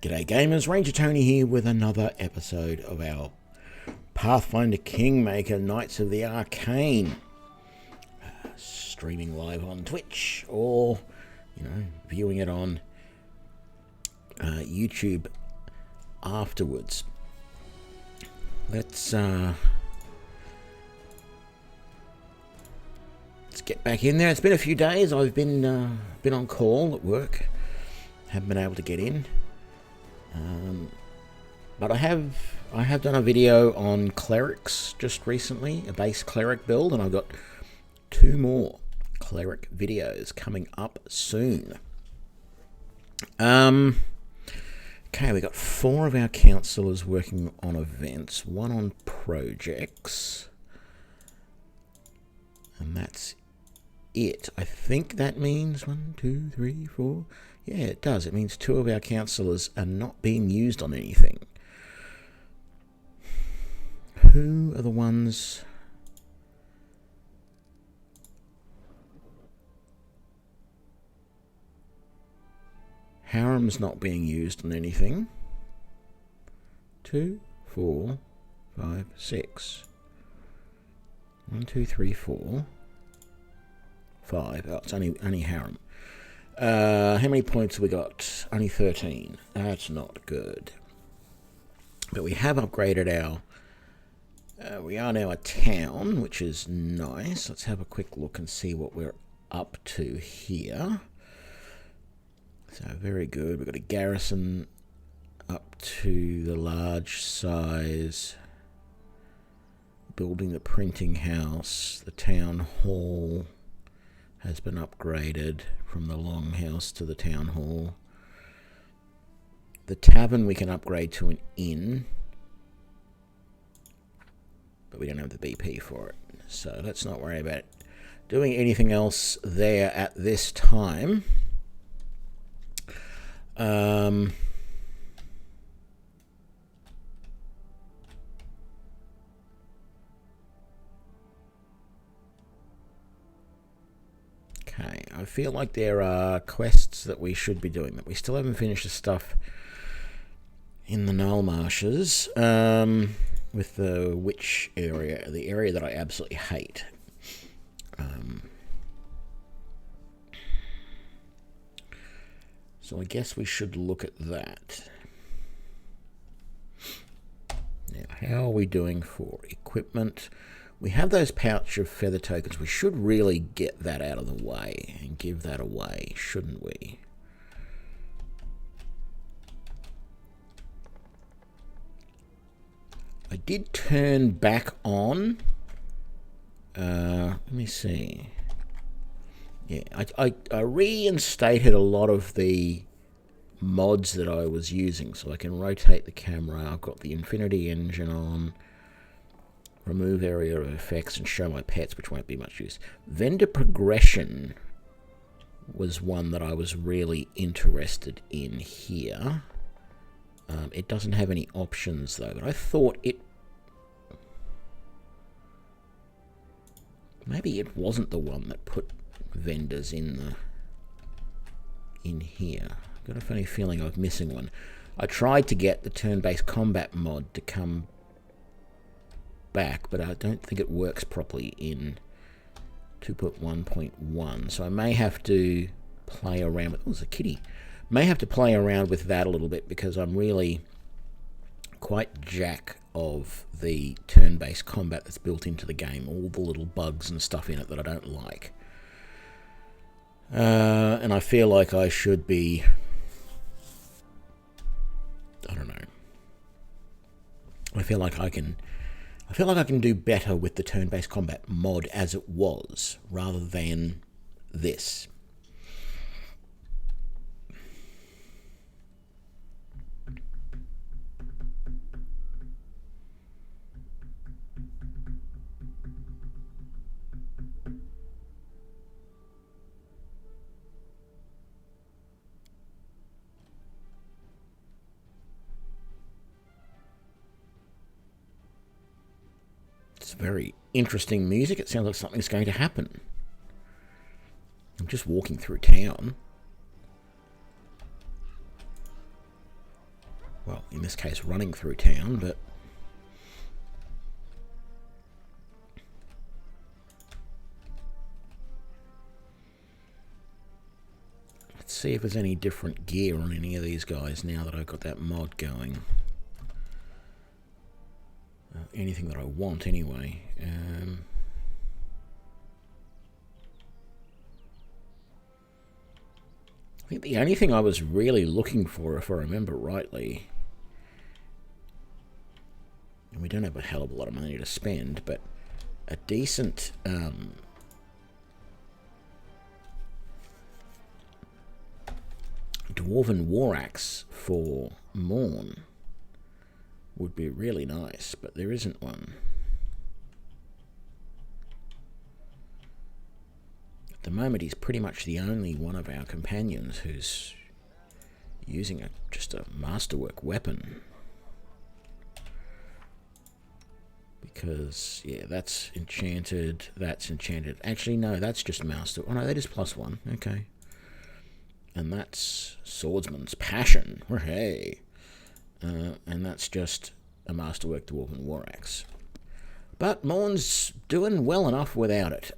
G'day gamers, Ranger Tony here with another episode of our Pathfinder Kingmaker Knights of the Arcane. Streaming live on Twitch or, viewing it on YouTube afterwards. Let's get back in there. It's been a few days. I've been on call at work. Haven't been able to get in. But I have done a video on clerics just recently, a base cleric build, and I've got 2 more cleric videos coming up soon. Okay, we got 4 of our councillors working on events, 1 on projects, and that's it. I think that means 1, 2, 3, 4. Yeah, it does. It means 2 of our councillors are not being used on anything. Who are the ones? Harem's not being used on anything. 2, 4, 5, 6. 1, 2, 3, 4, 5. Oh, it's only harem. How many points have we got? Only 13. That's not good. But we have upgraded our... we are now a town, which is nice. Let's have a quick look and see what we're up to here. So, very good. We've got a garrison up to the large size. Building the printing house. The town hall has been upgraded from the longhouse to the town hall. The tavern we can upgrade to an inn, but we don't have the BP for it, so let's not worry about doing anything else there at this time. Okay, I feel like there are quests that we should be doing, but we still haven't finished the stuff in the Null Marshes, with the witch area, the area that I absolutely hate. So I guess we should look at that. Now, how are we doing for equipment? We have those pouch of feather tokens. We should really get that out of the way and give that away, shouldn't we? I did turn back on. Let me see. Yeah, I reinstated a lot of the mods that I was using, so I can rotate the camera. I've got the Infinity Engine on. Remove area of effects and show my pets, which won't be much use. Vendor progression was one that I was really interested in here. It doesn't have any options though, but I thought it... maybe it wasn't the one that put vendors in here. I've got a funny feeling I'm missing one. I tried to get the turn-based combat mod to come back, but I don't think it works properly in 2.1.1, so I may have to play around with... oh, there's a kitty. May have to play around with that a little bit, because I'm really quite jack of the turn-based combat that's built into the game, all the little bugs and stuff in it that I don't like. And I feel like I should be... I don't know. I feel like I can do better with the turn-based combat mod as it was, rather than this. It's very interesting music. It sounds like something's going to happen. I'm just walking through town. well, in this case, running through town, but let's see if there's any different gear on any of these guys now that I've got that mod going. Anything that I want, anyway. I think the only thing I was really looking for, if I remember rightly, and we don't have a hell of a lot of money to spend, but a decent dwarven war axe for Morn would be really nice, but there isn't one. At the moment, he's pretty much the only one of our companions who's using just a masterwork weapon. Because, yeah, that's enchanted, that's enchanted. Actually, no, that's just master. Oh, no, that is +1. Okay. And that's Swordsman's Passion. Hey. And that's just a masterwork dwarven war axe. But Morn's doing well enough without it.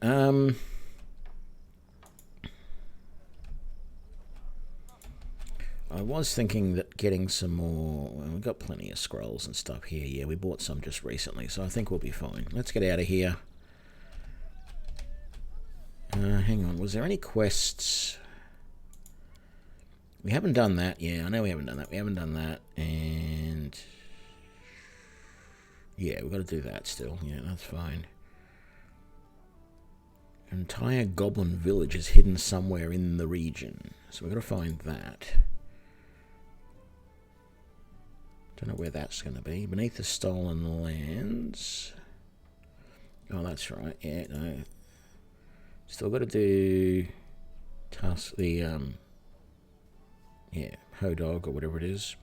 I was thinking that getting some more... Well, we've got plenty of scrolls and stuff here. Yeah, we bought some just recently, so I think we'll be fine. Let's get out of here. Hang on, was there any quests... We haven't done that. Yeah, I know we haven't done that. We haven't done that. And... yeah, we've got to do that still. Yeah, that's fine. An entire goblin village is hidden somewhere in the region. So we've got to find that. Don't know where that's going to be. Beneath the stolen lands. Oh, that's right. Yeah, no. Still got to do... task the... yeah, Hodog or whatever it is.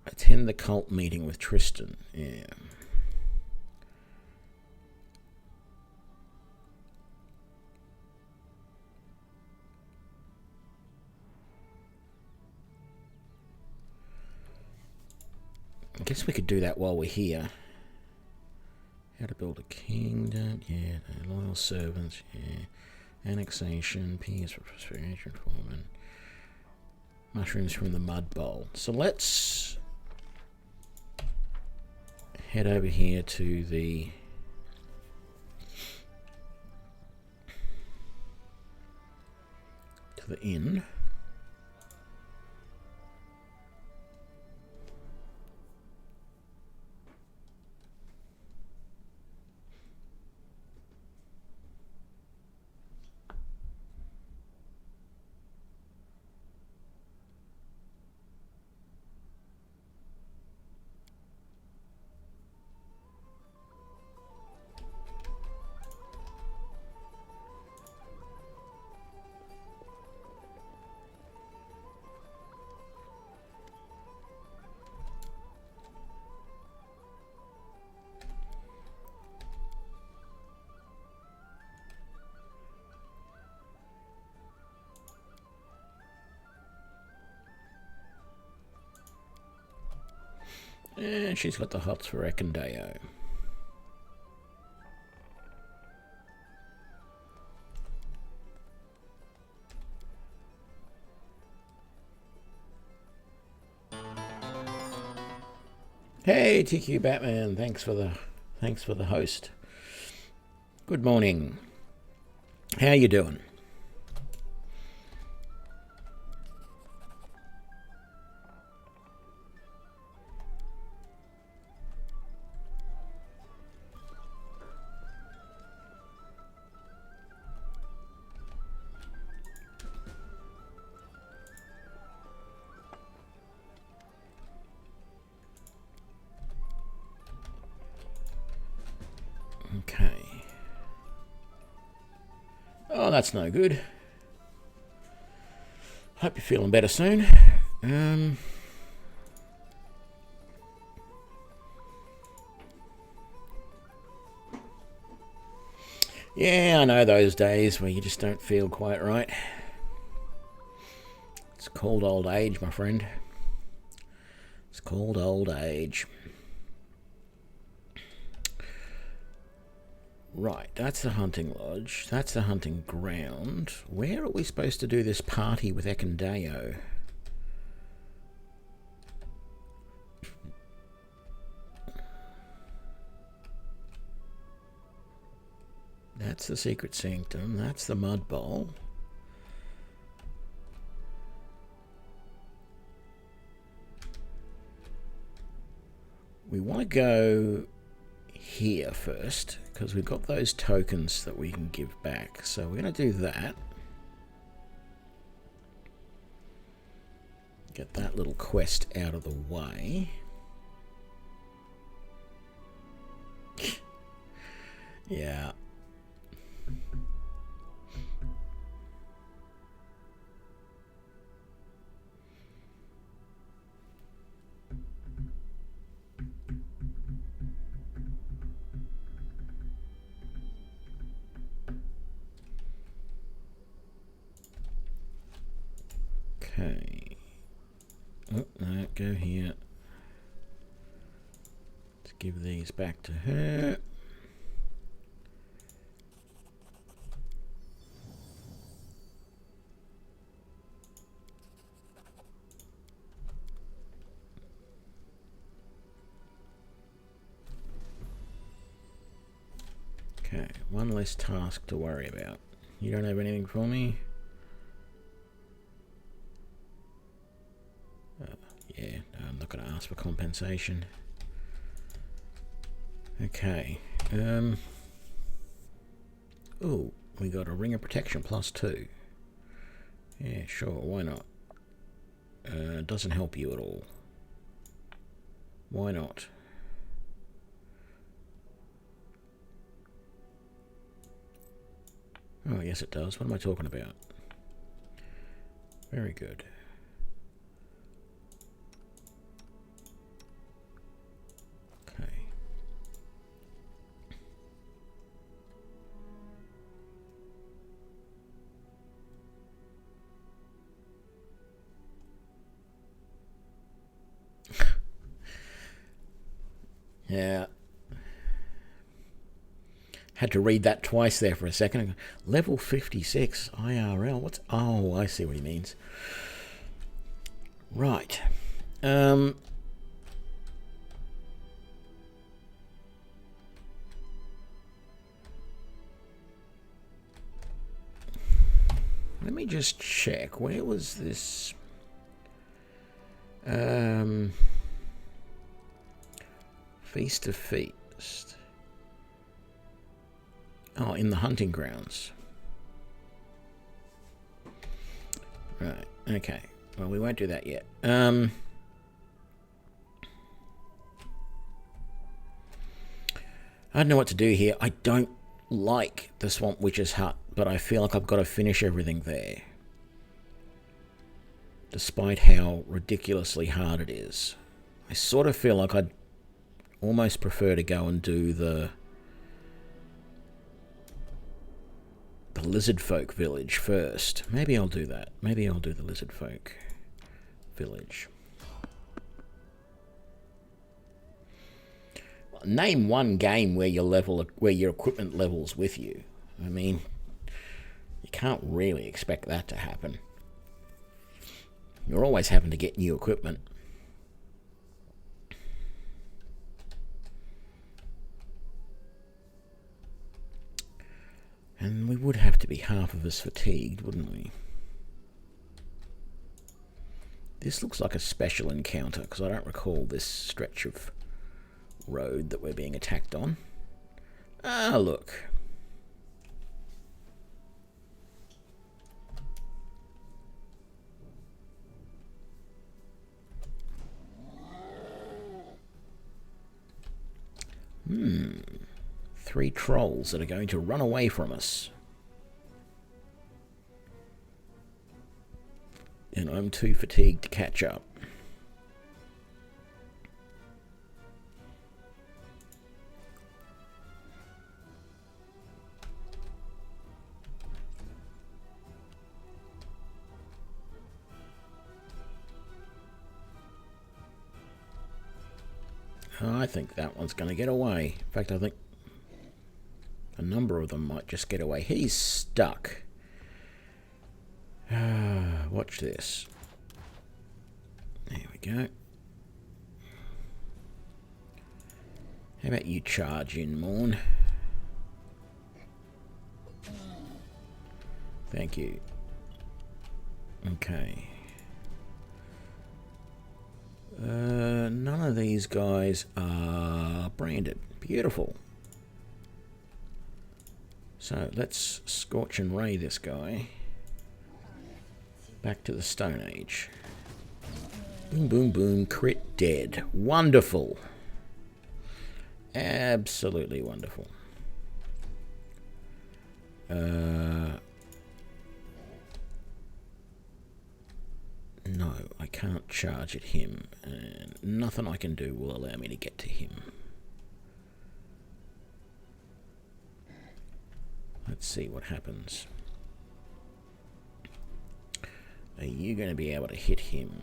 Attend the cult meeting with Tristan. Yeah. I guess we could do that while we're here. How to build a kingdom. Yeah. Loyal servants. Yeah. Annexation. Peas for prosperity. Foreman. Mushrooms from the mud bowl. So let's head over here to the inn. And she's got the hots for Ekandeo. Hey TQ Batman, thanks for the host. Good morning. How you doing? Okay. Oh, that's no good. Hope you're feeling better soon. Yeah, I know those days where you just don't feel quite right. It's called old age, my friend. It's called old age. Right, that's the hunting lodge. That's the hunting ground. Where are we supposed to do this party with Ekandeo? That's the secret sanctum. That's the mud bowl. We want to go here first because we've got those tokens that we can give back. So we're going to do that. Get that little quest out of the way. Yeah. Okay. Oh, no, go here. Let's give these back to her. Okay, one less task to worry about. You don't have anything for me? Yeah, no, I'm not going to ask for compensation. Okay. Oh, we got a ring of protection +2. Yeah, sure, why not? Doesn't help you at all. Why not? Oh, yes it does. What am I talking about? Very good. Okay. Yeah. Had to read that twice there for a second. Level 56 IRL. What's... Oh, I see what he means. Right. Let me just check. Where was this? Feast of Feast. Oh, in the hunting grounds. Right, okay. Well, we won't do that yet. I don't know what to do here. I don't like the Swamp Witch's hut, but I feel like I've got to finish everything there. Despite how ridiculously hard it is. I sort of feel like I'd almost prefer to go and do the Lizard Folk village first. Maybe I'll do that. Maybe I'll do the Lizard Folk village. Well, name one game where your equipment levels with you. I mean, you can't really expect that to happen. You're always having to get new equipment. And we would have to be half of us fatigued, wouldn't we? This looks like a special encounter, because I don't recall this stretch of road that we're being attacked on. Ah, look. Three trolls that are going to run away from us. And I'm too fatigued to catch up. I think that one's going to get away. In fact, I think a number of them might just get away. He's stuck. Watch this. There we go. How about you charge in, Morn? Thank you. Okay. None of these guys are branded. Beautiful. So let's Scorch and Ray this guy. Back to the Stone Age. Boom, boom, boom. Crit dead. Wonderful. Absolutely wonderful. No, I can't charge at him, and nothing I can do will allow me to get to him. Let's see what happens. Are you going to be able to hit him?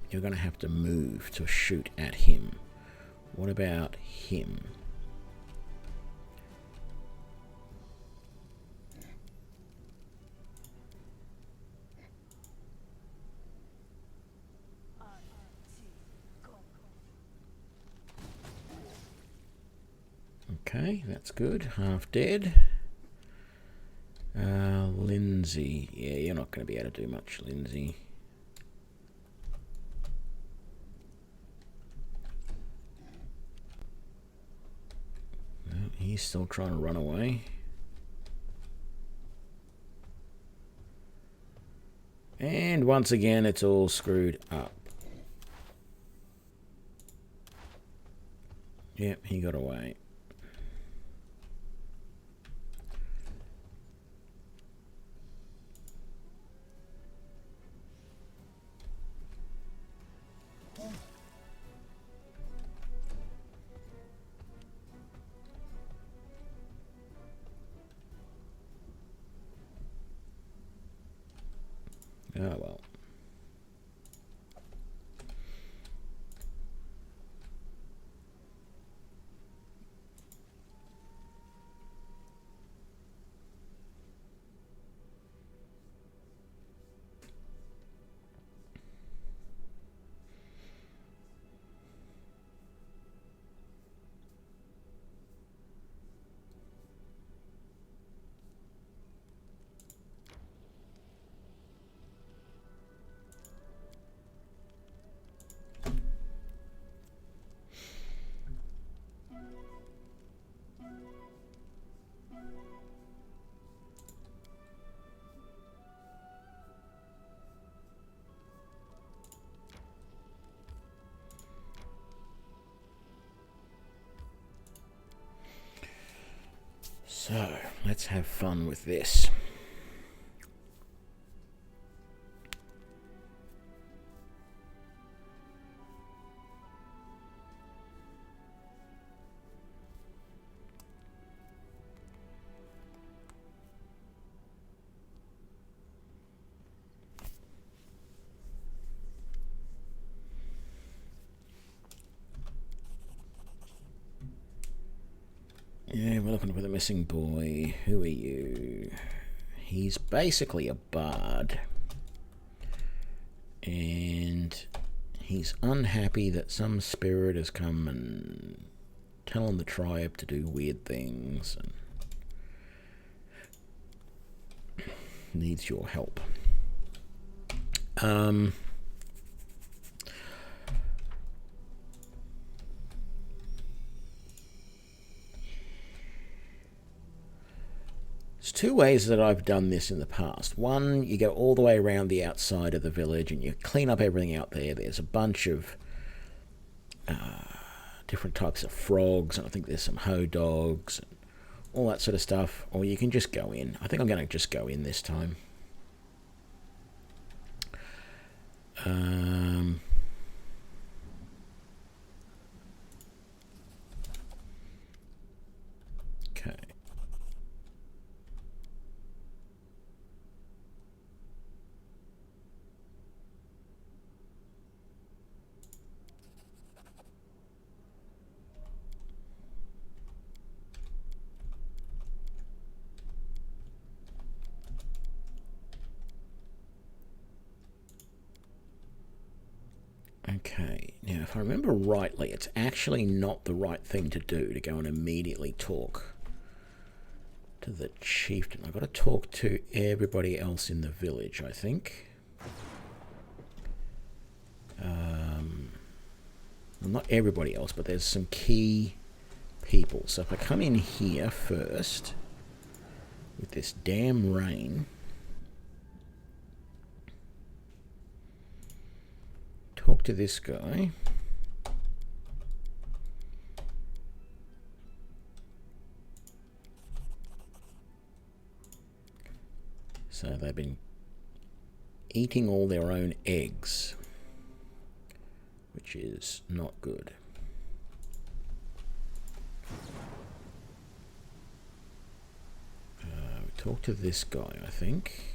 You're going to have to move to shoot at him. What about him? Okay, that's good. Half dead. Lindsay. Yeah, you're not going to be able to do much, Lindsay. Well, he's still trying to run away. And once again, it's all screwed up. Yep, he got away. Oh well. So, let's have fun with this. Yeah, we're looking for the missing boy. Who are you? He's basically a bard. And he's unhappy that some spirit has come and telling the tribe to do weird things and needs your help. There's two ways that I've done this in the past. One, you go all the way around the outside of the village and you clean up everything out there. There's a bunch of different types of frogs, and I think there's some hoe dogs and all that sort of stuff. Or you can just go in. I think I'm going to just go in this time. Okay. Okay, now if I remember rightly, it's actually not the right thing to do to go and immediately talk to the chieftain. I've got to talk to everybody else in the village, I think. Well, not everybody else, but there's some key people. So if I come in here first with this damn rain, talk to this guy. So they've been eating all their own eggs, which is not good. Talk to this guy, I think.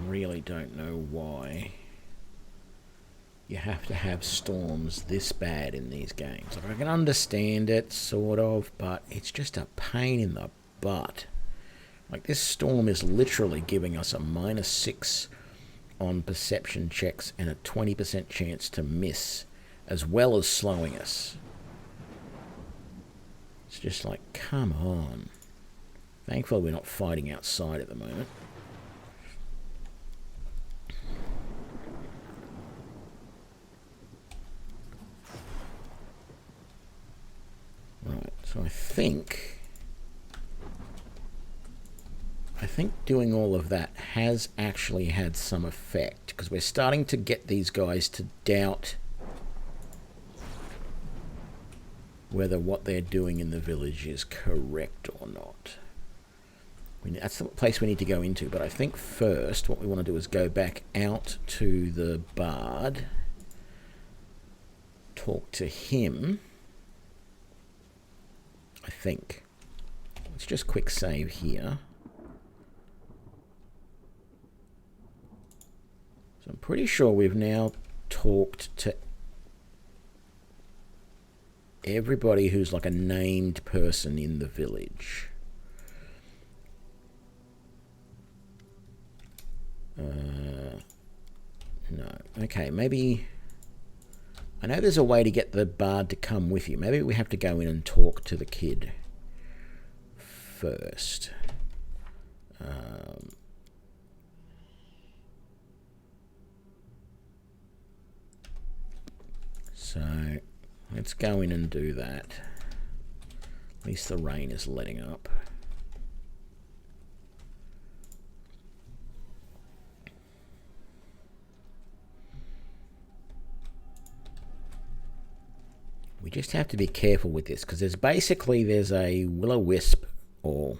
Really don't know why you have to have storms this bad in these games. Like, I can understand it, sort of, but it's just a pain in the butt. Like, this storm is literally giving us a -6 on perception checks and a 20% chance to miss, as well as slowing us. It's just like, come on. Thankfully we're not fighting outside at the moment. Right, so I think doing all of that has actually had some effect, because we're starting to get these guys to doubt whether what they're doing in the village is correct or not. That's the place we need to go into, but I think first what we want to do is go back out to the bard, talk to him, I think. Let's just quick save here. So I'm pretty sure we've now talked to everybody who's like a named person in the village. No. Okay, maybe... I know there's a way to get the bard to come with you. Maybe we have to go in and talk to the kid first. So let's go in and do that. At least the rain is letting up. We just have to be careful with this, because there's a will-o-wisp or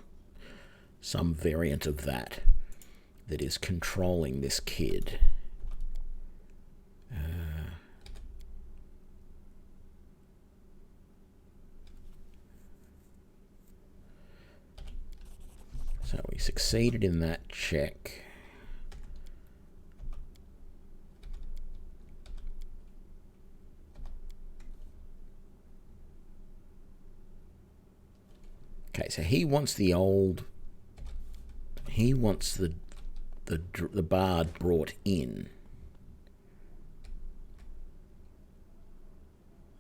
some variant of that is controlling this kid. So we succeeded in that check. Okay, so he wants the bard brought in.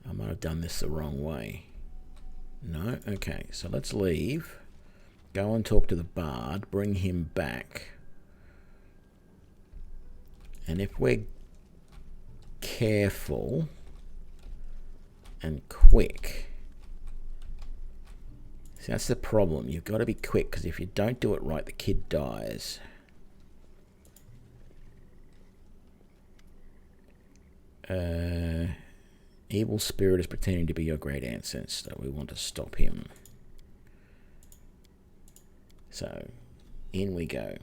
I might have done this the wrong way. No? Okay, so let's leave. Go and talk to the bard, bring him back. And if we're careful and quick... See, that's the problem. You've got to be quick, because if you don't do it right, the kid dies. Evil spirit is pretending to be your great ancestor. We want to stop him. So, in we go.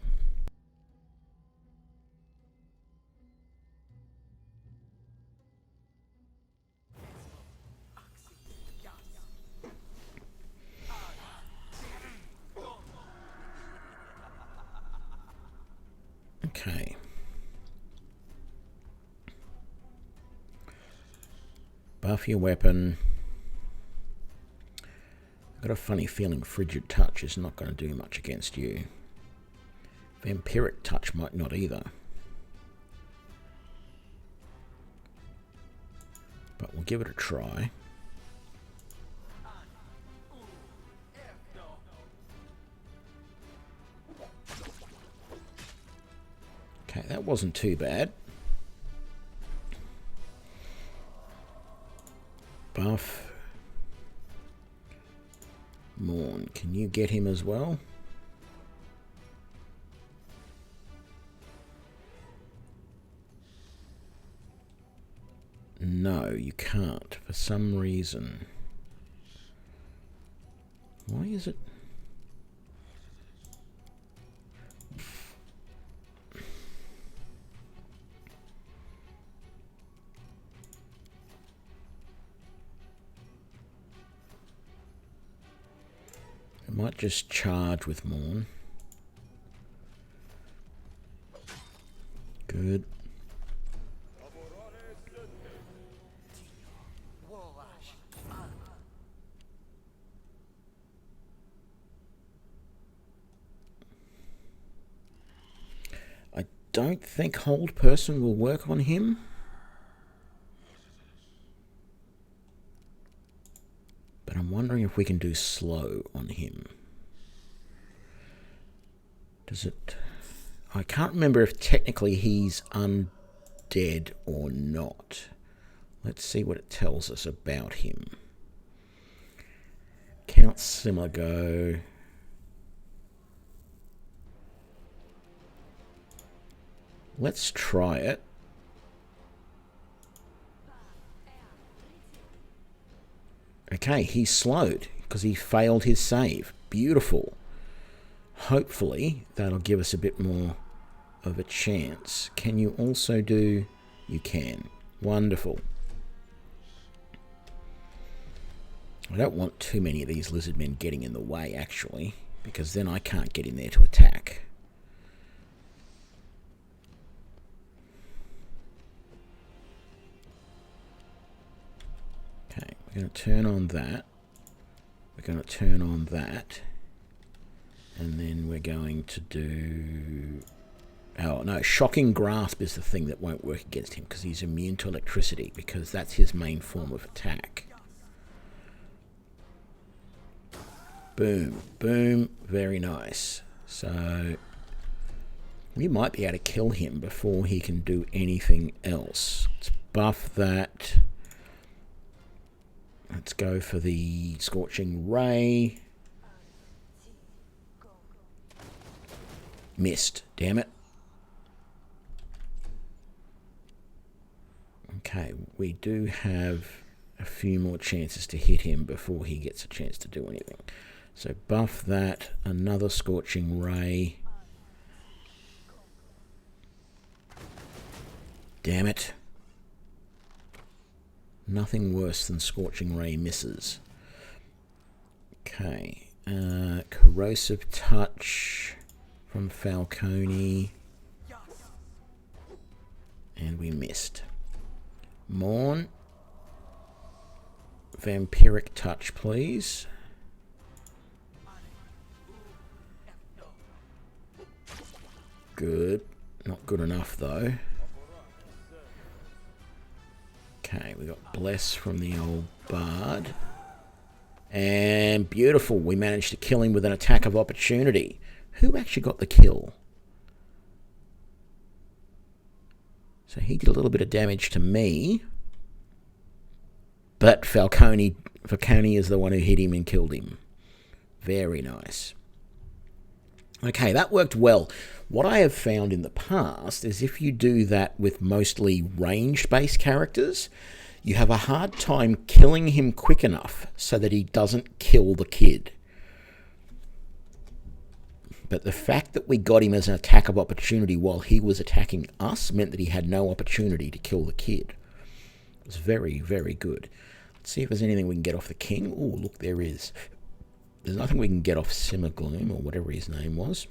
Okay. Buff your weapon. I've got a funny feeling Frigid Touch is not going to do much against you. Vampiric Touch might not either. But we'll give it a try. Okay, that wasn't too bad. Buff. Morn, can you get him as well? No, you can't, for some reason. Why is it? I might just charge with Morn. Good. I don't think Hold Person will work on him. But I'm wondering if we can do slow on him. Does it... I can't remember if technically he's undead or not. Let's see what it tells us about him. Count Simmer go. Let's try it. Okay, he's slowed because he failed his save. Beautiful. Hopefully that'll give us a bit more of a chance. Can you also do... You can. Wonderful. I don't want too many of these lizard men getting in the way, actually, because then I can't get in there to attack. Okay, we're going to turn on that. We're going to turn on that. And then we're going to do... Oh, no, Shocking Grasp is the thing that won't work against him because he's immune to electricity, because that's his main form of attack. Boom, boom, very nice. So we might be able to kill him before he can do anything else. Let's buff that. Let's go for the Scorching Ray. Missed, damn it. Okay, we do have a few more chances to hit him before he gets a chance to do anything. So buff that, another Scorching Ray. Damn it. Nothing worse than Scorching Ray misses. Okay, Corrosive Touch from Falcone. And we missed. Morn. Vampiric Touch, please. Good. Not good enough, though. Okay, we got Bless from the old Bard. And beautiful. We managed to kill him with an attack of opportunity. Who actually got the kill? So he did a little bit of damage to me. But Falcone is the one who hit him and killed him. Very nice. Okay, that worked well. What I have found in the past is if you do that with mostly ranged-based characters, You have a hard time killing him quick enough so that he doesn't kill the kid. But the fact that we got him as an attack of opportunity while he was attacking us meant that he had no opportunity to kill the kid. It was very, very good. Let's see if there's anything we can get off the king. Oh, look, there is. There's nothing we can get off Simmergloom, or whatever his name was.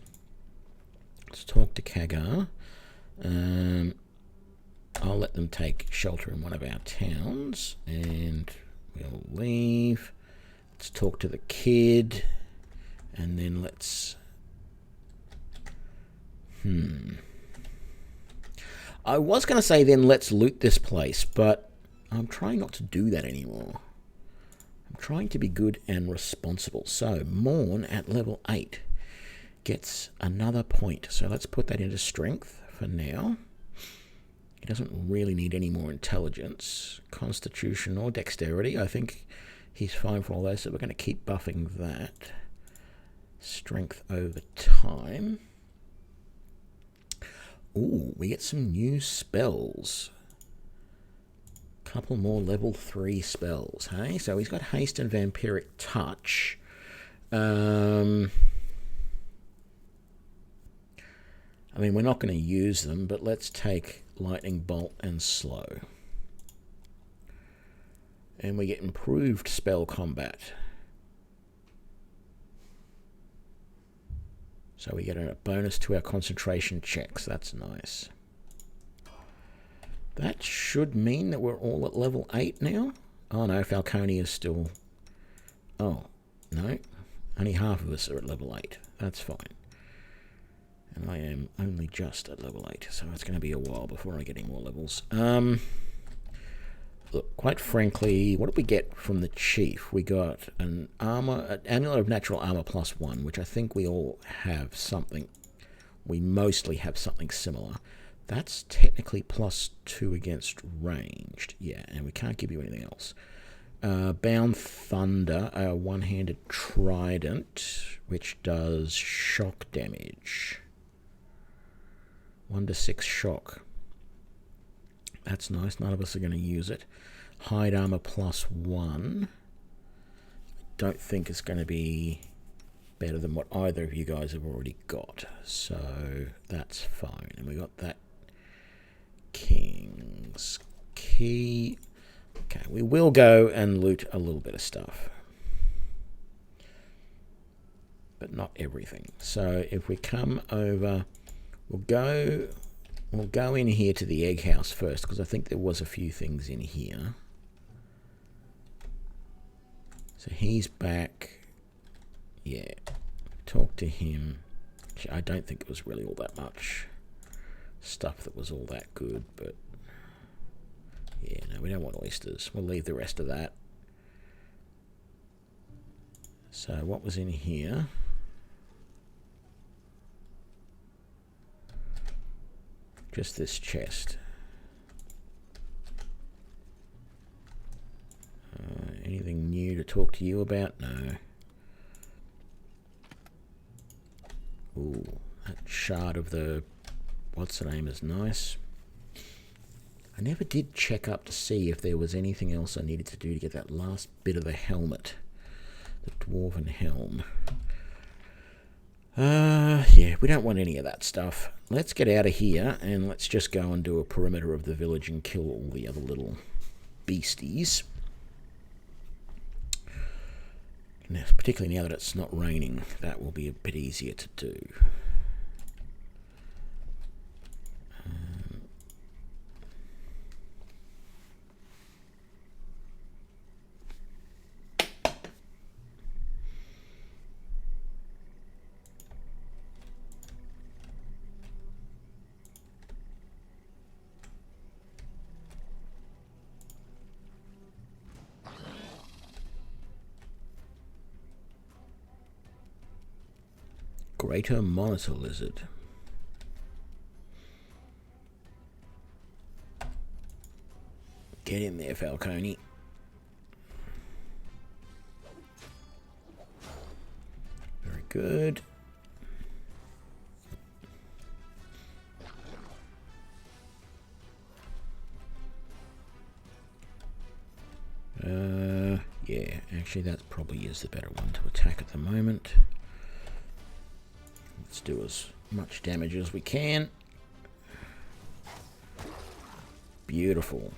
Let's talk to Kagar. I'll let them take shelter in one of our towns, and we'll leave. Let's talk to the kid, and then let's... I was going to say then let's loot this place, but I'm trying not to do that anymore. I'm trying to be good and responsible. So, Morn at level 8 gets another point. So let's put that into strength for now. He doesn't really need any more intelligence, constitution, or dexterity. I think he's fine for all those, so we're going to keep buffing that. Strength over time. Ooh, we get some new spells. Couple more level 3 spells, hey? So he's got Haste and Vampiric Touch. I mean, we're not going to use them, but let's take Lightning Bolt and Slow. And we get improved spell combat. So we get a bonus to our concentration checks. That's nice. That should mean that we're all at level 8 now. Oh no, Falcone is still... Oh, no. Only half of us are at level 8. That's fine. And I am only just at level 8, so it's going to be a while before I get any more levels. Look, quite frankly, what did we get from the chief? We got an amulet of natural armor +1, which I think we all have something. We mostly have something similar. That's technically +2 against ranged. Yeah, and we can't give you anything else. Bound Thunder, a one-handed trident, which does shock damage. 1-6 shock. That's nice. None of us are going to use it. Hide armor +1. Don't think it's going to be better than what either of you guys have already got. So that's fine. And we got that King's Key. Okay, we will go and loot a little bit of stuff. But not everything. So if we come over, we'll go in here to the egg house first, because I think there was a few things in here. So he's back. Yeah. Talk to him. I don't think it was really all that much stuff that was all that good, but yeah, no, we don't want oysters. We'll leave the rest of that. So what was in here? Just this chest. Anything new to talk to you about? No. Ooh, that shard of the... what's the name is nice. I never did check up to see if there was anything else I needed to do to get that last bit of the helmet. The dwarven helm. Yeah, we don't want any of that stuff. Let's get out of here and let's just go and do a perimeter of the village and kill all the other little beasties. Now, particularly now that it's not raining, that will be a bit easier to do. Greater monitor lizard. Get in there, Falcone. Very good. Actually, that probably is the better one to attack at the moment. Let's do as much damage as we can. Beautiful.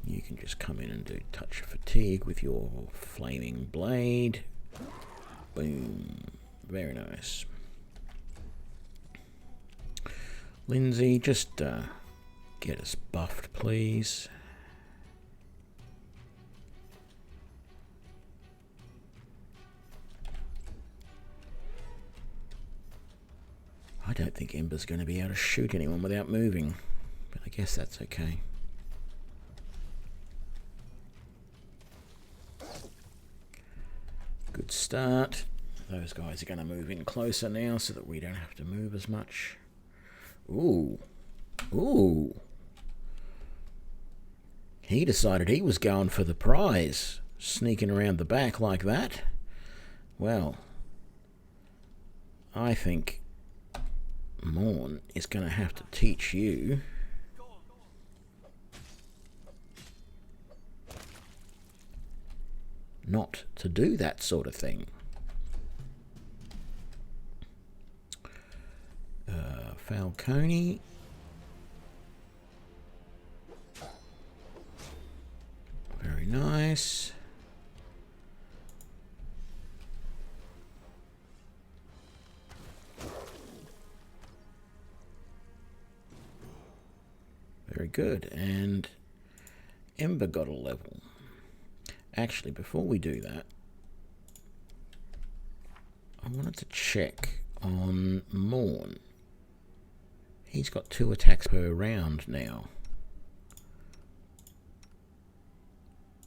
You can just come in and do touch of fatigue with your flaming blade. Boom. Very nice. Lindsay, just get us buffed, please. I don't think Ember's going to be able to shoot anyone without moving, but I guess that's okay. Good start. Those guys are going to move in closer now so that we don't have to move as much. Ooh. Ooh. He decided he was going for the prize, sneaking around the back like that. Well, I think Morn is going to have to teach you not to do that sort of thing. Falcone. Very nice. Very good. And Ember got a level. Actually, before we do that, I wanted to check on Morn. He's got 2 attacks per round now.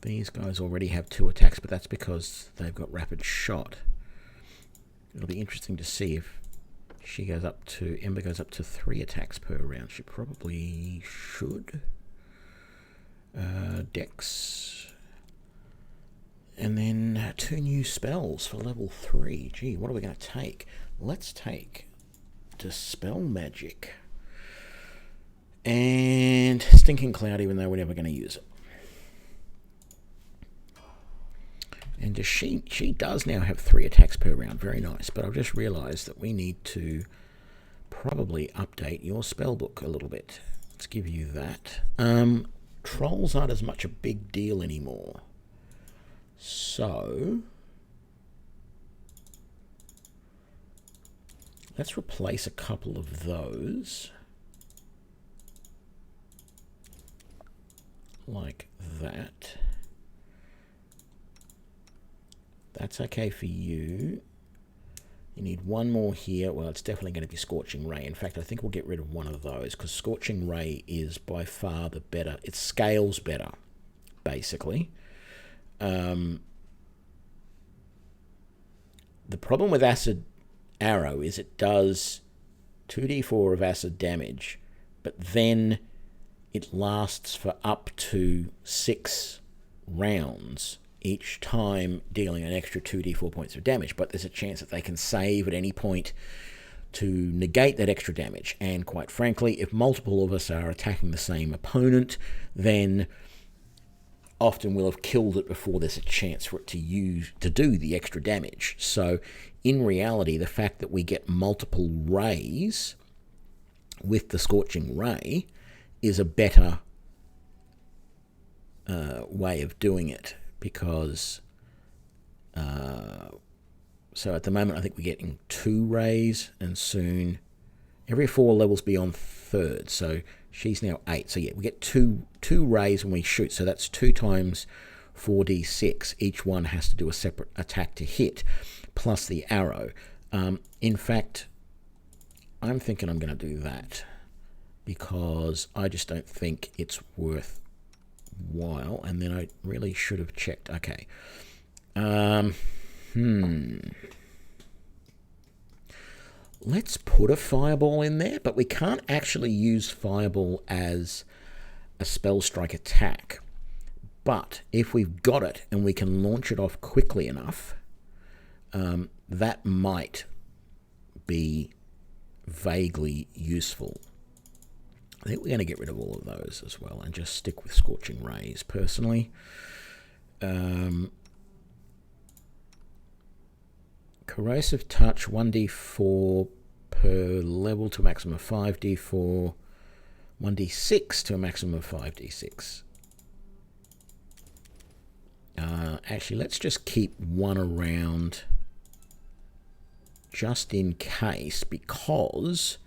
These guys already have 2 attacks, but that's because they've got rapid shot. It'll be interesting to see if Ember goes up to 3 attacks per round. She probably should. Dex. And then 2 new spells for level 3. Gee, what are we going to take? Let's take Dispel Magic. And Stinking Cloud, even though we're never going to use it. And she does now have 3 attacks per round. Very nice. But I've just realised that we need to probably update your spellbook a little bit. Let's give you that. Trolls aren't as much a big deal anymore. So let's replace a couple of those. Like that. That's okay for you. You need 1 more here. Well, it's definitely going to be Scorching Ray. In fact, I think we'll get rid of one of those because Scorching Ray is by far the better. It scales better, basically. The problem with Acid Arrow is it does 2d4 of acid damage, but then it lasts for up to 6 rounds, each time dealing an extra 2d4 points of damage. But there's a chance that they can save at any point to negate that extra damage. And quite frankly, if multiple of us are attacking the same opponent, then often we'll have killed it before there's a chance for it to do the extra damage. So in reality, the fact that we get multiple rays with the Scorching Ray is a better way of doing it, because so at the moment I think we're getting 2 rays, and soon every 4 levels beyond 3rd, so she's now 8. So yeah, we get two rays when we shoot, so that's 2 times 4d6. Each one has to do a separate attack to hit, plus the arrow. In fact, I'm thinking I'm going to do that, because I just don't think it's worthwhile. And then I really should have checked. Okay. Let's put a fireball in there, but we can't actually use fireball as a spell strike attack. But if we've got it and we can launch it off quickly enough, that might be vaguely useful. I think we're going to get rid of all of those as well and just stick with Scorching Rays, personally. Corrosive Touch, 1d4 per level to a maximum of 5d4, 1d6 to a maximum of 5d6. Actually, let's just keep one around just in case, because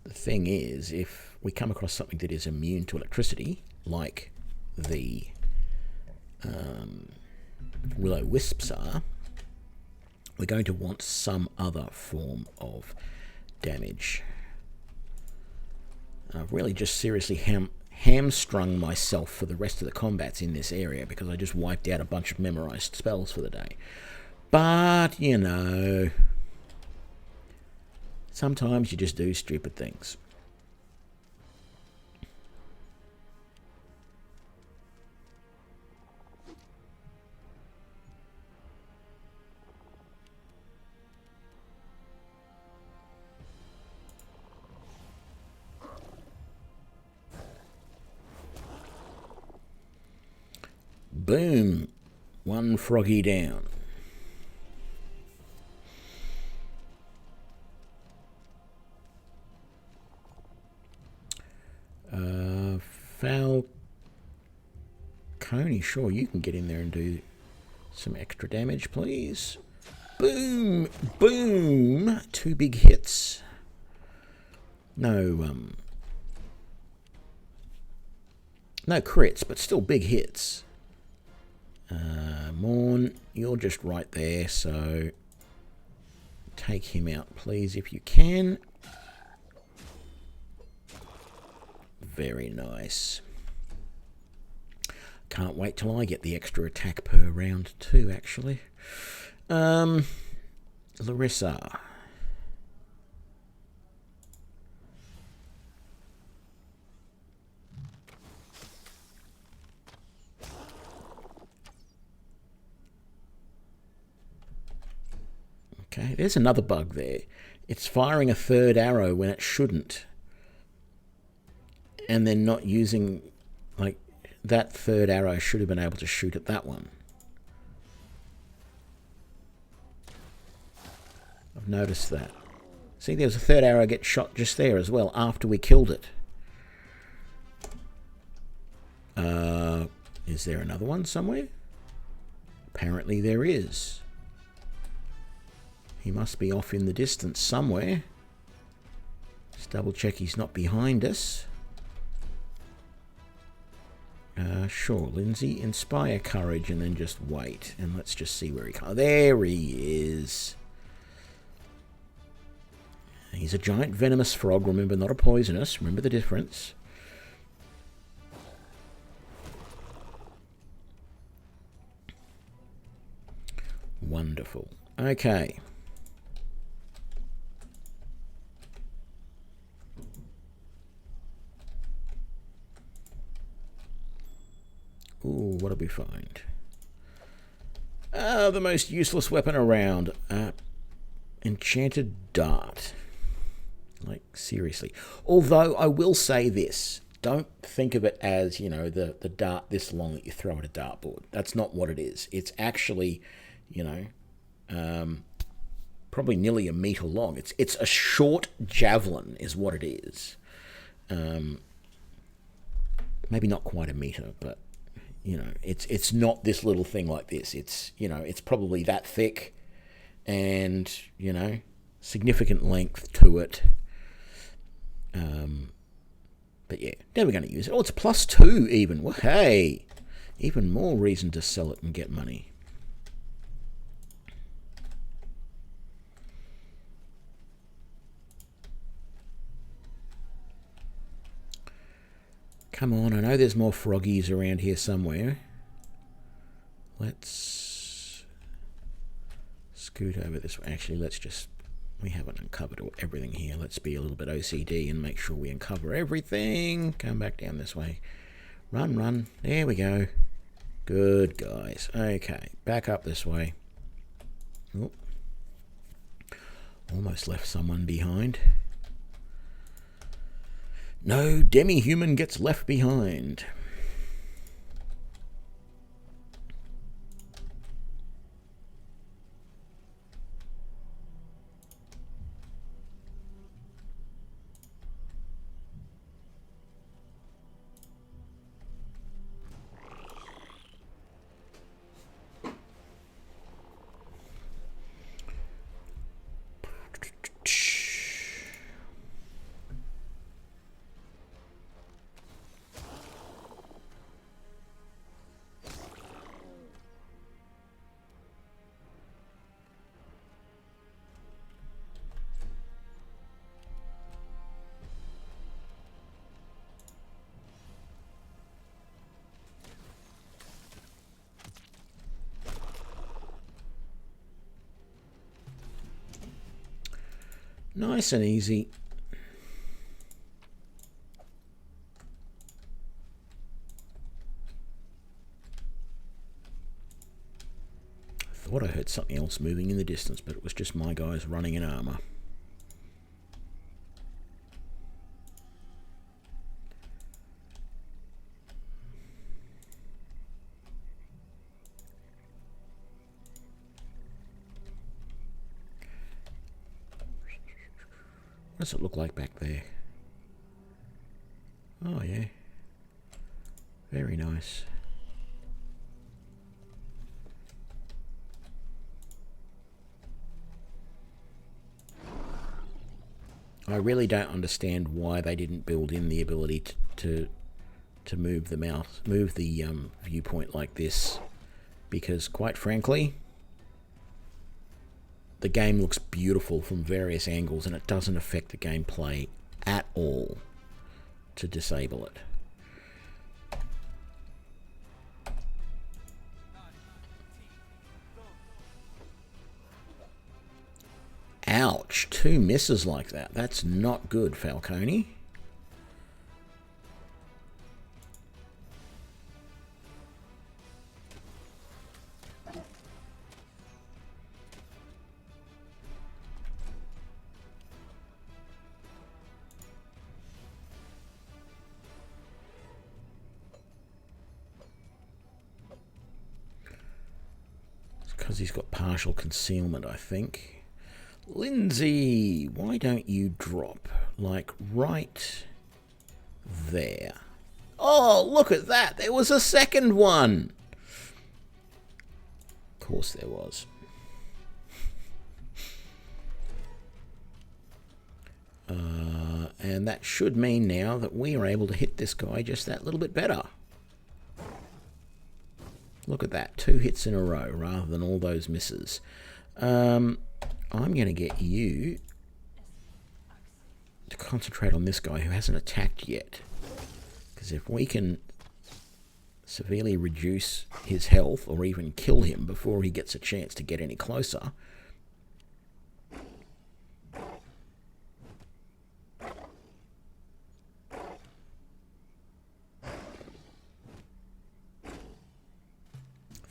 the thing is, if we come across something that is immune to electricity, like the Will-O-Wisps are, we're going to want some other form of damage. I've really just seriously hamstrung myself for the rest of the combats in this area because I just wiped out a bunch of memorized spells for the day. But, you know, sometimes you just do stupid things. Boom. One froggy down. Falcone, sure, you can get in there and do some extra damage, please. Boom. Boom. 2 big hits. No crits, but still big hits. Morn, you're just right there, so take him out, please, if you can. Very nice. Can't wait till I get the extra attack per round too, actually. Larissa. Okay, there's another bug there. It's firing a third arrow when it shouldn't. And then not using, like, that third arrow should have been able to shoot at that one. I've noticed that. See, there was a third arrow get shot just there as well after we killed it. Is there another one somewhere? Apparently there is. He must be off in the distance somewhere. Just double check he's not behind us. Sure, Lindsay. Inspire courage and then just wait. And let's just see where he comes. There he is. He's a giant venomous frog. Remember, not a poisonous. Remember the difference. Wonderful. Okay. Ooh, what did we find? The most useless weapon around. Enchanted dart. Like, seriously. Although, I will say this. Don't think of it as, you know, the dart this long that you throw at a dartboard. That's not what it is. It's actually, you know, probably nearly a meter long. It's a short javelin is what it is. Maybe not quite a meter, but you know, it's not this little thing like this. It's, you know, it's probably that thick and, you know, significant length to it. But yeah, never going to use it. Oh, it's a +2 even. Well, hey, even more reason to sell it and get money. Come on, I know there's more froggies around here somewhere. Let's scoot over this way. Actually, let's just... We haven't uncovered everything here. Let's be a little bit OCD and make sure we uncover everything. Come back down this way. Run, run. There we go. Good, guys. Okay, back up this way. Oh. Almost left someone behind. No demi-human gets left behind. Nice and easy. I thought I heard something else moving in the distance, but it was just my guys running in armor. What does it look like back there? Oh yeah, very nice. I really don't understand why they didn't build in the ability to move the mouse, move the viewpoint like this, because quite frankly, the game looks beautiful from various angles and it doesn't affect the gameplay at all to disable it. Ouch, 2 misses like that. That's not good, Falcone. Because he's got partial concealment, I think. Lindsay, why don't you drop, like, right there? Oh, look at that! There was a second one! Of course there was. And that should mean now that we are able to hit this guy just that little bit better. Look at that, 2 hits in a row rather than all those misses. I'm going to get you to concentrate on this guy who hasn't attacked yet. Because if we can severely reduce his health or even kill him before he gets a chance to get any closer,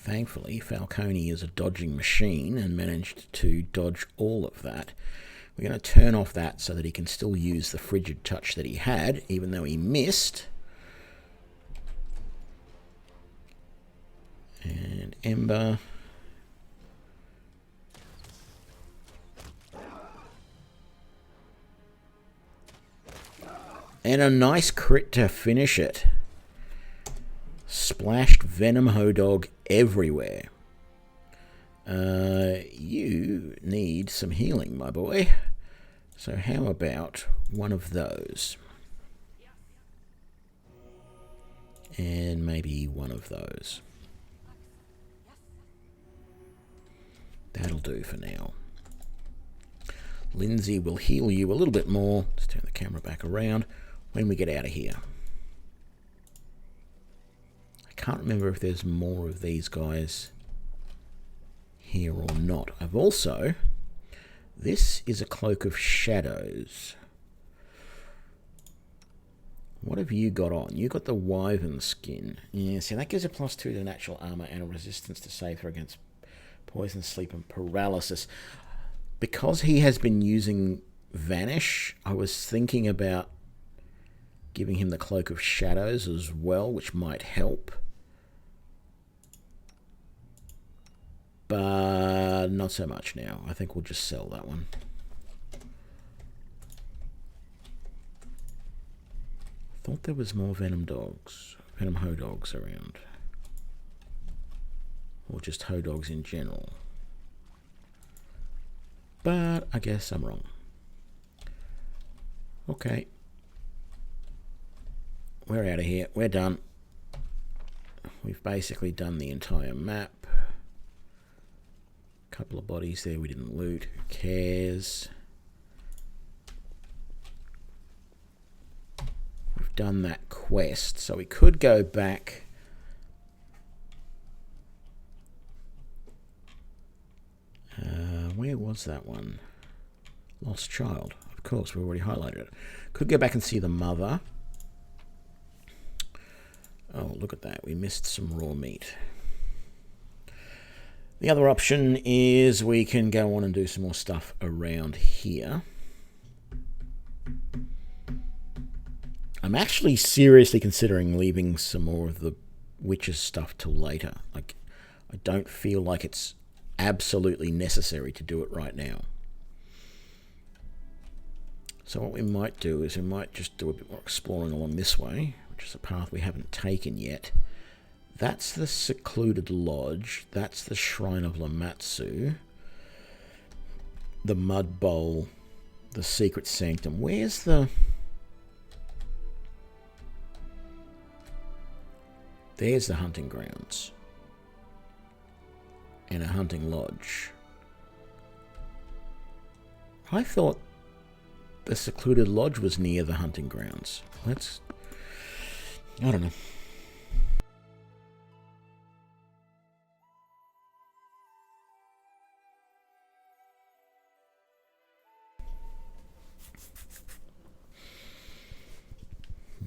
thankfully, Falcone is a dodging machine and managed to dodge all of that. We're going to turn off that so that he can still use the frigid touch that he had, even though he missed. And Ember. And a nice crit to finish it. Splashed Venom Hodog everywhere. You need some healing, my boy. So how about one of those? And maybe one of those. That'll do for now. Lindsay will heal you a little bit more. Let's turn the camera back around when we get out of here. Can't remember if there's more of these guys here or not. I've also... This is a Cloak of Shadows. What have you got on? You got the Wyvern skin. Yeah, see, that gives a +2 to natural armor and a resistance to save throw against poison, sleep, and paralysis. Because he has been using Vanish, I was thinking about giving him the Cloak of Shadows as well, which might help. But not so much now. I think we'll just sell that one. Thought there was more Venom Ho dogs around. Or just Ho dogs in general. But I guess I'm wrong. Okay. We're out of here. We're done. We've basically done the entire map. Couple of bodies there we didn't loot. Who cares? We've done that quest, so we could go back. Where was that one? Lost Child. Of course, we already highlighted it. Could go back and see the mother. Oh, look at that. We missed some raw meat. The other option is we can go on and do some more stuff around here. I'm actually seriously considering leaving some more of the witches stuff till later. Like, I don't feel like it's absolutely necessary to do it right now. So what we might do is we might just do a bit more exploring along this way, which is a path we haven't taken yet. That's the Secluded Lodge. That's the Shrine of Lamatsu. The Mud Bowl. The Secret Sanctum. Where's the... There's the hunting grounds. And a hunting lodge. I thought the Secluded Lodge was near the hunting grounds. Let's... I don't know.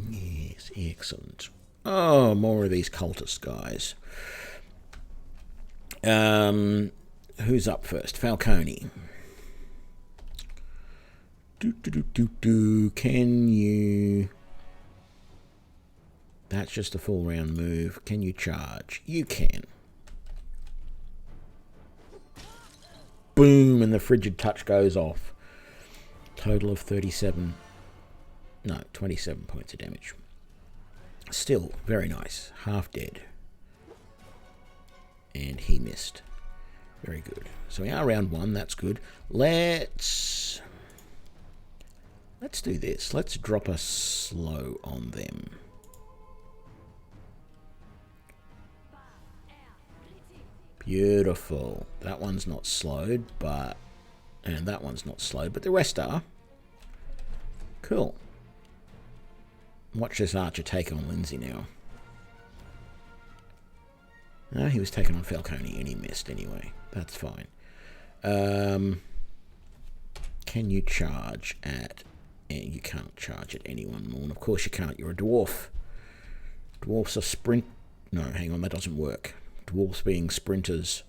Yes, excellent. Oh, more of these cultist guys. Who's up first? Falcone. Can you... That's just a full round move. Can you charge? You can. Boom, and the frigid touch goes off. Total of 37... No, 27 points of damage. Still, very nice. Half dead. And he missed. Very good. So we are round one. That's good. Let's do this. Let's drop a slow on them. Beautiful. That one's not slowed, but... And that one's not slowed, but the rest are. Cool. Watch this archer take on Lindsay now. No, he was taken on Falcone and he missed anyway. That's fine. Can you charge at... You can't charge at anyone more. And of course you can't. You're a dwarf. Dwarfs are sprint... No, hang on. That doesn't work. Dwarfs being sprinters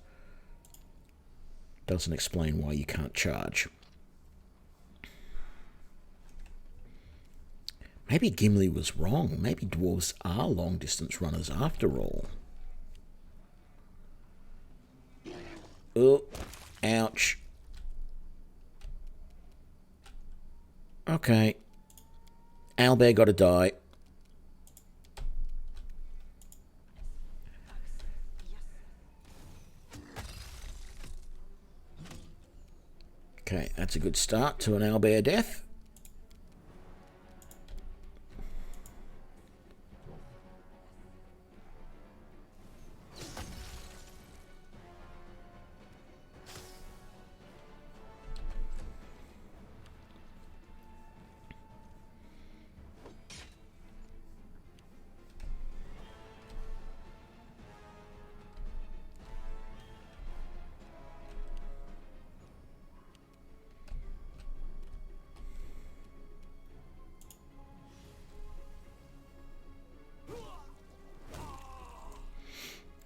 doesn't explain why you can't charge. Maybe Gimli was wrong. Maybe dwarves are long-distance runners after all. Oh, ouch. Okay. Owlbear gotta die. Okay, that's a good start to an owlbear death.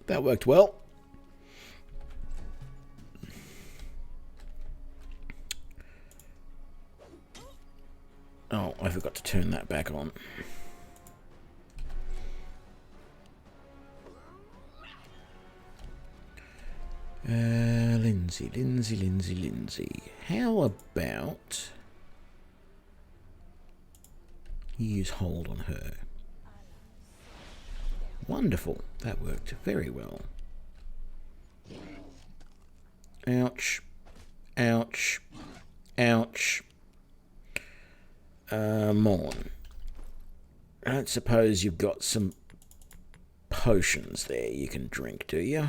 That worked well. Oh, I forgot to turn that back on. Lindsay. How about you use hold on her? Wonderful. That worked very well. Ouch. Ouch. Ouch. Morn. I don't suppose you've got some potions there you can drink, do you?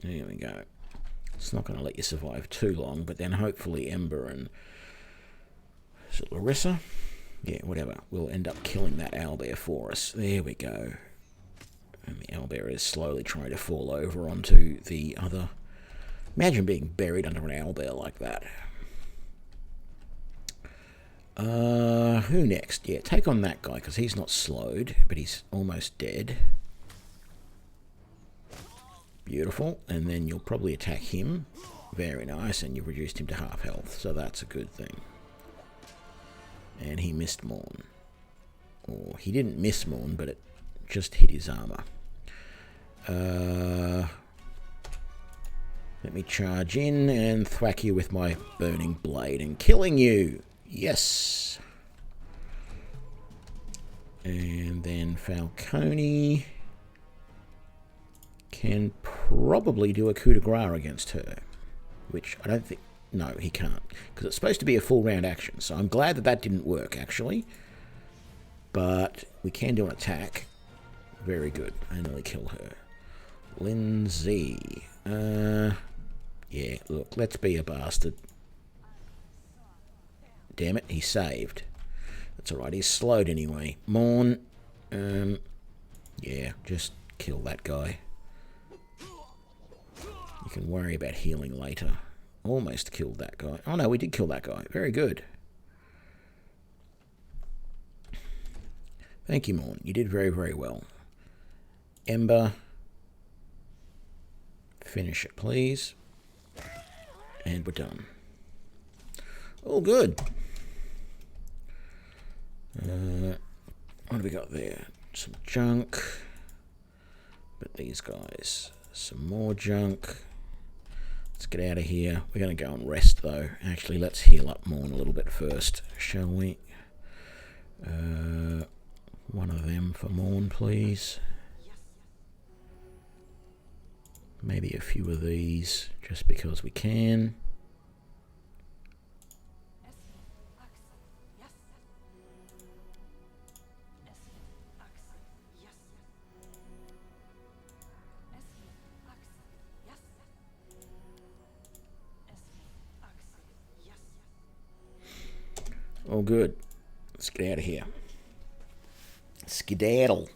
There we go. It's not going to let you survive too long, but then hopefully Ember and... Is it Larissa? Yeah, whatever. We'll end up killing that owlbear for us. There we go. And the owlbear is slowly trying to fall over onto the other... Imagine being buried under an owlbear like that. Who next? Yeah, take on that guy, because he's not slowed, but he's almost dead. Beautiful. And then you'll probably attack him. Very nice, and you've reduced him to half health, so that's a good thing. And he missed Morn. Or he didn't miss Morn, but it just hit his armor. Let me charge in and thwack you with my burning blade and killing you. Yes. And then Falcone can probably do a coup de grace against her, which I don't think... No, he can't, because it's supposed to be a full round action, so I'm glad that that didn't work, actually. But we can do an attack. Very good. I nearly kill her. Lindsay. Yeah, look, let's be a bastard. Damn it, he saved. That's alright, he's slowed anyway. Morn. Yeah, just kill that guy. You can worry about healing later. Almost killed that guy. Oh no, we did kill that guy. Very good. Thank you, Morn. You did very, very well. Ember. Finish it, please. And we're done. All good. What have we got there? Some junk. But these guys, some more junk. Let's get out of here. We're going to go and rest, though. Actually, let's heal up Morn a little bit first, shall we? One of them for Morn, please. Maybe a few of these, just because we can. All good. Let's get out of here. Skedaddle.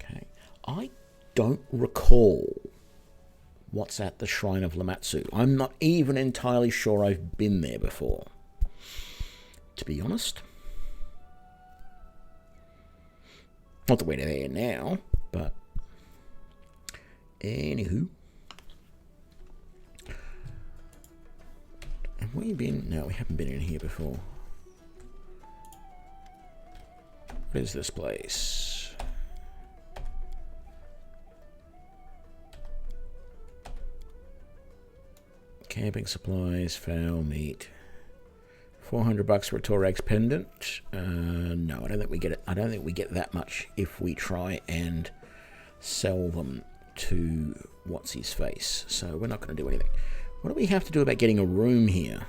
Okay. I don't recall what's at the Shrine of Lamatsu. I'm not even entirely sure I've been there before, to be honest. Not that we're there now, but anywho. Have we been? No, we haven't been in here before. What is this place? Camping supplies, foul meat. $400 for a Torax pendant. No, I don't think we get it. I don't think we get that much if we try and sell them to what's his face. So we're not going to do anything. What do we have to do about getting a room here?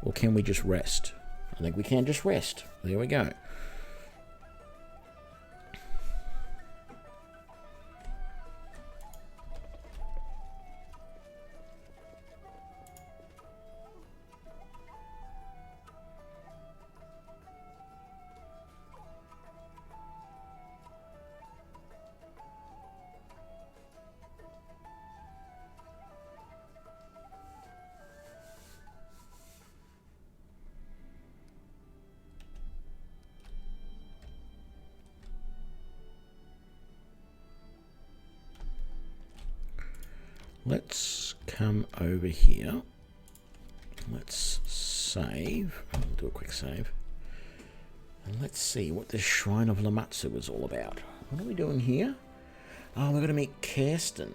Or can we just rest? I think we can just rest. There we go. let's come over here. Let's save. We'll do a quick save. And let's see what this Shrine of Lamatsu was all about. What are we doing here? Oh, we're going to meet Kirsten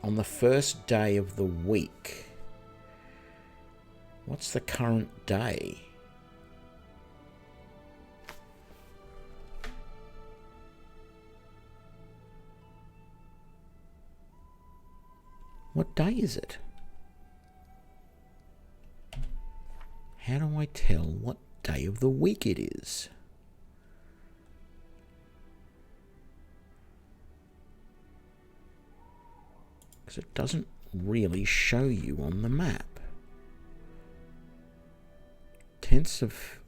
on the first day of the week. What's the current day? What day is it? How do I tell what day of the week it is? Because it doesn't really show you on the map. 10th of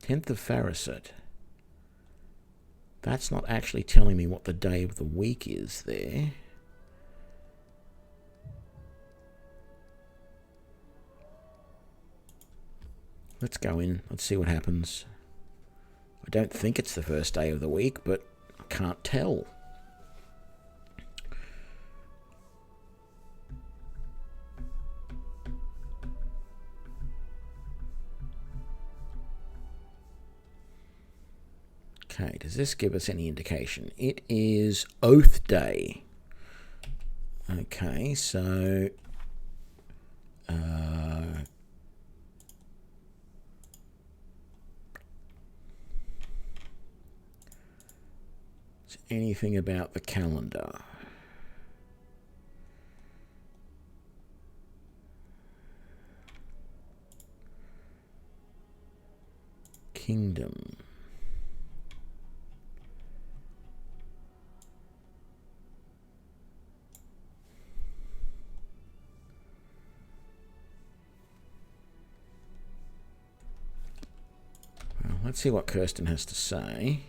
Pharisat. That's not actually telling me what the day of the week is there. Let's go in. Let's see what happens. I don't think it's the first day of the week, but I can't tell. Okay, does this give us any indication? It is Oath Day. Okay, so... is anything about the calendar? Kingdom. Well, let's see what Kirsten has to say.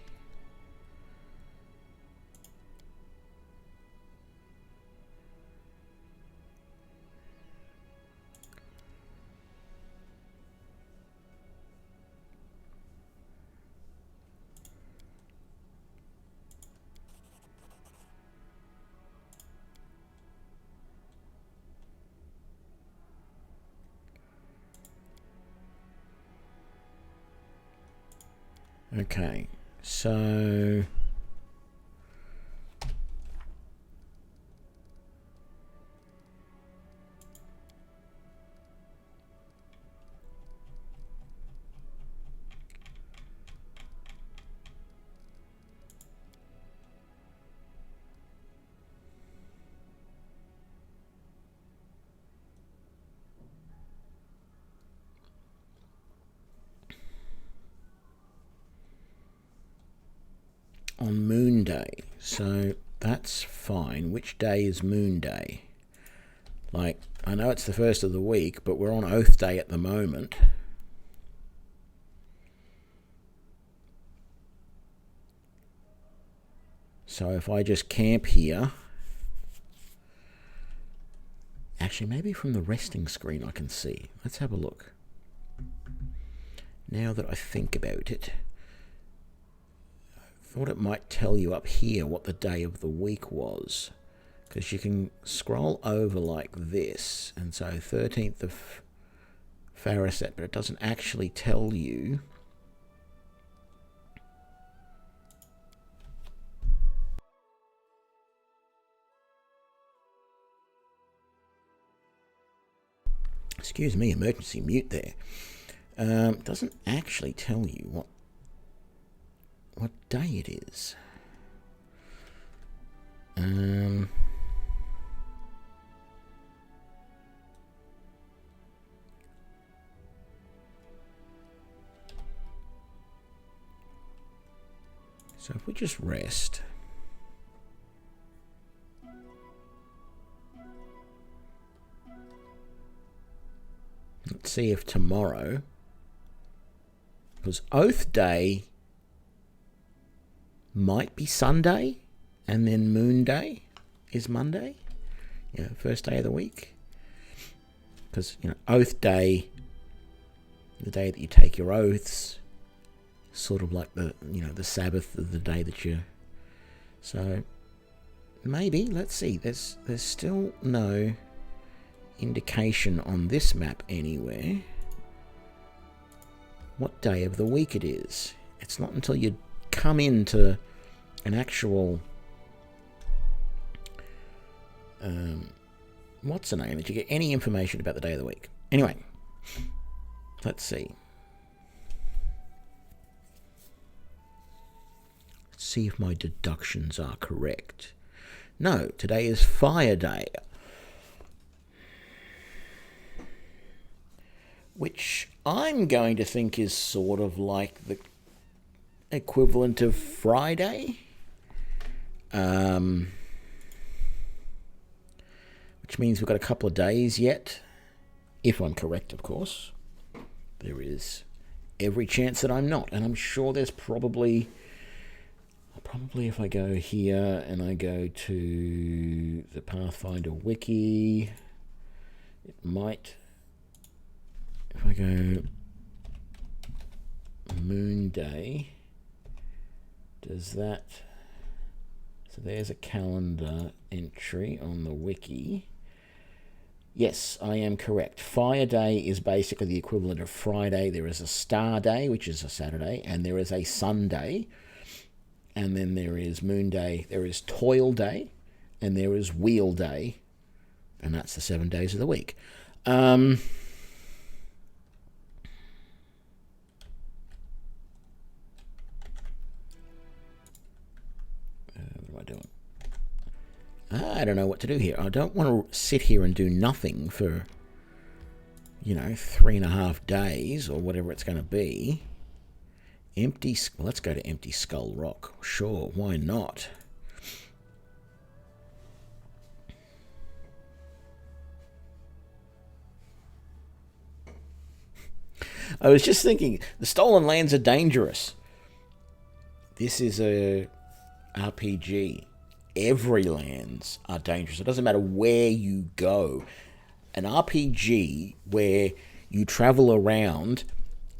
Okay, so on Moon Day, so that's fine. Which day is Moon Day? Like, I know it's the first of the week, but we're on Oath Day at the moment. So if I just camp here... Actually, maybe from the resting screen I can see. Let's have a look. Now that I think about it... thought it might tell you up here what the day of the week was, because you can scroll over like this, and so 13th of Pharisat, but it doesn't actually tell you excuse me, emergency mute there. It doesn't actually tell you what day it is. So if we just rest, let's see if tomorrow, because Oath Day might be Sunday, and then Moon Day is Monday. Yeah, first day of the week. Because, Oath Day, the day that you take your oaths, sort of like the Sabbath of the day that you... So, maybe. Let's see. There's still no indication on this map anywhere what day of the week it is. It's not until you come into an actual what's the name that you get any information about the day of the week. Anyway, let's see. Let's see if my deductions are correct. No, today is Fire Day, which I'm going to think is sort of like the equivalent of Friday, which means we've got a couple of days yet, if I'm correct, of course. There is every chance that I'm not, and I'm sure there's probably if I go here and I go to the Pathfinder wiki, it might, if I go Moon Day, does that, so there's a calendar entry on the wiki. Yes, I am correct. Fire Day is basically the equivalent of Friday. There is a Star Day, which is a Saturday, and there is a Sunday. And then there is Moon Day, there is Toil Day, and there is Wheel Day. And that's the 7 days of the week. What am I doing? I don't know what to do here. I don't want to sit here and do nothing for, 3.5 days or whatever it's going to be. Let's go to Empty Skull Rock. Sure, why not? I was just thinking, the stolen lands are dangerous. This is a RPG. Every lands are dangerous. It doesn't matter where you go. An RPG where you travel around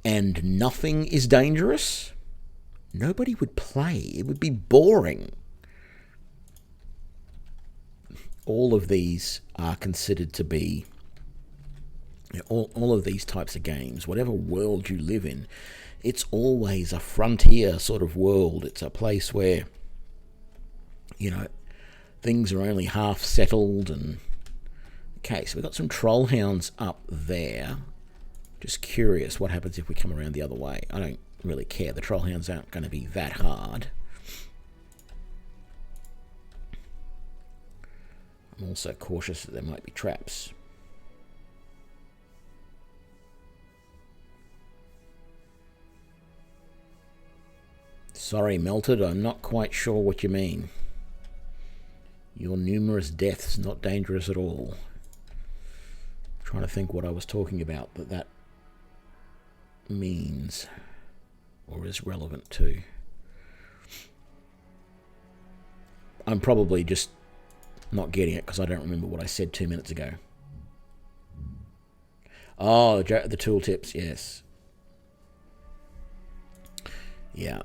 and nothing is dangerous, nobody would play. It would be boring. All of these are considered to be, all of these types of games, whatever world you live in, it's always a frontier sort of world. It's a place where, things are only half settled. And okay, so we've got some trollhounds up there. Just curious what happens if we come around the other way. I don't really care. The trollhounds aren't going to be that hard. I'm also cautious that there might be traps. Sorry, Melted, I'm not quite sure what you mean. Your numerous deaths, not dangerous at all. I'm trying to think what I was talking about that means or is relevant to. I'm probably just not getting it because I don't remember what I said 2 minutes ago. Oh, the tooltips, yes. Yeah.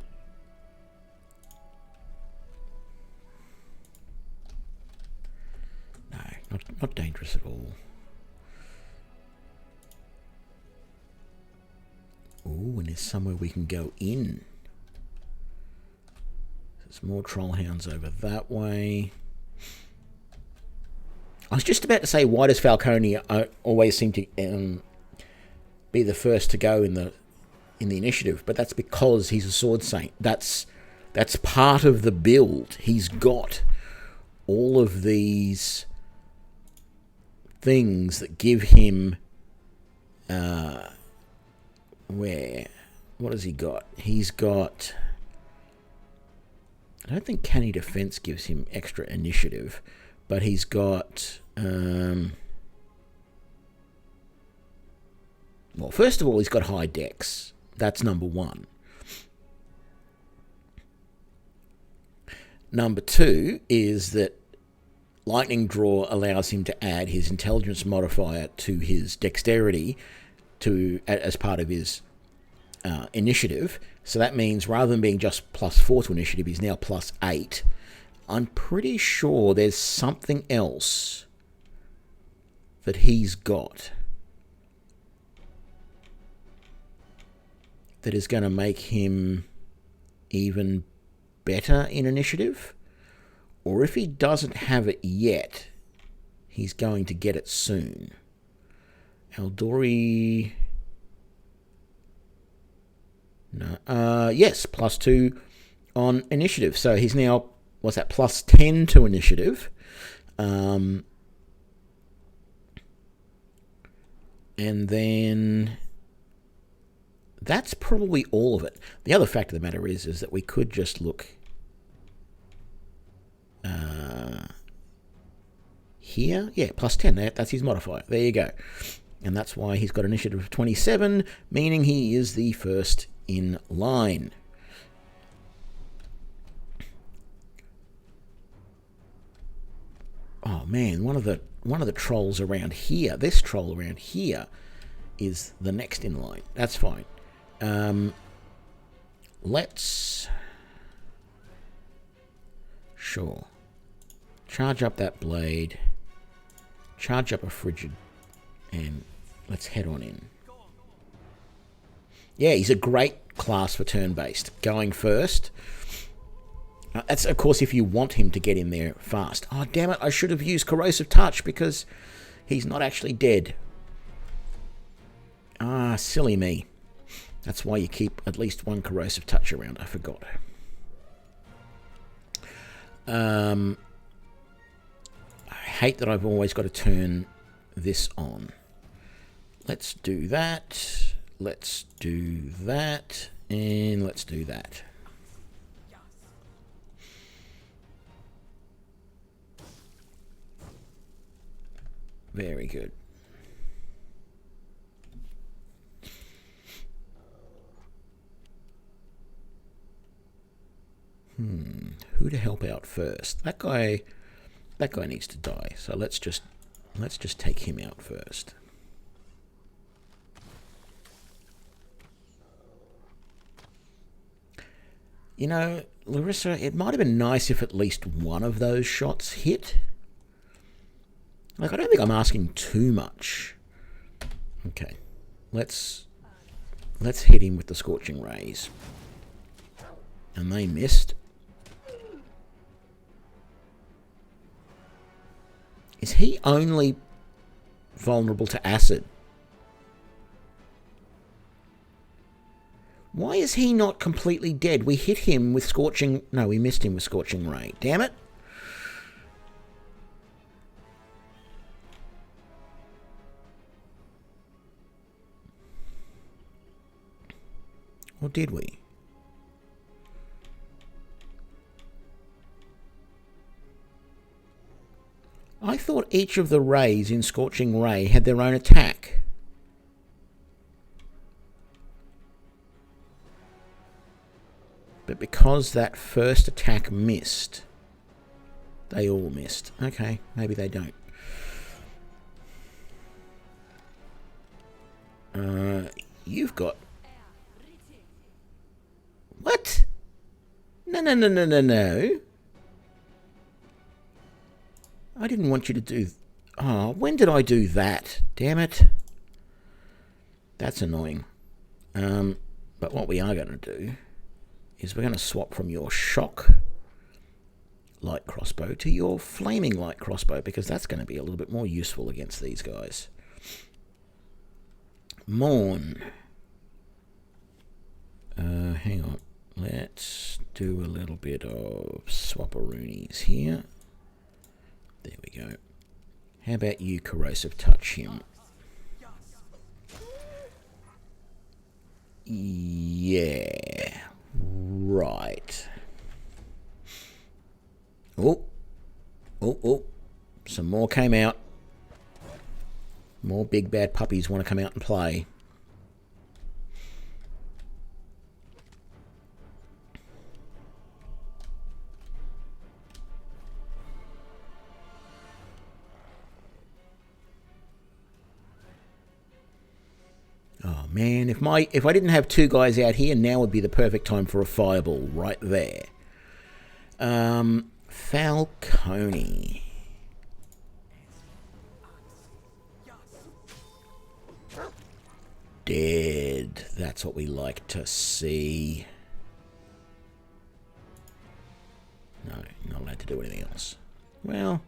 No, not dangerous at all. Ooh, and there's somewhere we can go in. There's more trollhounds over that way. I was just about to say, why does Falcone always seem to be the first to go in the initiative? But that's because he's a sword saint. That's part of the build. He's got all of these things that give him what has he got? He's got, I don't think Canny Defense gives him extra initiative, but he's got well, first of all, he's got high dex. That's number one. Number two is that Lightning Draw allows him to add his intelligence modifier to his dexterity as part of his initiative. So that means rather than being just +4 to initiative, he's now +8. I'm pretty sure there's something else that he's got that is going to make him even better in initiative. Or if he doesn't have it yet, he's going to get it soon. Eldori... No. Yes, +2 on initiative. So he's now, what's that, +10 to initiative. And then that's probably all of it. The other fact of the matter is that we could just look here. Yeah, +10. That's his modifier. There you go. And that's why he's got initiative of 27, meaning he is the first in line. Oh man, one of the trolls around here, this troll around here, is the next in line. That's fine. Let's charge up that blade, charge up a frigid, and let's head on in. Yeah, he's a great class for turn-based. Going first. That's, of course, if you want him to get in there fast. Oh, damn it, I should have used Corrosive Touch because he's not actually dead. Ah, silly me. That's why you keep at least one Corrosive Touch around. I forgot. I hate that I've always got to turn this on. Let's do that. Let's do that. And let's do that. Very good. Who to help out first? That guy needs to die. So let's just take him out first. You know, Larissa, it might have been nice if at least one of those shots hit. Like, I don't think I'm asking too much. Okay. Let's hit him with the Scorching Rays. And they missed. Is he only vulnerable to acid? Why is he not completely dead? We hit him with Scorching... No, we missed him with Scorching Ray. Damn it. Or did we? I thought each of the rays in Scorching Ray had their own attack. But because that first attack missed, they all missed. Okay, maybe they don't. You've got... What? No. I didn't want you to do... Oh, when did I do that? Damn it. That's annoying. But what we are going to do is we're going to swap from your shock light crossbow to your flaming light crossbow, because that's going to be a little bit more useful against these guys. Morn. Hang on. Let's do a little bit of swapperoonies here. There we go. How about you Corrosive Touch him? Yeah. Right. Oh. Some more came out. More big bad puppies want to come out and play. Oh man, if I didn't have two guys out here, now would be the perfect time for a fireball right there. Falcone. Dead. That's what we like to see. No, not allowed to do anything else. Well,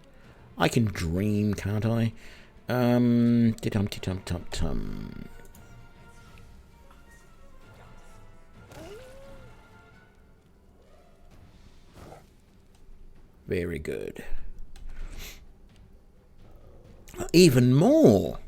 I can dream, can't I? Tum-tum-tum-tum-tum. Very good. Even more.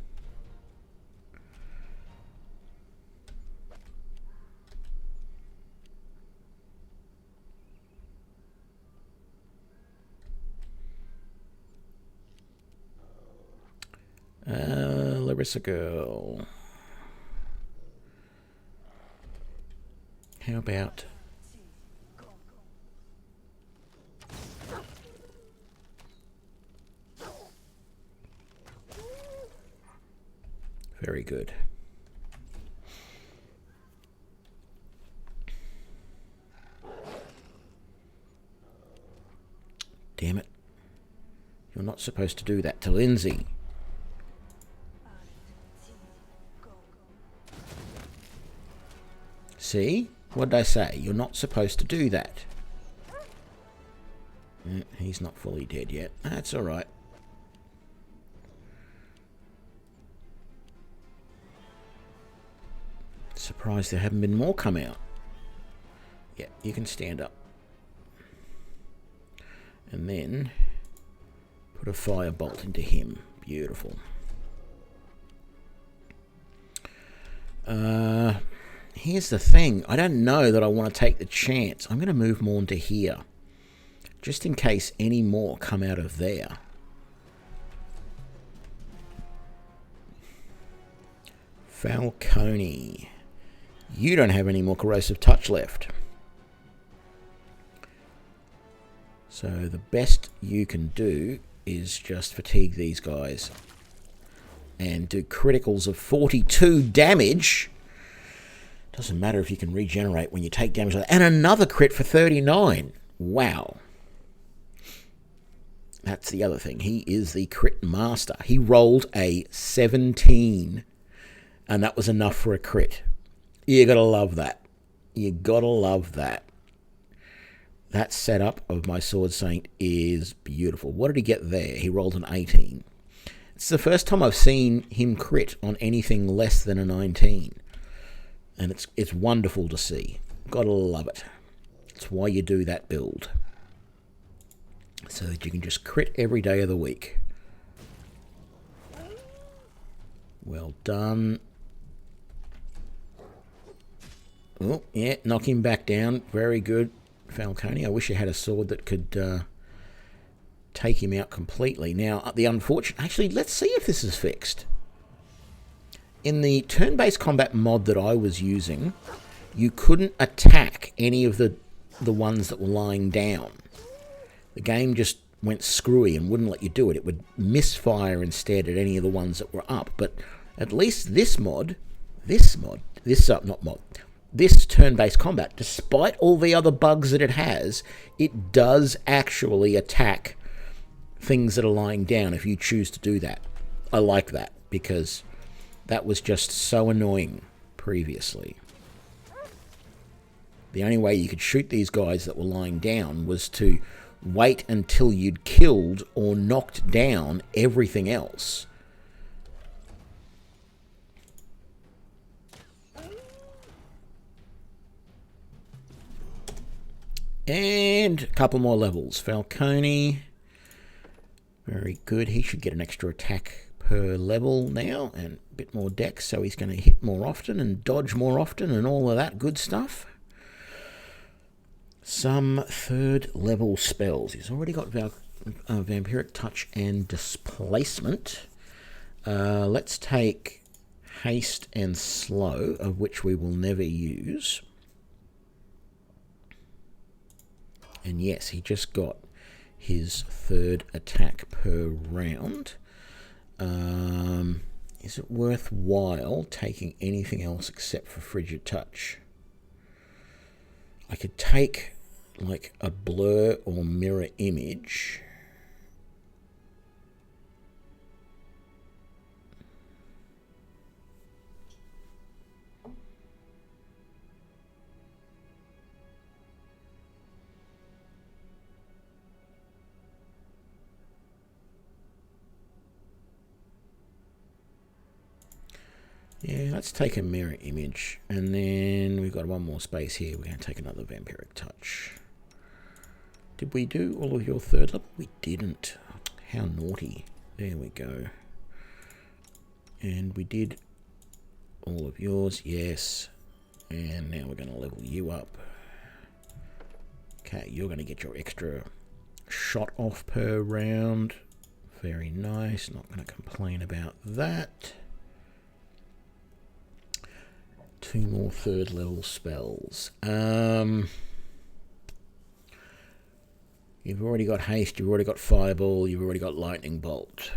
Larissa girl. How about... Very good. Damn it. You're not supposed to do that to Lindsay. See? What did I say? You're not supposed to do that. He's not fully dead yet. That's alright. Surprised there haven't been more come out. Yeah, you can stand up. And then put a firebolt into him. Beautiful. Here's the thing. I don't know that I want to take the chance. I'm going to move more into here. Just in case any more come out of there. Falcone. You don't have any more corrosive touch left. So the best you can do is just fatigue these guys. And do criticals of 42 damage. Doesn't matter if you can regenerate when you take damage. And another crit for 39. Wow. That's the other thing. He is the crit master. He rolled a 17. And that was enough for a crit. You gotta love that. You gotta love that. That setup of my Sword Saint is beautiful. What did he get there? He rolled an 18. It's the first time I've seen him crit on anything less than a 19. And it's wonderful to see. Gotta love it. It's why you do that build. So that you can just crit every day of the week. Well done. Oh, yeah, knock him back down. Very good, Falcone. I wish you had a sword that could take him out completely. Now, the unfortunate... Actually, let's see if this is fixed. In the turn-based combat mod that I was using, you couldn't attack any of the ones that were lying down. The game just went screwy and wouldn't let you do it. It would misfire instead at any of the ones that were up. But at least this turn-based combat, despite all the other bugs that it has, it does actually attack things that are lying down if you choose to do that. I like that, because that was just so annoying previously. The only way you could shoot these guys that were lying down was to wait until you'd killed or knocked down everything else. And a couple more levels. Falcone. Very good. He should get an extra attack per level now. And a bit more dex, so he's going to hit more often and dodge more often and all of that good stuff. Some third level spells. He's already got Vampiric Touch and Displacement. Let's take Haste and Slow, of which we will never use. And yes, he just got his third attack per round. Is it worthwhile taking anything else except for Frigid Touch? I could take like a blur or mirror image. Yeah, let's take a mirror image, and then we've got one more space here. We're going to take another vampiric touch. Did we do all of your third level? We didn't. How naughty. There we go. And we did all of yours, yes. And now we're going to level you up. Okay, you're going to get your extra shot off per round. Very nice. Not going to complain about that. 2 more third level spells. You've already got haste, you've already got fireball, you've already got lightning bolt.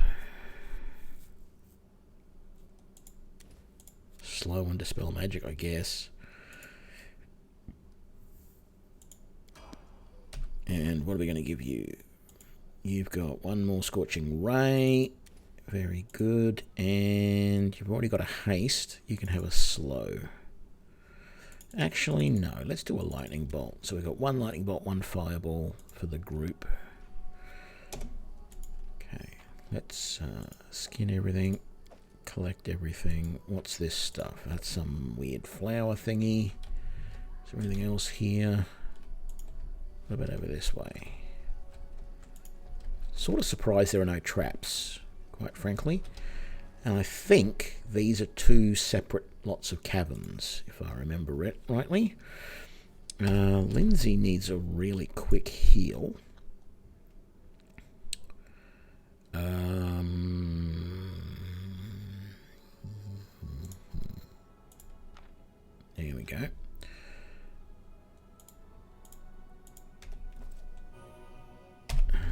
Slow and dispel magic, I guess. And what are we going to give you? You've got 1 more scorching ray. Very good. And you've already got a haste. You can have a slow. Actually, no. Let's do a lightning bolt. So we've got 1 lightning bolt, 1 fireball for the group. Okay. Let's skin everything. Collect everything. What's this stuff? That's some weird flower thingy. Is there anything else here? What about over this way? Sort of surprised there are no traps, quite frankly. And I think these are 2 separate lots of caverns, if I remember it rightly. Lindsay needs a really quick heal. There we go.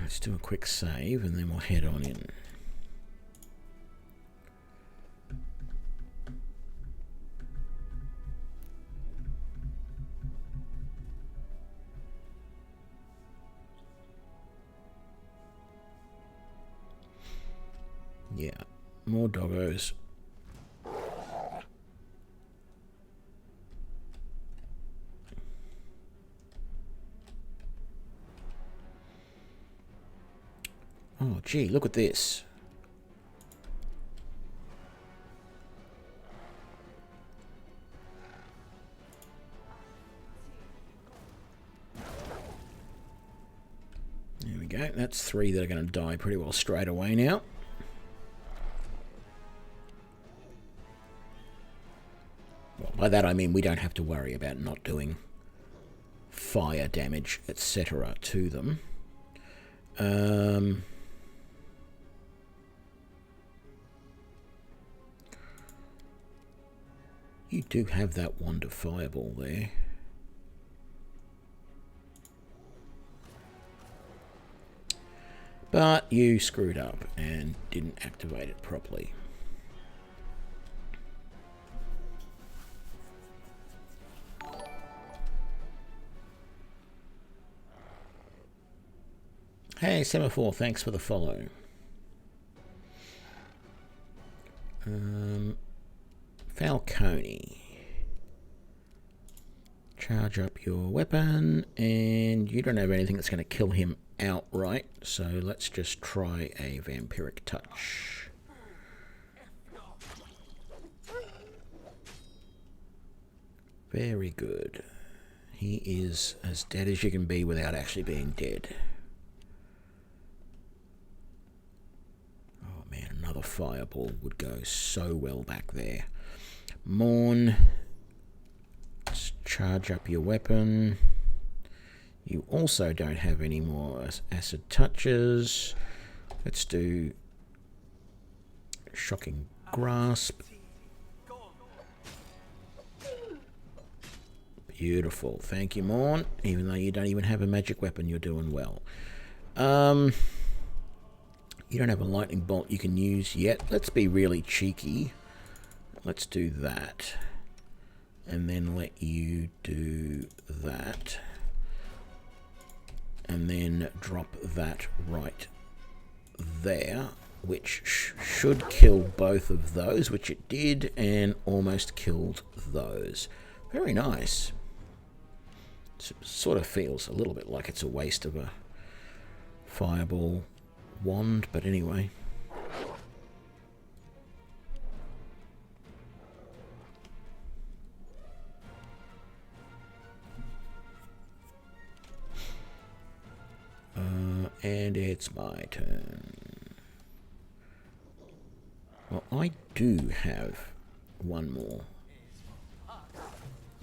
Let's do a quick save and then we'll head on in. Yeah, more doggos. Oh, gee, look at this. There we go. That's 3 that are going to die pretty well straight away now. Well, by that I mean we don't have to worry about not doing fire damage, etc. to them. You do have that wand of fireball there. But you screwed up and didn't activate it properly. Hey, Semaphore, thanks for the follow. Falcone. Charge up your weapon, and you don't have anything that's going to kill him outright, so let's just try a vampiric touch. Very good. He is as dead as you can be without actually being dead. Oh man, another fireball would go so well back there. Morn, let's charge up your weapon. You also don't have any more acid touches. Let's do shocking grasp. Beautiful. Thank you, Morn. Even though you don't even have a magic weapon, you're doing well. You don't have a lightning bolt you can use yet. Let's be really cheeky. Let's do that. And then let you do that. and then drop that right there, which should kill both of those, which it did, and almost killed those. Very nice. It sort of feels a little bit like it's a waste of a fireball wand, but anyway. And it's my turn. Well, I do have one more.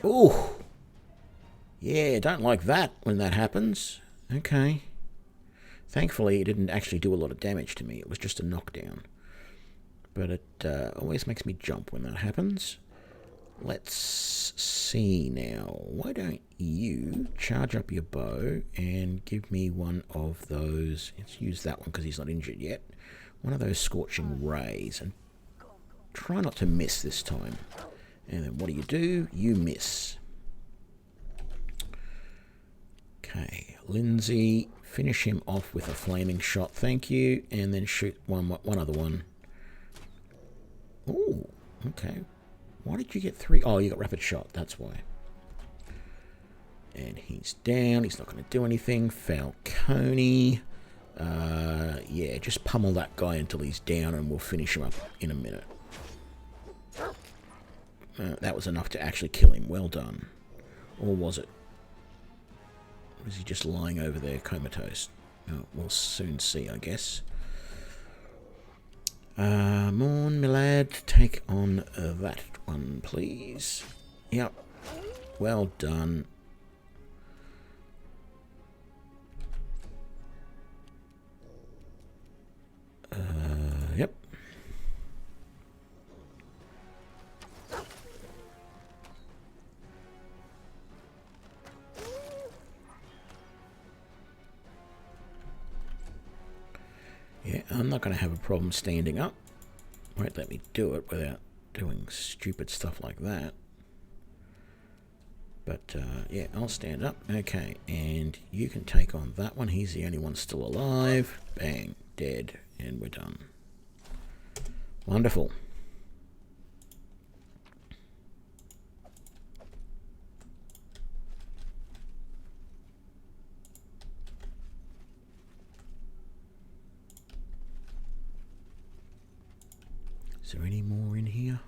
Ooh! Yeah, don't like that when that happens. Okay. Thankfully, it didn't actually do a lot of damage to me. It was just a knockdown. But it always makes me jump when that happens. Let's see now. Why don't you charge up your bow and give me one of those. Let's use that one because he's not injured yet. One of those scorching rays. And try not to miss this time. And then what do? You miss. Okay, Lindsay, finish him off with a flaming shot. Thank you. And then shoot one other one. Ooh, okay. Why did you get 3? Oh, you got rapid shot. That's why. And he's down. He's not going to do anything. Falcone. Yeah, just pummel that guy until he's down and we'll finish him up in a minute. That was enough to actually kill him. Well done. Or was it? Was he just lying over there comatose? Oh, we'll soon see, I guess. Morn, my lad, take on that one, please. Yep. Well done. Yep. Yeah, I'm not going to have a problem standing up. Won't let me do it without doing stupid stuff like that. But, yeah, I'll stand up. Okay, and you can take on that one. He's the only one still alive. Bang, dead, and we're done. Wonderful. Is there any more in here?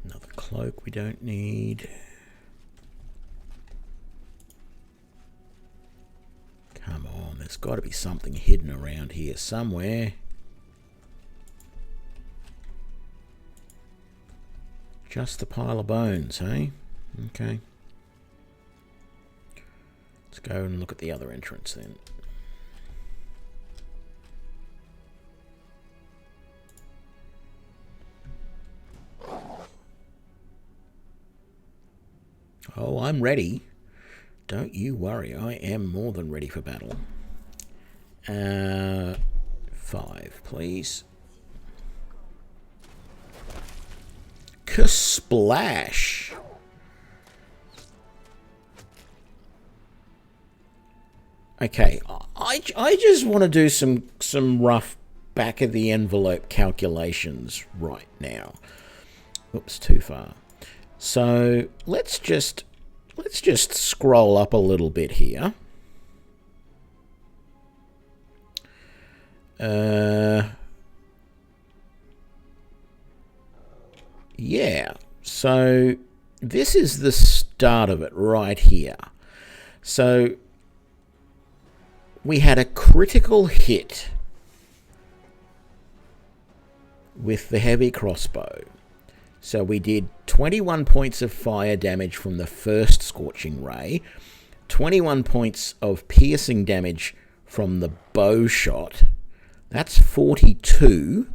Another cloak we don't need. Come on, there's got to be something hidden around here somewhere. Just a pile of bones, eh? Okay. Let's go and look at the other entrance then. Oh, I'm ready. Don't you worry, I am more than ready for battle. 5, please. Kersplash! Okay, I just want to do some rough back of the envelope calculations right now. Oops, too far. So let's just scroll up a little bit here. Yeah, so this is the start of it right here. So we had a critical hit with the heavy crossbow. So we did 21 points of fire damage from the first scorching ray, 21 points of piercing damage from the bow shot. That's 42.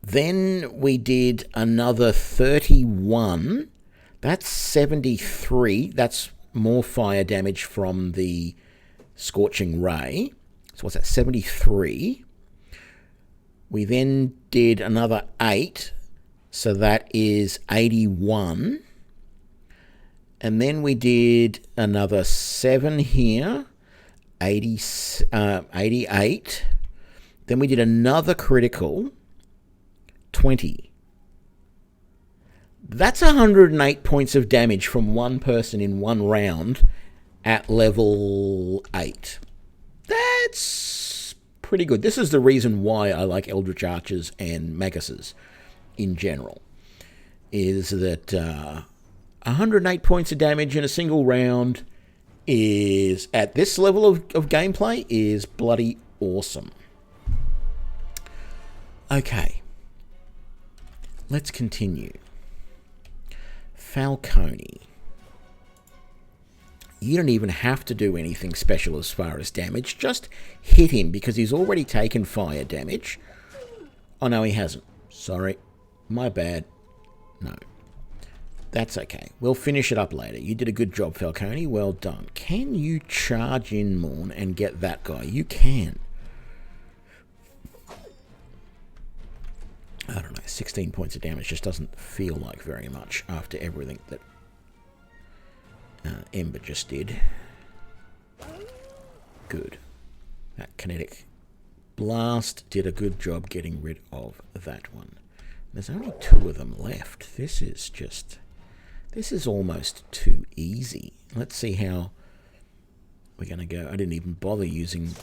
Then we did another 31. That's 73. That's more fire damage from the scorching ray. So what's that? 73. We then did another 8, so that is 81. And then we did another 7 here, 88. Then we did another critical, 20. That's 108 points of damage from one person in one round at level 8. That's pretty good. This is the reason why I like Eldritch Archers and Maguses in general, is that 108 points of damage in a single round is, at this level of gameplay, is bloody awesome. Okay, let's continue. Falcone. You don't even have to do anything special as far as damage. Just hit him because he's already taken fire damage. Oh, no, he hasn't. Sorry. My bad. No. That's okay. We'll finish it up later. You did a good job, Falcone. Well done. Can you charge in, Morn, and get that guy? You can. I don't know. 16 points of damage just doesn't feel like very much after everything that Ember just did. Good. That kinetic blast did a good job getting rid of that one. There's only 2 of them left. This is almost too easy. Let's see how we're going to go. I didn't even bother using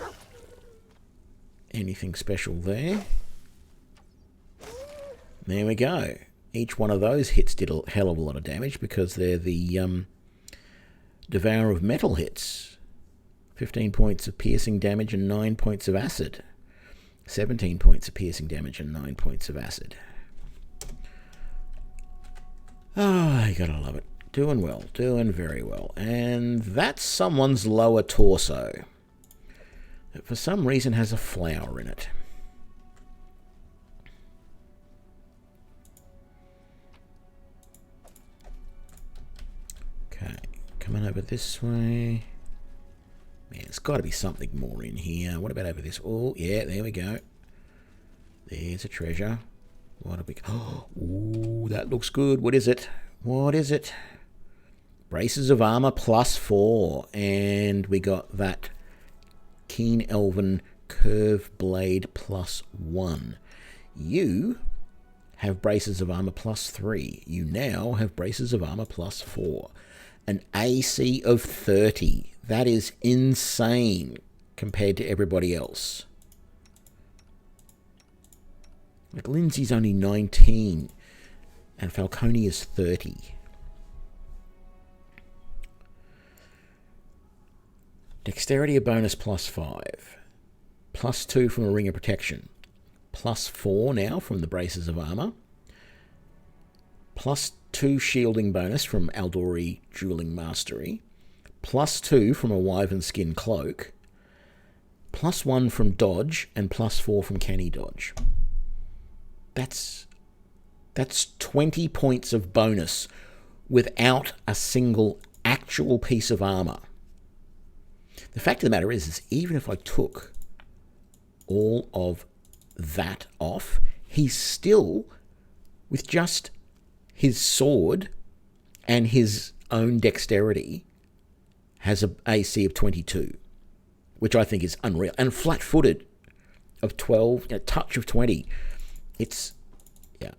anything special there. There we go. Each one of those hits did a hell of a lot of damage because they're the Devour of Metal hits. 15 points of piercing damage and 9 points of acid. 17 points of piercing damage and 9 points of acid. Oh, you gotta love it. Doing well. Doing very well. And that's someone's lower torso. That for some reason has a flower in it. Okay. Coming over this way. Man, there's got to be something more in here. What about over this? Oh, yeah, there we go. There's a treasure. What have we got? Oh, ooh, that looks good. What is it? What is it? Braces of armor +4. And we got that Keen Elven Curve Blade +1. You have braces of armor +3. You now have braces of armor +4. An AC of 30. That is insane compared to everybody else. Like Lindsay's only 19 and Falcone is 30. Dexterity a bonus +5. +2 from a ring of protection. +4 now from the braces of armor. +2 shielding bonus from Aldori Dueling Mastery. +2 from a Wyvern Skin Cloak. +1 from Dodge and +4 from Canny Dodge. That's 20 points of bonus without a single actual piece of armor. The fact of the matter is even if I took all of that off, he's still, with just his sword and his own dexterity, has an AC of 22, which I think is unreal. And flat-footed of 12, a touch of 20. It's, yeah.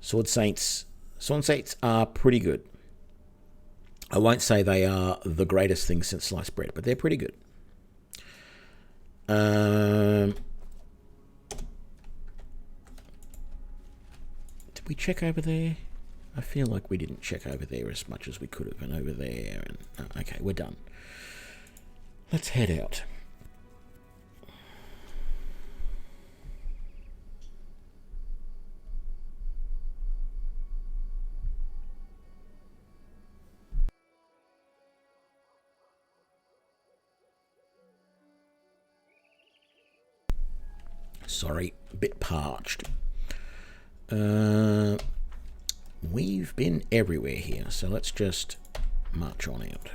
Sword Saints are pretty good. I won't say they are the greatest thing since sliced bread, but they're pretty good. Did we check over there? I feel like we didn't check over there as much as we could have, and over there. And okay, we're done. Let's head out. Sorry, a bit parched. We've been everywhere here, so let's just march on out.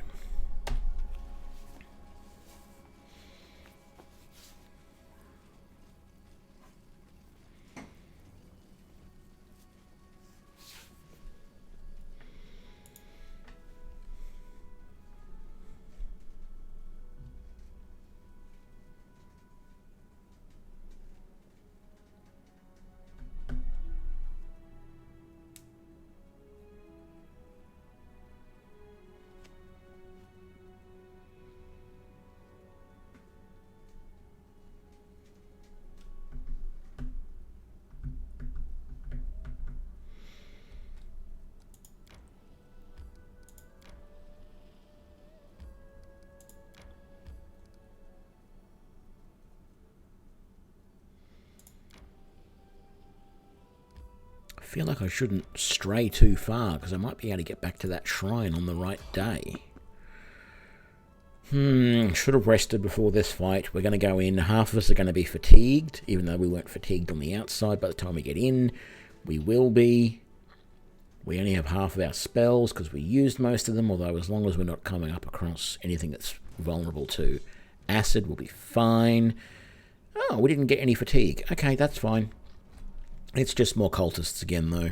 feel like I shouldn't stray too far because I might be able to get back to that shrine on the right day. Should have rested before this fight. We're going to go in. Half of us are going to be fatigued, even though we weren't fatigued on the outside. By the time we get in, we will be. We only have half of our spells because we used most of them, although as long as we're not coming up across anything that's vulnerable to acid, we'll be fine. Oh, we didn't get any fatigue. Okay, that's fine. It's just more cultists again, though.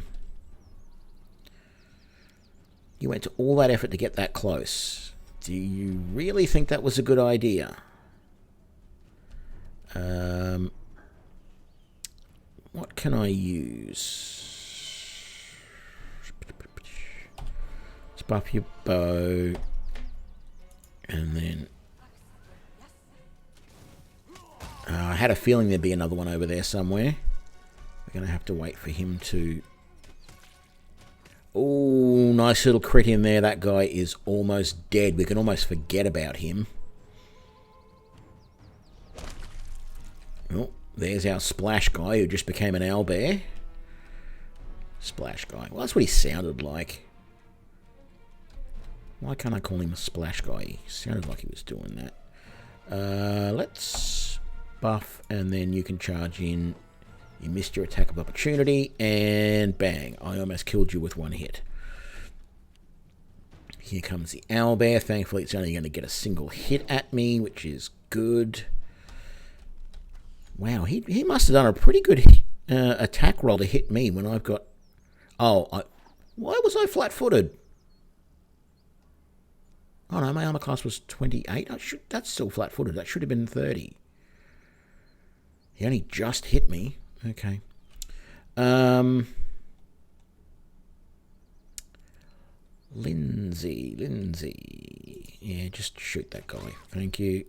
You went to all that effort to get that close. Do you really think that was a good idea? What can I use? Let's buff your bow. And then... I had a feeling there'd be another one over there somewhere. We're going to have to wait for him to... Oh, nice little crit in there. That guy is almost dead. We can almost forget about him. Oh, there's our splash guy who just became an owlbear. Splash guy. Well, that's what he sounded like. Why can't I call him a splash guy? He sounded like he was doing that. Let's buff, and then you can charge in. You missed your attack of opportunity, and bang, I almost killed you with one hit. Here comes the owlbear. Thankfully, it's only going to get a single hit at me, which is good. Wow, he must have done a pretty good attack roll to hit me when I've got... Oh, why was I flat-footed? Oh no, my armor class was 28. That's still flat-footed. That should have been 30. He only just hit me. Okay. Lindsay. Yeah, just shoot that guy. Thank you.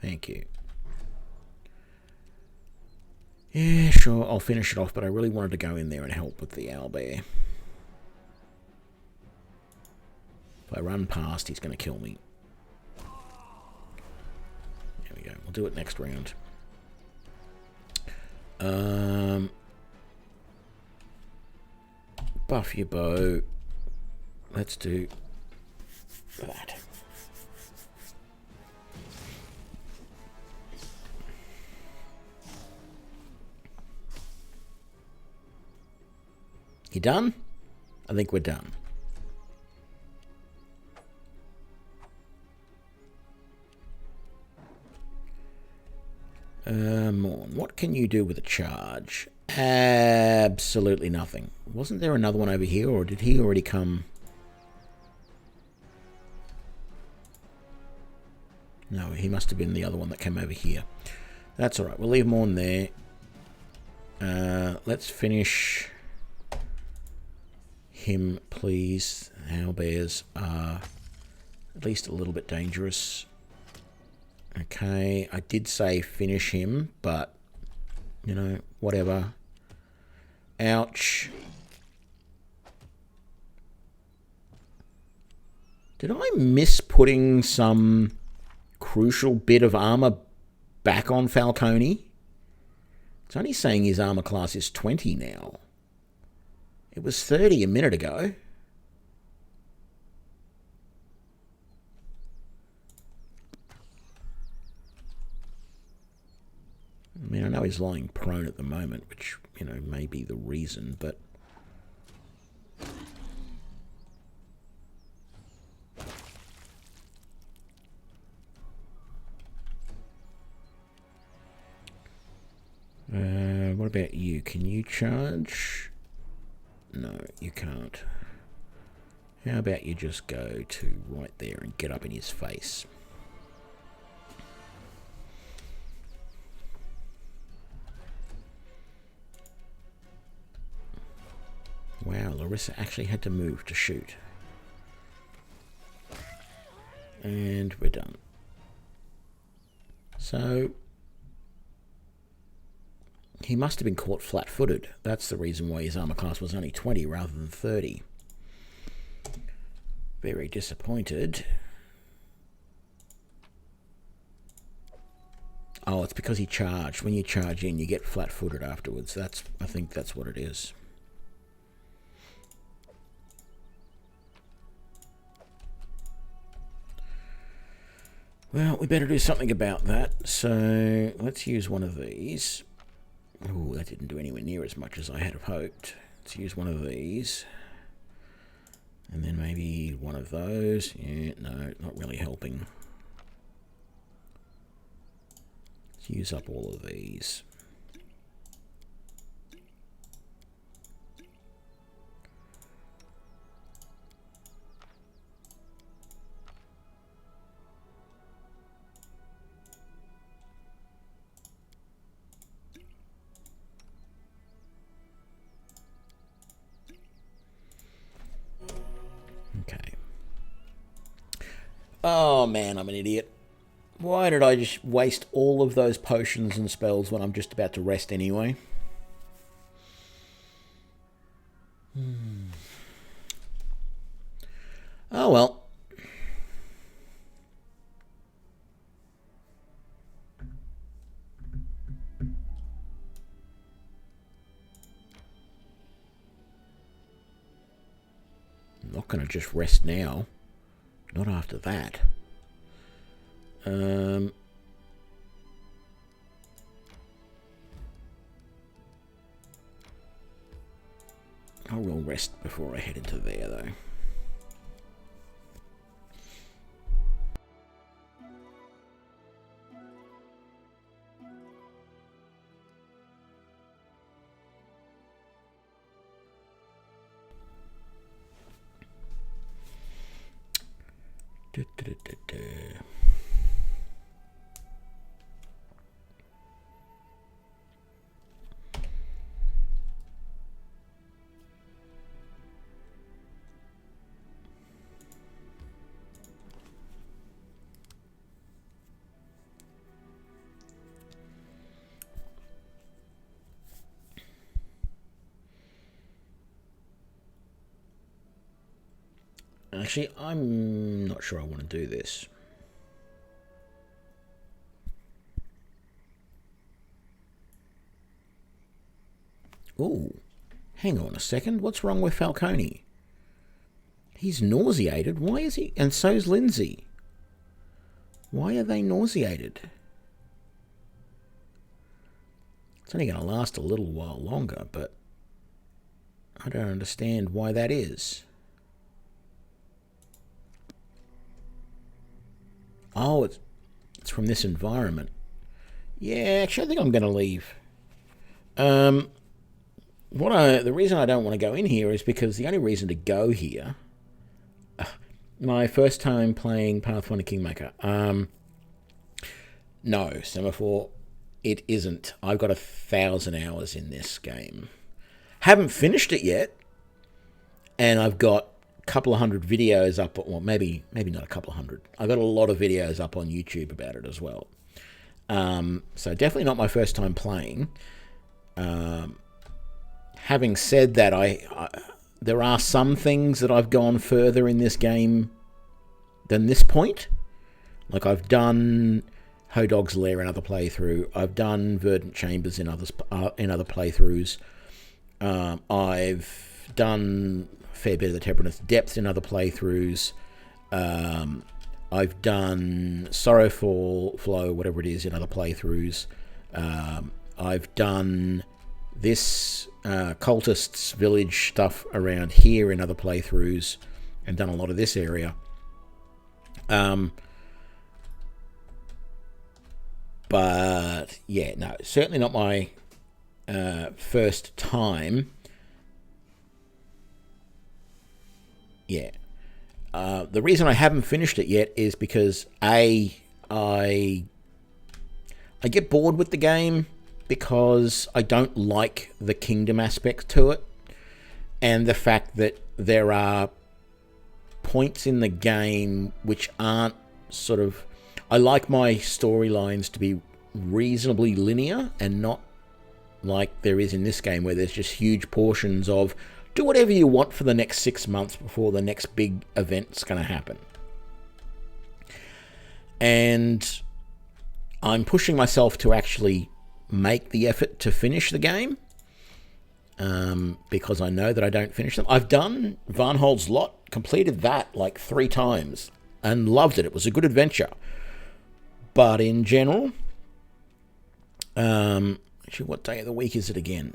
Thank you. Yeah, sure, I'll finish it off, but I really wanted to go in there and help with the owlbear. If I run past, he's going to kill me. We'll do it next round. Buff your bow. Let's do that. You done? I think we're done. Morn, what can you do with a charge? Absolutely nothing. Wasn't there another one over here, or did he already come? No, he must have been the other one that came over here. That's alright, we'll leave Morn there. Let's finish him, please. Owlbears are at least a little bit dangerous. Okay, I did say finish him, but, you know, whatever. Ouch. Did I miss putting some crucial bit of armor back on Falcone? It's only saying his armor class is 20 now. It was 30 a minute ago. I mean, I know he's lying prone at the moment, which, you know, may be the reason, but... what about you? Can you charge? No, you can't. How about you just go to right there and get up in his face? Wow, Larissa actually had to move to shoot. And we're done. So, he must have been caught flat-footed. That's the reason why his armor class was only 20 rather than 30. Very disappointed. Oh, it's because he charged. When you charge in, you get flat-footed afterwards. I think that's what it is. Well, we better do something about that. So let's use one of these. Oh, that didn't do anywhere near as much as I had hoped. Let's use one of these. And then maybe one of those. Yeah, no, not really helping. Let's use up all of these. Okay. Oh man, I'm an idiot. Why did I just waste all of those potions and spells when I'm just about to rest anyway? Oh well. I'm not going to just rest now. Not after that. I will rest before I head into there, though. Actually, I'm not sure I want to do this. Ooh, hang on a second. What's wrong with Falcone? He's nauseated. Why is he? And so's Lindsay. Why are they nauseated? It's only going to last a little while longer, but I don't understand why that is. Oh, it's from this environment. Yeah, actually, I think I'm going to leave. The reason I don't want to go in here is because the only reason to go here, my first time playing Pathfinder Kingmaker. No, Semaphore, it isn't. I've got 1,000 hours in this game. Haven't finished it yet, and I've got couple of hundred videos up, well, maybe not a couple of hundred. I've got a lot of videos up on YouTube about it as well. So definitely not my first time playing. Having said that, there are some things that I've gone further in this game than this point. Like I've done Hodog's Lair in other playthrough. I've done Verdant Chambers in other playthroughs. I've done fair bit of the Temperance Depths in other playthroughs. I've done Sorrowful Flow, whatever it is, in other playthroughs. I've done this Cultists Village stuff around here in other playthroughs and done a lot of this area. But yeah, no, certainly not my first time. Yeah. The reason I haven't finished it yet is because I get bored with the game because I don't like the kingdom aspect to it, and the fact that there are points in the game which aren't sort of... I like my storylines to be reasonably linear and not like there is in this game where there's just huge portions of do whatever you want for the next 6 months before the next big event's going to happen. And I'm pushing myself to actually make the effort to finish the game, because I know that I don't finish them. I've done Varnhold's Lot, completed that like 3 times, and loved it. It was a good adventure. But in general, actually, what day of the week is it again?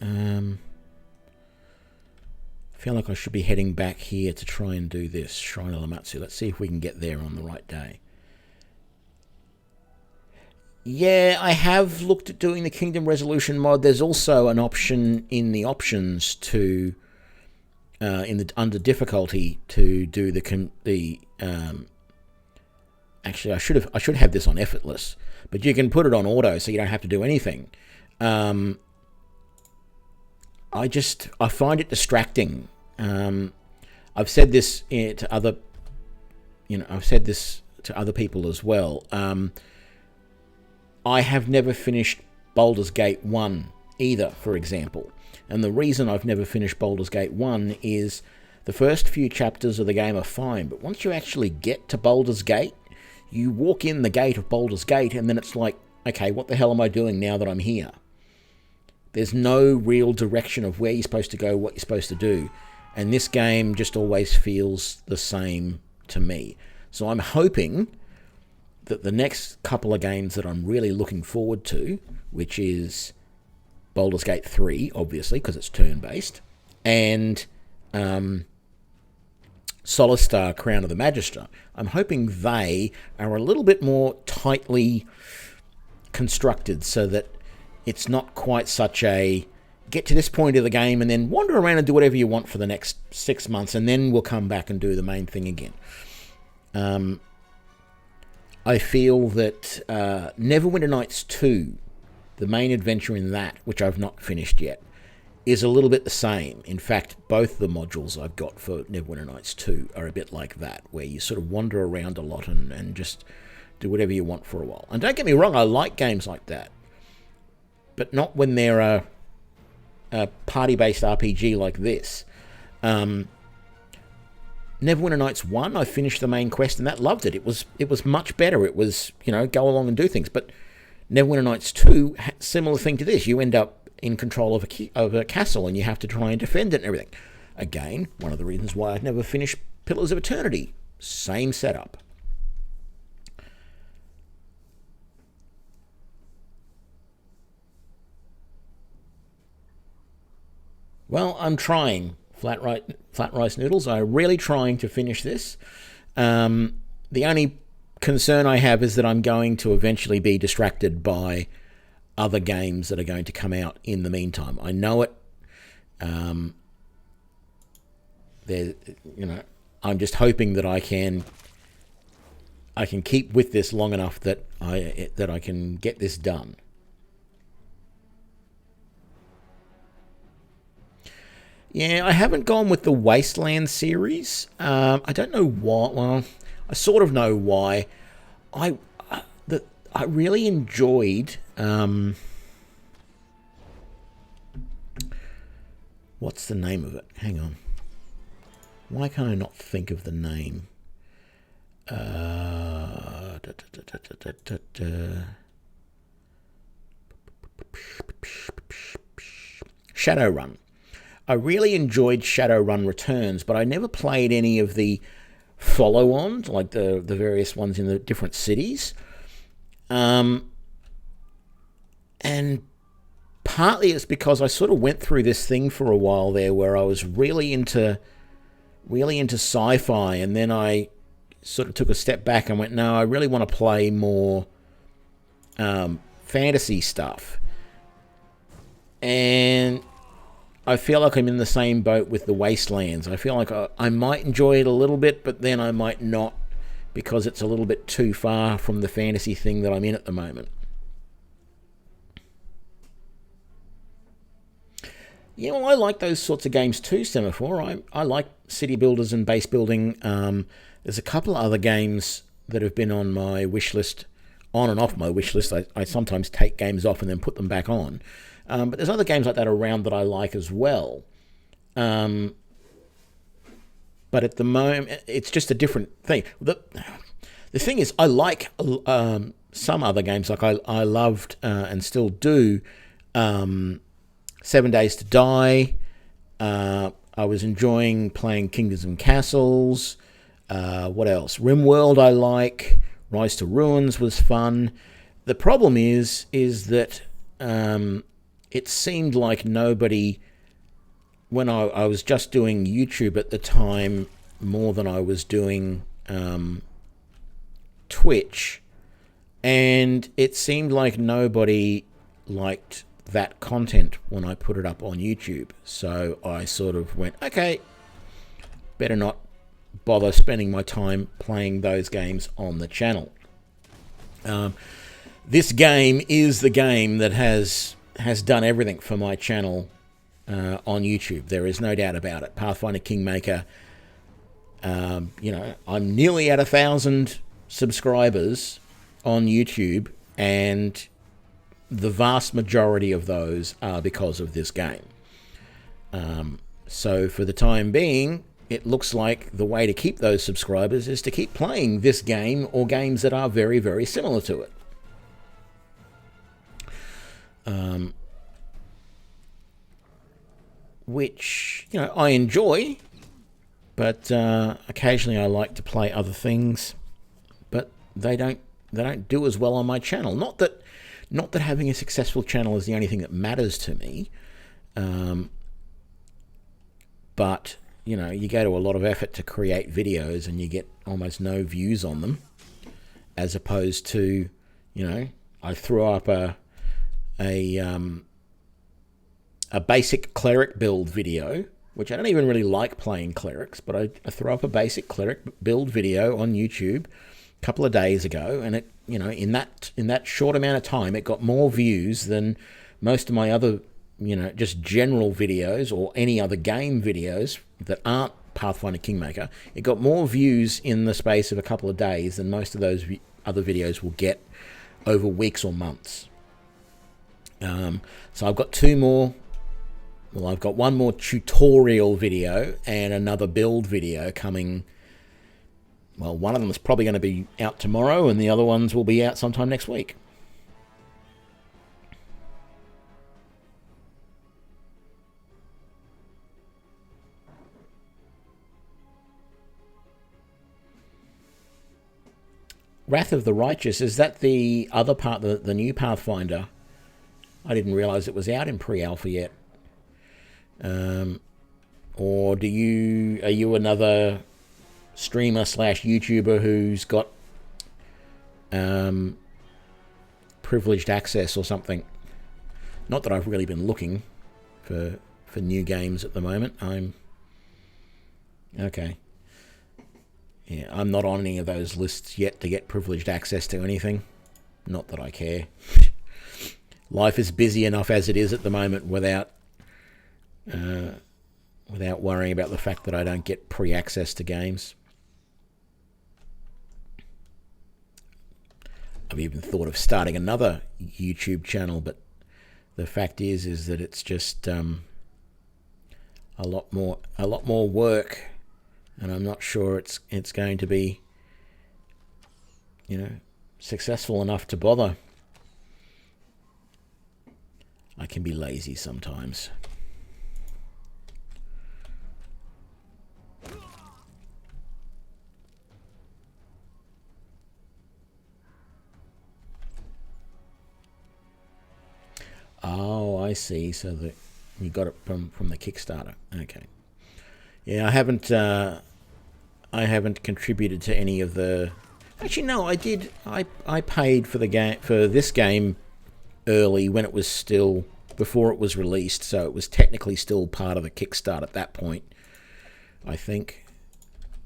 I feel like I should be heading back here to try and do this, Shrine of Lamatsu. Let's see if we can get there on the right day. Yeah, I have looked at doing the Kingdom Resolution mod. There's also an option in the options to, under difficulty, to do the actually, I should have this on effortless, but you can put it on auto, so you don't have to do anything. I find it distracting. I've said this to other, I've said this to other people as well. I have never finished Baldur's Gate 1 either, for example. And the reason I've never finished Baldur's Gate 1 is the first few chapters of the game are fine, but once you actually get to Baldur's Gate, you walk in the gate of Baldur's Gate, and then it's like, okay, what the hell am I doing now that I'm here? There's no real direction of where you're supposed to go, what you're supposed to do. And this game just always feels the same to me. So I'm hoping that the next couple of games that I'm really looking forward to, which is Baldur's Gate 3, obviously, because it's turn-based, and Solastar Crown of the Magister, I'm hoping they are a little bit more tightly constructed so that it's not quite such a get to this point of the game and then wander around and do whatever you want for the next 6 months, and then we'll come back and do the main thing again. I feel that Neverwinter Nights 2, the main adventure in that, which I've not finished yet, is a little bit the same. In fact, both the modules I've got for Neverwinter Nights 2 are a bit like that, where you sort of wander around a lot and just do whatever you want for a while. And don't get me wrong, I like games like that, but not when they're a party-based RPG like this. Neverwinter Nights 1, I finished the main quest and that loved it. It was much better. It was, go along and do things. But Neverwinter Nights 2, similar thing to this. You end up in control of a castle and you have to try and defend it and everything. Again, one of the reasons why I've never finished Pillars of Eternity. Same setup. Well, I'm trying. Flat Rice Noodles. I'm really trying to finish this. The only concern I have is that I'm going to eventually be distracted by other games that are going to come out in the meantime. I know it. I'm just hoping that I can keep with this long enough that I can get this done. Yeah, I haven't gone with the Wasteland series. I don't know why. Well, I sort of know why. I really enjoyed. What's the name of it? Hang on. Why can't I not think of the name? Shadowrun. I really enjoyed Shadowrun Returns, but I never played any of the follow-ons, like the various ones in the different cities. And partly it's because I sort of went through this thing for a while there where I was really into sci-fi, and then I sort of took a step back and went, no, I really want to play more fantasy stuff. And I feel like I'm in the same boat with the Wastelands. I feel like I might enjoy it a little bit, but then I might not, because it's a little bit too far from the fantasy thing that I'm in at the moment. I like those sorts of games too, Semaphore. I like city builders and base building. There's a couple of other games that have been on my wish list, on and off my wish list. I sometimes take games off and then put them back on. But there's other games like that around that I like as well. But at the moment, it's just a different thing. The thing is, I like some other games. Like I loved and still do 7 Days to Die. I was enjoying playing Kingdoms and Castles. What else? RimWorld I like. Rise to Ruins was fun. The problem is that it seemed like nobody, when I was just doing YouTube at the time more than I was doing Twitch, and it seemed like nobody liked that content when I put it up on YouTube. So I sort of went, okay, better not bother spending my time playing those games on the channel. This game is the game that has done everything for my channel on YouTube. There is no doubt about it. Pathfinder Kingmaker. I'm nearly at 1,000 subscribers on YouTube, and the vast majority of those are because of this game. So for the time being, it looks like the way to keep those subscribers is to keep playing this game or games that are very, very similar to it. Which, I enjoy, but occasionally I like to play other things, but they don't do as well on my channel. Not that having a successful channel is the only thing that matters to me, but you go to a lot of effort to create videos and you get almost no views on them, as opposed to, I threw up a basic cleric build video, which I don't even really like playing clerics, but I threw up a basic cleric build video on YouTube a couple of days ago, and it, in that short amount of time, it got more views than most of my other, just general videos or any other game videos that aren't Pathfinder Kingmaker. It got more views in the space of a couple of days than most of those other videos will get over weeks or months. So I've got two more. Well, I've got one more tutorial video and another build video coming. Well, one of them is probably going to be out tomorrow, and the other ones will be out sometime next week. Wrath of the Righteous, is that the other part, the new Pathfinder? I didn't realize it was out in pre-alpha yet. Or are you another streamer / YouTuber who's got privileged access or something? Not that I've really been looking for new games at the moment. Okay. Yeah, I'm not on any of those lists yet to get privileged access to anything. Not that I care. Life is busy enough as it is at the moment without worrying about the fact that I don't get pre-access to games. I've even thought of starting another YouTube channel, but the fact is that it's just a lot more work, and I'm not sure it's going to be successful enough to bother. I can be lazy sometimes. Oh, I see. So that you got it from the Kickstarter. Okay. Yeah, I haven't contributed to any of the. Actually, no, I did. I paid for the game, for this game, early when it was still before it was released, so it was technically still part of the Kickstarter at that point, I think,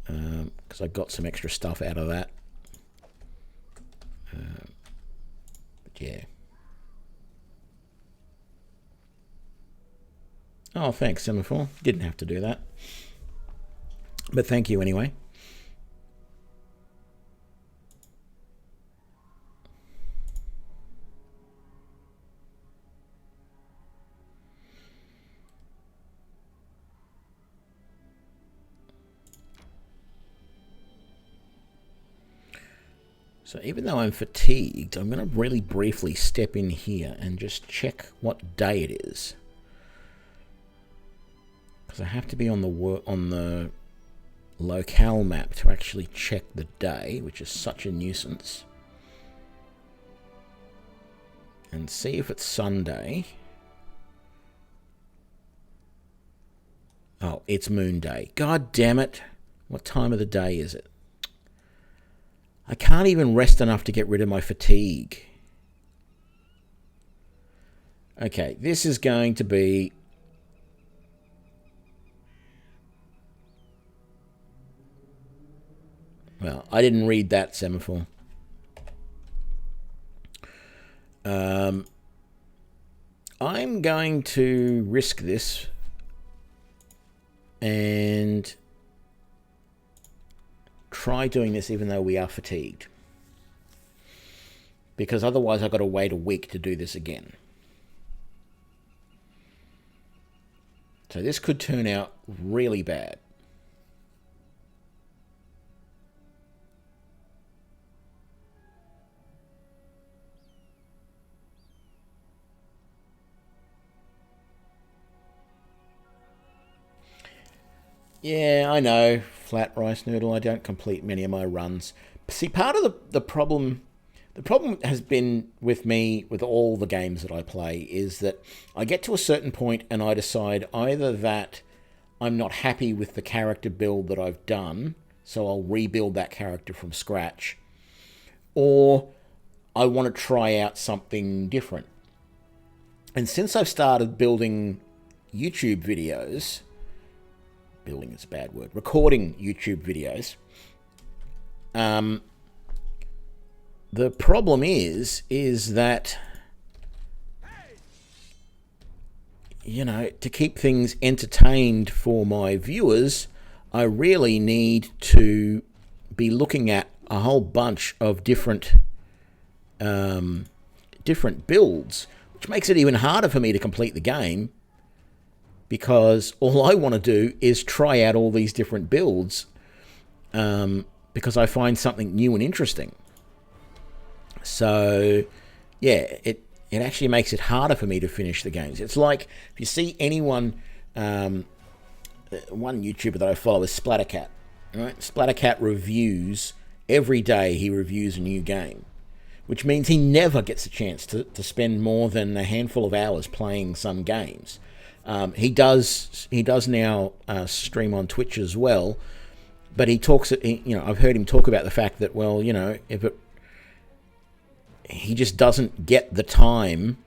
because I got some extra stuff out of that. But yeah. Oh, thanks, Semaphore. Didn't have to do that. But thank you anyway. So even though I'm fatigued, I'm going to really briefly step in here and just check what day it is. Because I have to be on the locale map to actually check the day, which is such a nuisance. And see if it's Sunday. Oh, it's Moon Day. God damn it. What time of the day is it? I can't even rest enough to get rid of my fatigue. Okay, this is going to be... Well, I didn't read that semaphore. I'm going to risk this and try doing this even though we are fatigued. Because otherwise I've got to wait a week to do this again. So this could turn out really bad. Yeah, I know, flat rice noodle. I don't complete many of my runs. See, part of the problem has been with me with all the games that I play is that I get to a certain point and I decide either that I'm not happy with the character build that I've done, so I'll rebuild that character from scratch, or I want to try out something different. And since I've started building YouTube videos... Building is a bad word. Recording YouTube videos. The problem is that, you know, to keep things entertained for my viewers, I really need to be looking at a whole bunch of different builds, which makes it even harder for me to complete the game. Because all I want to do is try out all these different builds because I find something new and interesting. So, yeah, it actually makes it harder for me to finish the games. It's like if you see anyone, one YouTuber that I follow is Splattercat. Right? Splattercat reviews, every day he reviews a new game, which means he never gets a chance to spend more than a handful of hours playing some games. He does now stream on Twitch as well, but he talks. I've heard him talk about the fact that, well, you know, he just doesn't get the time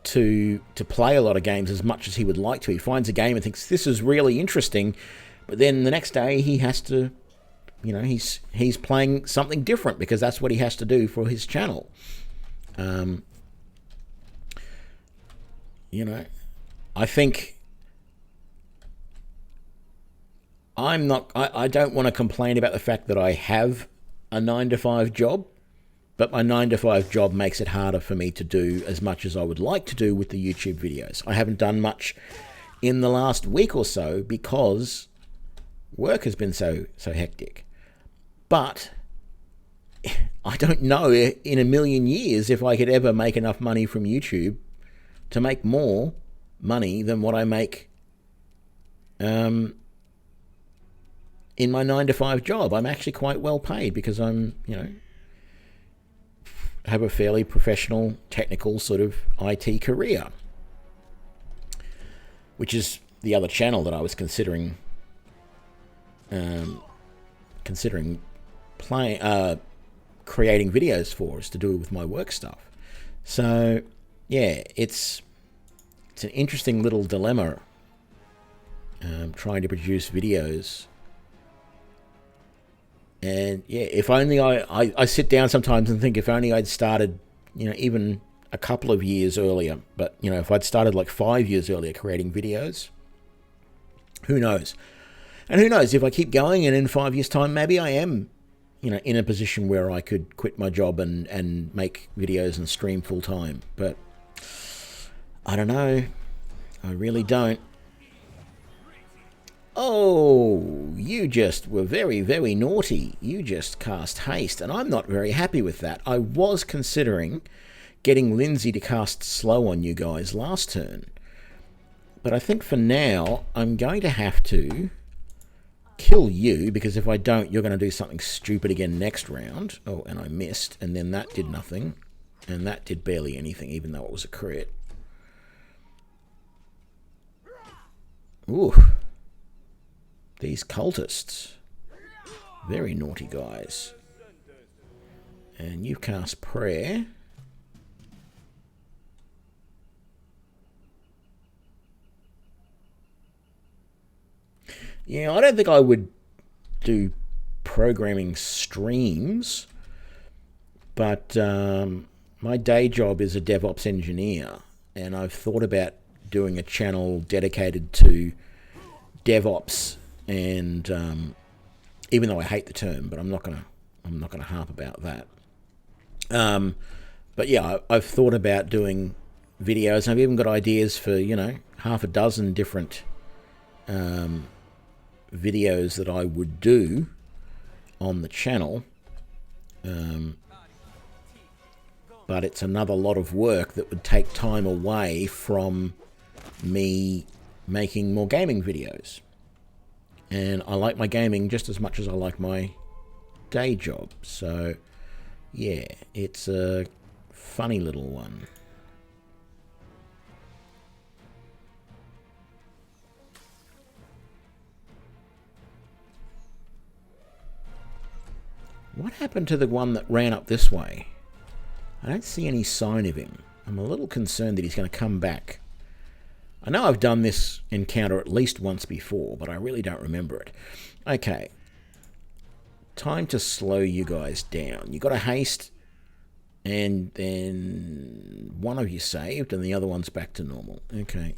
to play a lot of games as much as he would like to. He finds a game and thinks this is really interesting, but then the next day he has to, you know, he's playing something different because that's what he has to do for his channel. You know. I think I don't want to complain about the fact that I have a 9-to-5 job, but my 9-to-5 job makes it harder for me to do as much as I would like to do with the YouTube videos. I haven't done much in the last week or so because work has been so hectic. But I don't know in a million years if I could ever make enough money from YouTube to make more money than what I make in my 9-to-5 job. I'm actually quite well paid because I'm, you know, have a fairly professional, technical sort of IT career, which is the other channel that I was considering creating videos for, is to do with my work stuff. So yeah, it's an interesting little dilemma, trying to produce videos. And yeah, if only I sit down sometimes and think if only I'd started, you know, even a couple of years earlier. But, you know, if I'd started like 5 years earlier creating videos, who knows? And who knows, if I keep going and in 5 years' time, maybe I am, you know, in a position where I could quit my job and make videos and stream full time. But I don't know. I really don't. Oh, you just were very, very naughty. You just cast haste, and I'm not very happy with that. I was considering getting Lindsay to cast slow on you guys last turn. But I think for now, I'm going to have to kill you, because if I don't, you're going to do something stupid again next round. Oh, and I missed, and then that did nothing. And that did barely anything, even though it was a crit. Ooh. These cultists. Very naughty guys. And you cast prayer. Yeah, I don't think I would do programming streams, but my day job is a DevOps engineer, and I've thought about doing a channel dedicated to DevOps. And even though I hate the term, but I'm not gonna harp about that. But yeah, I've thought about doing videos. I've even got ideas for, you know, half a dozen different videos that I would do on the channel. But it's another lot of work that would take time away from me making more gaming videos. And I like my gaming just as much as I like my day job. So, yeah, it's a funny little one. What happened to the one that ran up this way? I don't see any sign of him. I'm a little concerned that he's going to come back. I know I've done this encounter at least once before, but I really don't remember it. Okay. Time to slow you guys down. You got a haste, and then one of you saved, and the other one's back to normal. Okay.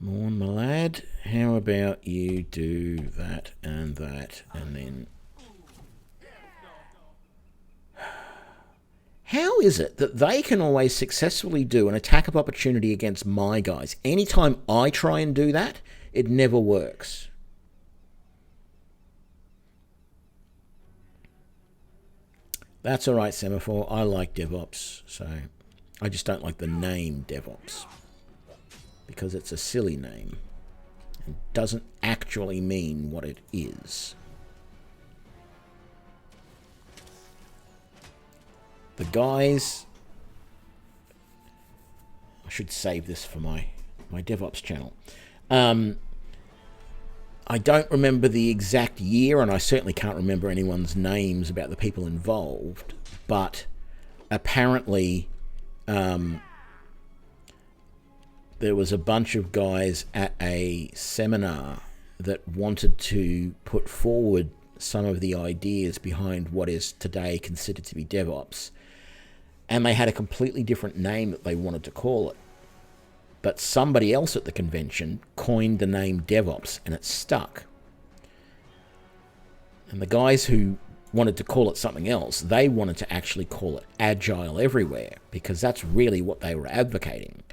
Morn, my lad, how about you do that, and then... How is it that they can always successfully do an attack of opportunity against my guys? Anytime I try and do that, it never works. That's all right, Semaphore. I like DevOps, so I just don't like the name DevOps because it's a silly name and doesn't actually mean what it is. The guys, I should save this for my DevOps channel. I don't remember the exact year, and I certainly can't remember anyone's names about the people involved, but apparently there was a bunch of guys at a seminar that wanted to put forward some of the ideas behind what is today considered to be DevOps. And they had a completely different name that they wanted to call it. But somebody else at the convention coined the name DevOps, and it stuck. And the guys who wanted to call it something else, they wanted to actually call it Agile Everywhere, because that's really what they were advocating.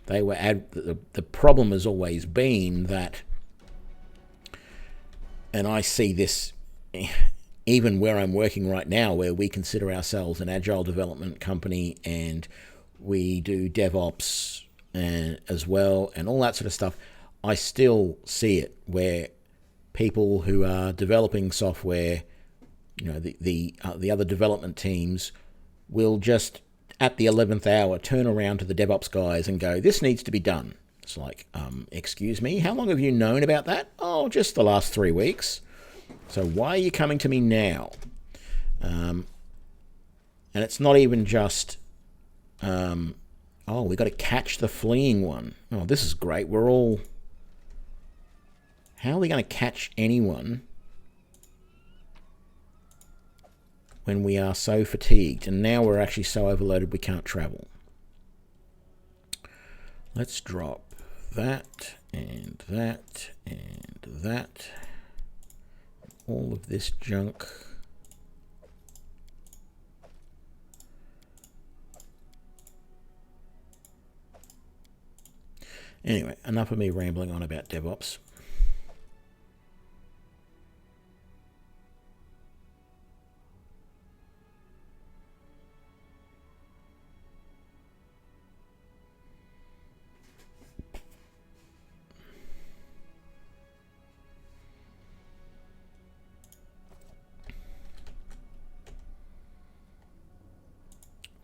They were the problem has always been that, and I see this even where I'm working right now, where we consider ourselves an agile development company and we do DevOps as well and all that sort of stuff, I still see it where people who are developing software, you know, the other development teams will just at the 11th hour turn around to the DevOps guys and go, this needs to be done. It's like, excuse me, how long have you known about that? Oh, just the last 3 weeks. So why are you coming to me now? And it's not even just, oh, we got to catch the fleeing one. Oh, this is great. We're all... How are we going to catch anyone when we are so fatigued? And now we're actually so overloaded we can't travel. Let's drop that and that and that. All of this junk. Anyway, enough of me rambling on about DevOps.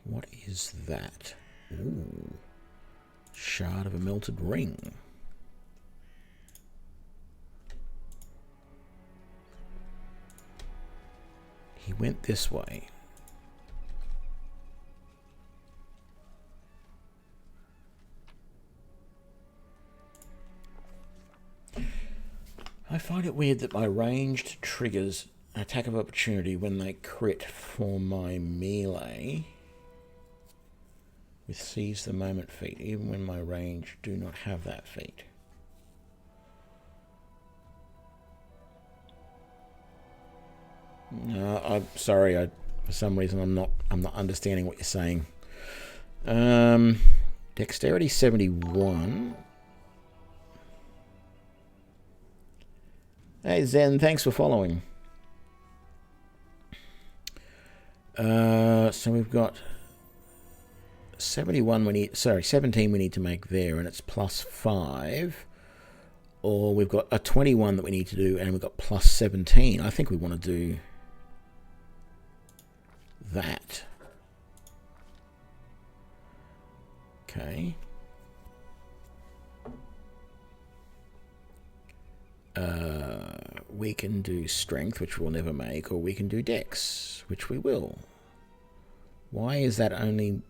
What is that? Ooh. Shard of a melted ring. He went this way. I find it weird that my ranged triggers an attack of opportunity when they crit for my melee with seize the moment feat, even when my range do not have that feat. No, I'm sorry. For some reason, I'm not understanding what you're saying. Dexterity 71. Hey Zen, thanks for following. So we've got 71 we need, sorry, 17 we need to make there, and it's +5. Or we've got a 21 that we need to do, and we've got +17. I think we want to do that. Okay. We can do strength, which we'll never make, or we can do dex, which we will. Why is that only...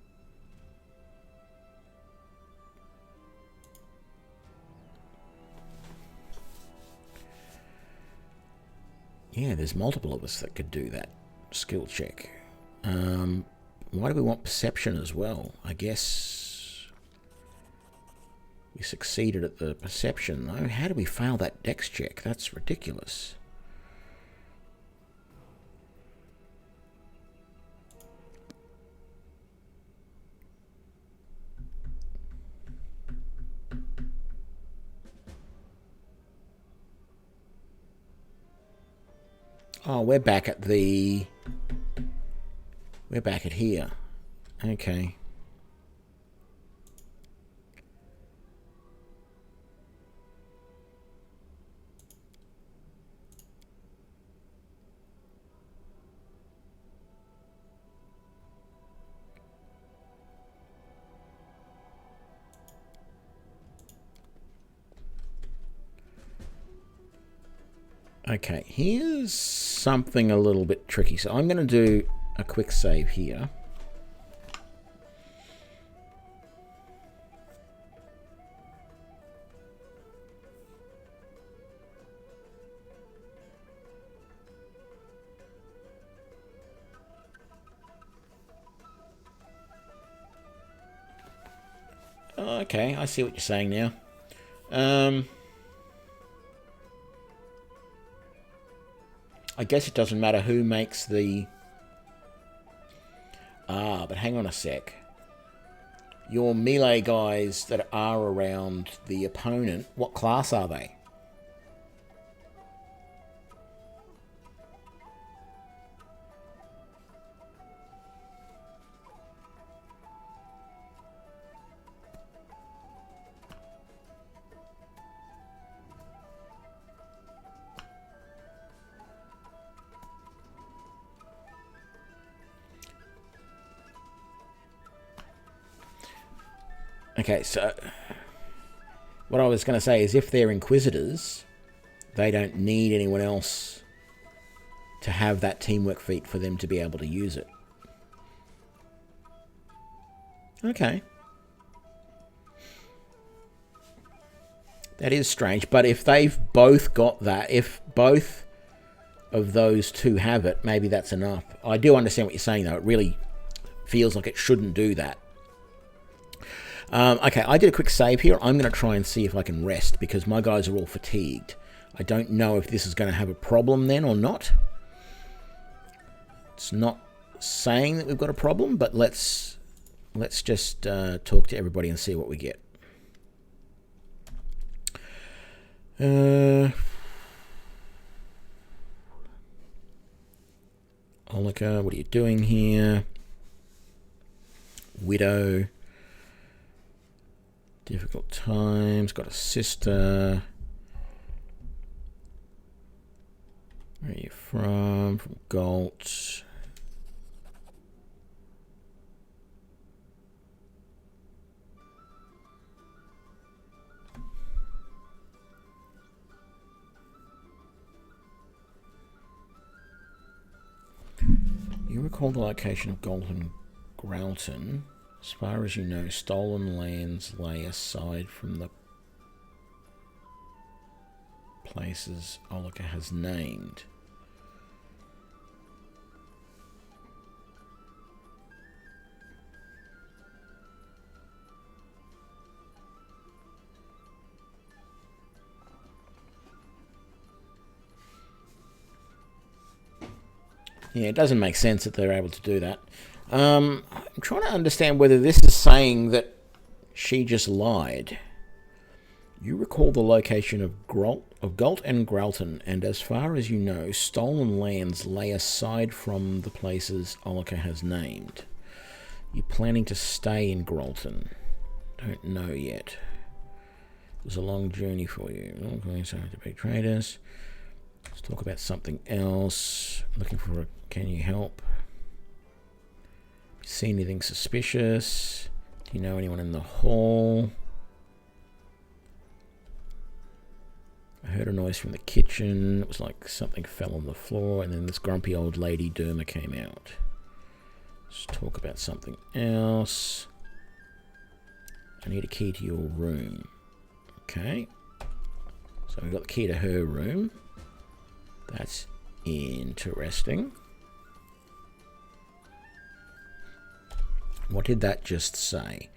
Yeah, there's multiple of us that could do that skill check. Why do we want perception as well? I guess we succeeded at the perception, though. How do we fail that dex check? That's ridiculous. Oh, we're back at the... We're back at here. Okay. Okay, here's something a little bit tricky. So I'm going to do a quick save here. Okay, I see what you're saying now. I guess it doesn't matter who makes the... but hang on a sec. Your melee guys that are around the opponent, what class are they? Okay, so what I was going to say is if they're Inquisitors, they don't need anyone else to have that teamwork feat for them to be able to use it. Okay. That is strange, but if they've both got that, if both of those two have it, maybe that's enough. I do understand what you're saying, though. It really feels like it shouldn't do that. Okay, I did a quick save here. I'm going to try and see if I can rest, because my guys are all fatigued. I don't know if this is going to have a problem then or not. It's not saying that we've got a problem, but let's just talk to everybody and see what we get. Olika, what are you doing here? Widow. Difficult times. Got a sister. Where are you from? From Galt. You recall the location of Golden Gralton. As far as you know, stolen lands lay aside from the places Olika has named. Yeah, it doesn't make sense that they're able to do that. I'm trying to understand whether this is saying that she just lied. You recall the location of Galt and Gralton, and as far as you know, stolen lands lay aside from the places Olika has named. You're planning to stay in Gralton? Don't know yet. It was a long journey for you. Okay, so to big traders. Let's talk about something else. Looking for a... Can you help? See anything suspicious? Do you know anyone in the hall? I heard a noise from the kitchen. It was like something fell on the floor, and then this grumpy old lady Derma came out. Let's talk about something else. I need a key to your room. Okay. So we've got the key to her room. That's interesting. What did that just say?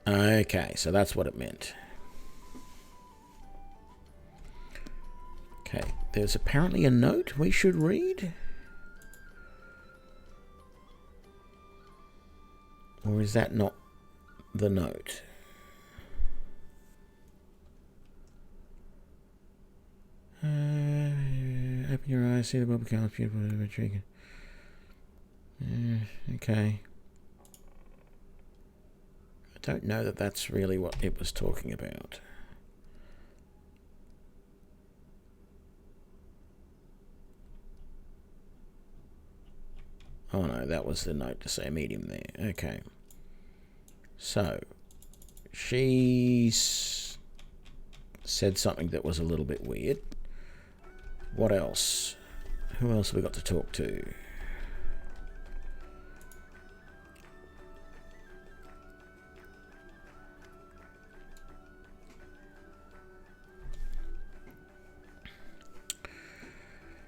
Okay, so that's what it meant. Okay, there's apparently a note we should read. Or is that not the note? Open your eyes, see the bubble count, beautiful, intriguing. Okay. I don't know that that's really what it was talking about. Oh no, that was the note to say medium there. Okay. So, she's said something that was a little bit weird. What else? Who else have we got to talk to?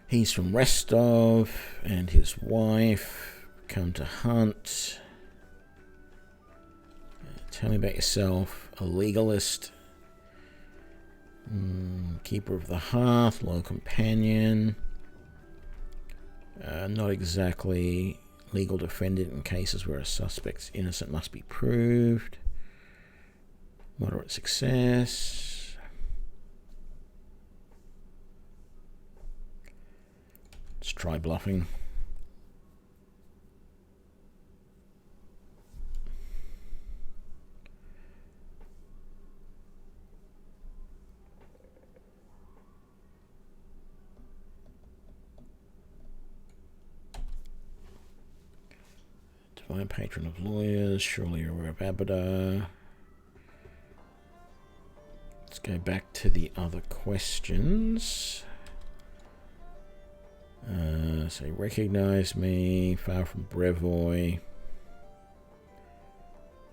He's from Restov, and his wife come to hunt. Tell me about yourself. A legalist. Keeper of the Hearth, loyal companion. Not exactly legal defendant in cases where a suspect's innocent must be proved. Moderate success. Let's try bluffing. Divine patron of lawyers, surely you're aware of Abada. Let's go back to the other questions. So he recognized me, far from Brevoy.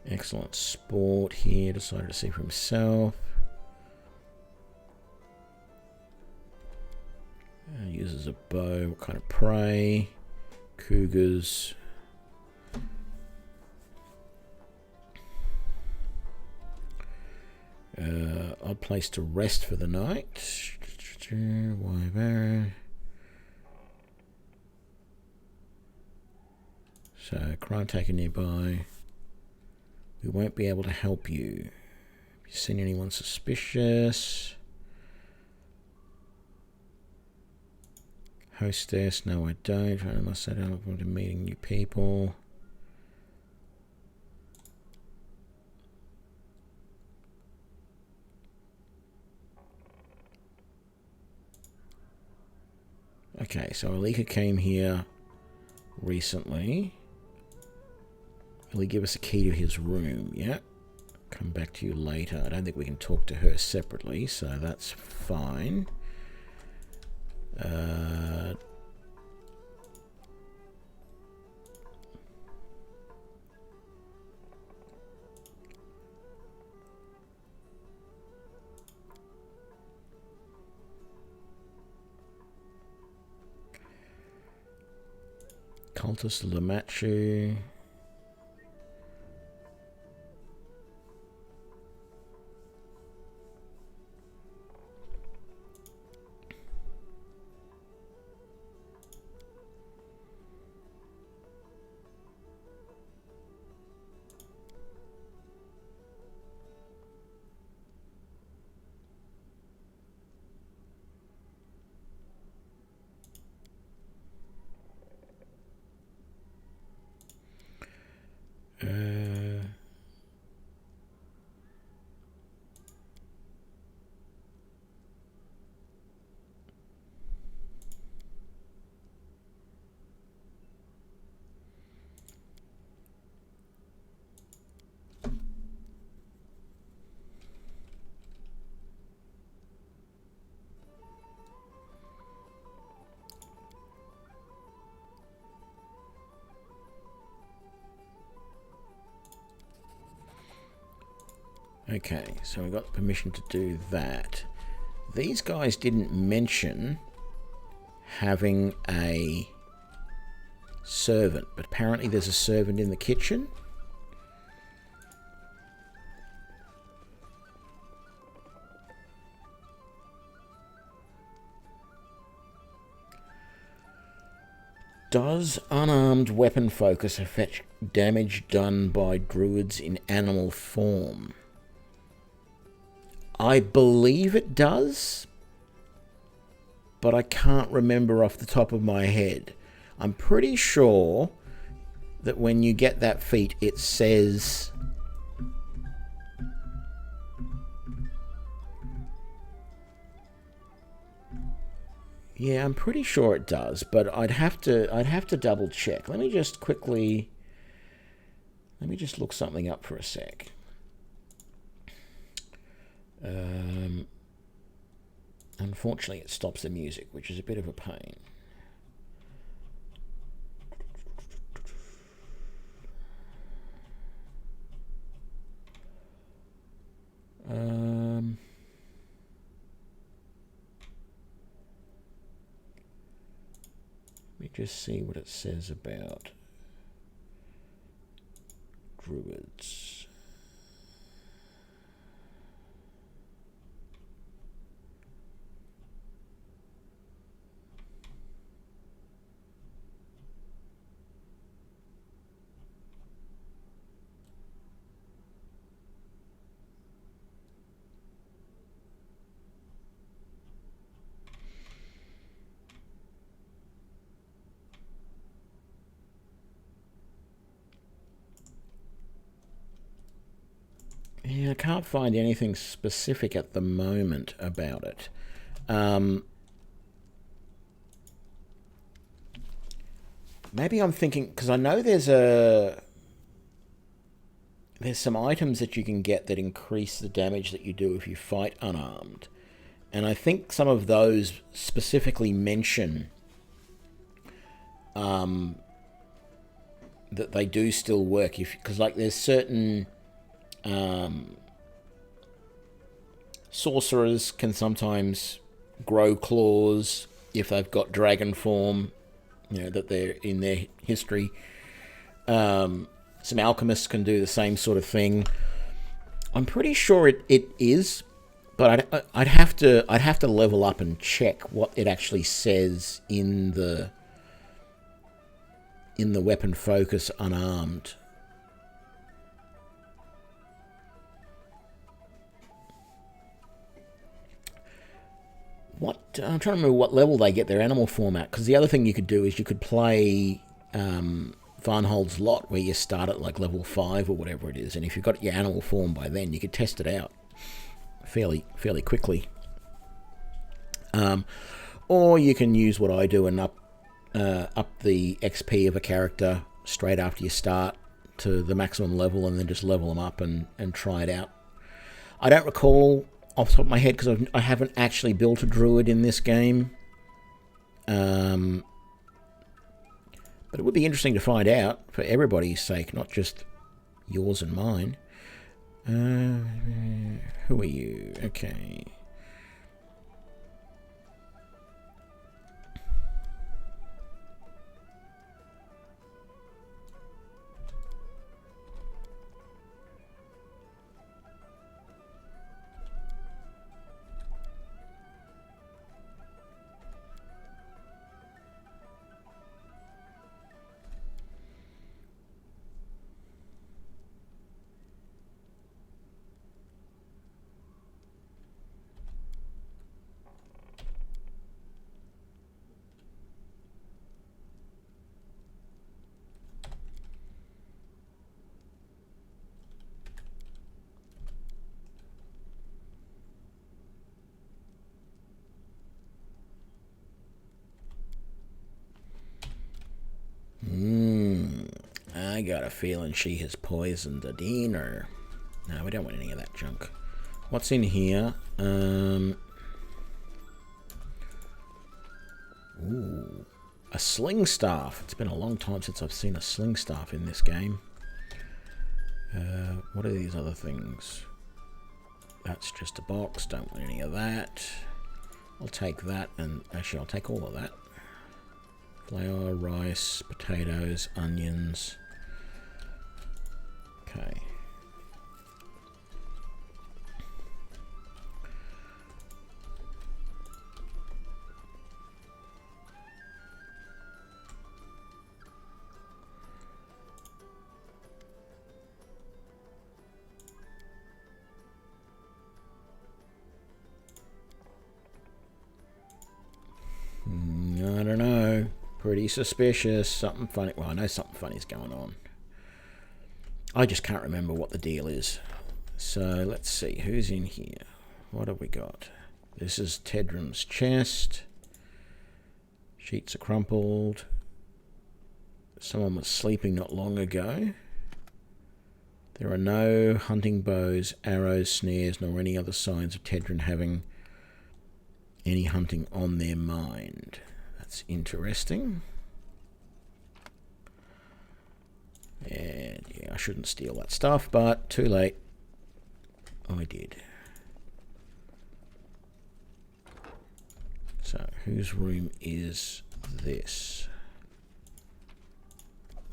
Excellent sport here, decided to see for himself. Uses a bow, what kind of prey? Cougars. Odd place to rest for the night. So, crime taker nearby. We won't be able to help you. Have you seen anyone suspicious? Hostess, no I don't. I must say I look forward to meeting new people. Okay, so Alika came here recently. Will he give us a key to his room? Yeah. Come back to you later. I don't think we can talk to her separately, so that's fine. Cultist Lamachu. Okay, so we got permission to do that. These guys didn't mention having a servant, but apparently there's a servant in the kitchen. Does unarmed weapon focus affect damage done by druids in animal form? I believe it does, but I can't remember off the top of my head. I'm pretty sure that when you get that feat, it says... Yeah, I'm pretty sure it does, but I'd have to double check. Let me just look something up for a sec. Unfortunately, it stops the music, which is a bit of a pain. Let me just see what it says about druids. Yeah, I can't find anything specific at the moment about it. Maybe I'm thinking, because I know there's some items that you can get that increase the damage that you do if you fight unarmed. And I think some of those specifically mention that they do still work. Because like there's certain... sorcerers can sometimes grow claws if they've got dragon form, that they're in their history. Some alchemists can do the same sort of thing. I'm pretty sure it is, but I'd have to level up and check what it actually says in the in the weapon focus unarmed. I'm trying to remember what level they get their animal form at, because the other thing you could do is you could play Varnhold's Lot, where you start at like level 5 or whatever it is, and if you've got your animal form by then, you could test it out fairly quickly. Or you can use what I do and up the XP of a character straight after you start to the maximum level, and then just level them up and try it out. I don't recall off the top of my head, because I haven't actually built a druid in this game. But it would be interesting to find out, for everybody's sake, not just yours and mine. Who are you? Okay. I got a feeling she has poisoned the dinner. No, we don't want any of that junk. What's in here? Ooh, a sling staff. It's been a long time since I've seen a sling staff in this game. What are these other things? That's just a box. Don't want any of that. I'll take that, and actually I'll take all of that. Flour, rice, potatoes, onions. Okay. I don't know. Pretty suspicious. Something funny. Well, I know something funny's going on. I just can't remember what the deal is. So let's see. Who's in here? What have we got? This is Tedrum's chest. Sheets are crumpled. Someone was sleeping not long ago. There are no hunting bows, arrows, snares, nor any other signs of Tedrum having any hunting on their mind. That's interesting. And yeah, I shouldn't steal that stuff, but too late. I did. So, whose room is this?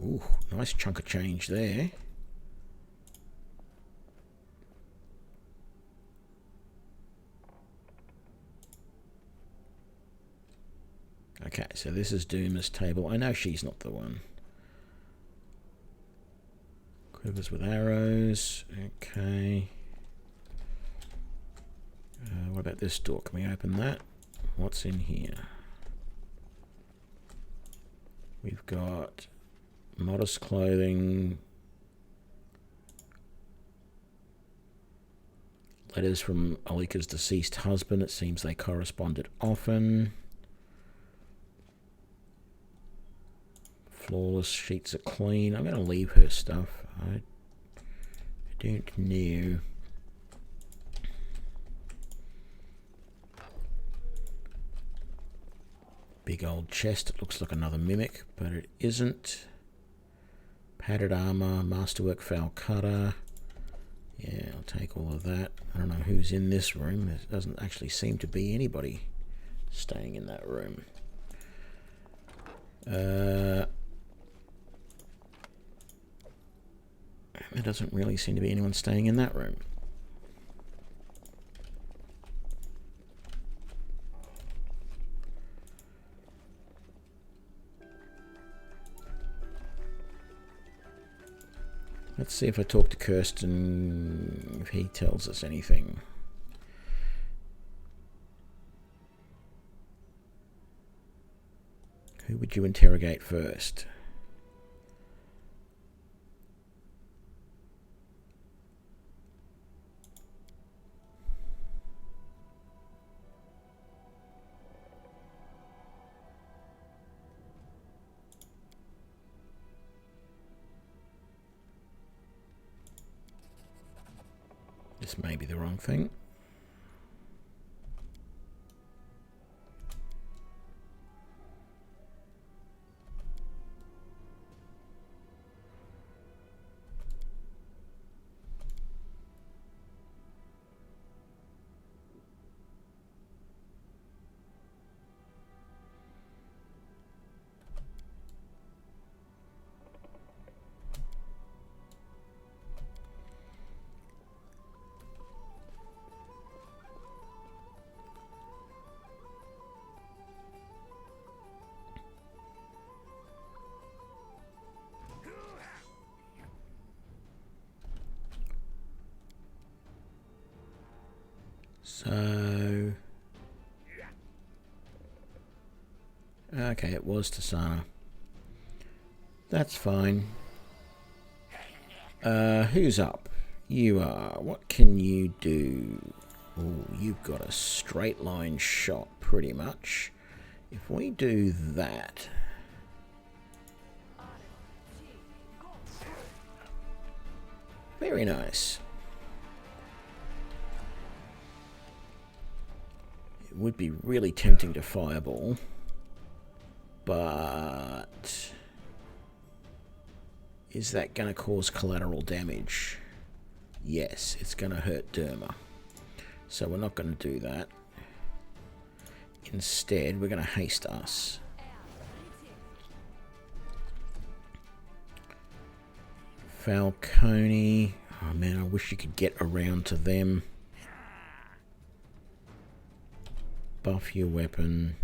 Ooh, nice chunk of change there. Okay, so this is Doomer's table. I know she's not the one. Quivers with arrows. Okay. What about this door? Can we open that? What's in here? We've got modest clothing. Letters from Alika's deceased husband. It seems they corresponded often. Flawless sheets are clean. I'm going to leave her stuff. I don't know. Big old chest. It looks like another mimic, but it isn't. Padded armor, masterwork foul cutter. Yeah, I'll take all of that. I don't know who's in this room. There doesn't actually seem to be anybody staying in that room. There doesn't really seem to be anyone staying in that room. Let's see if I talk to Kirsten, if he tells us anything. Who would you interrogate first? This may be the wrong thing. So, okay, it was Tasana. That's fine. Who's up? You are. What can you do? Oh, you've got a straight line shot, pretty much. If we do that... Very nice. It would be really tempting to fireball, but is that going to cause collateral damage? Yes, it's going to hurt Derma. So we're not going to do that. Instead, we're going to haste us. Falcone. Oh man, I wish you could get around to them. Buff your weapon.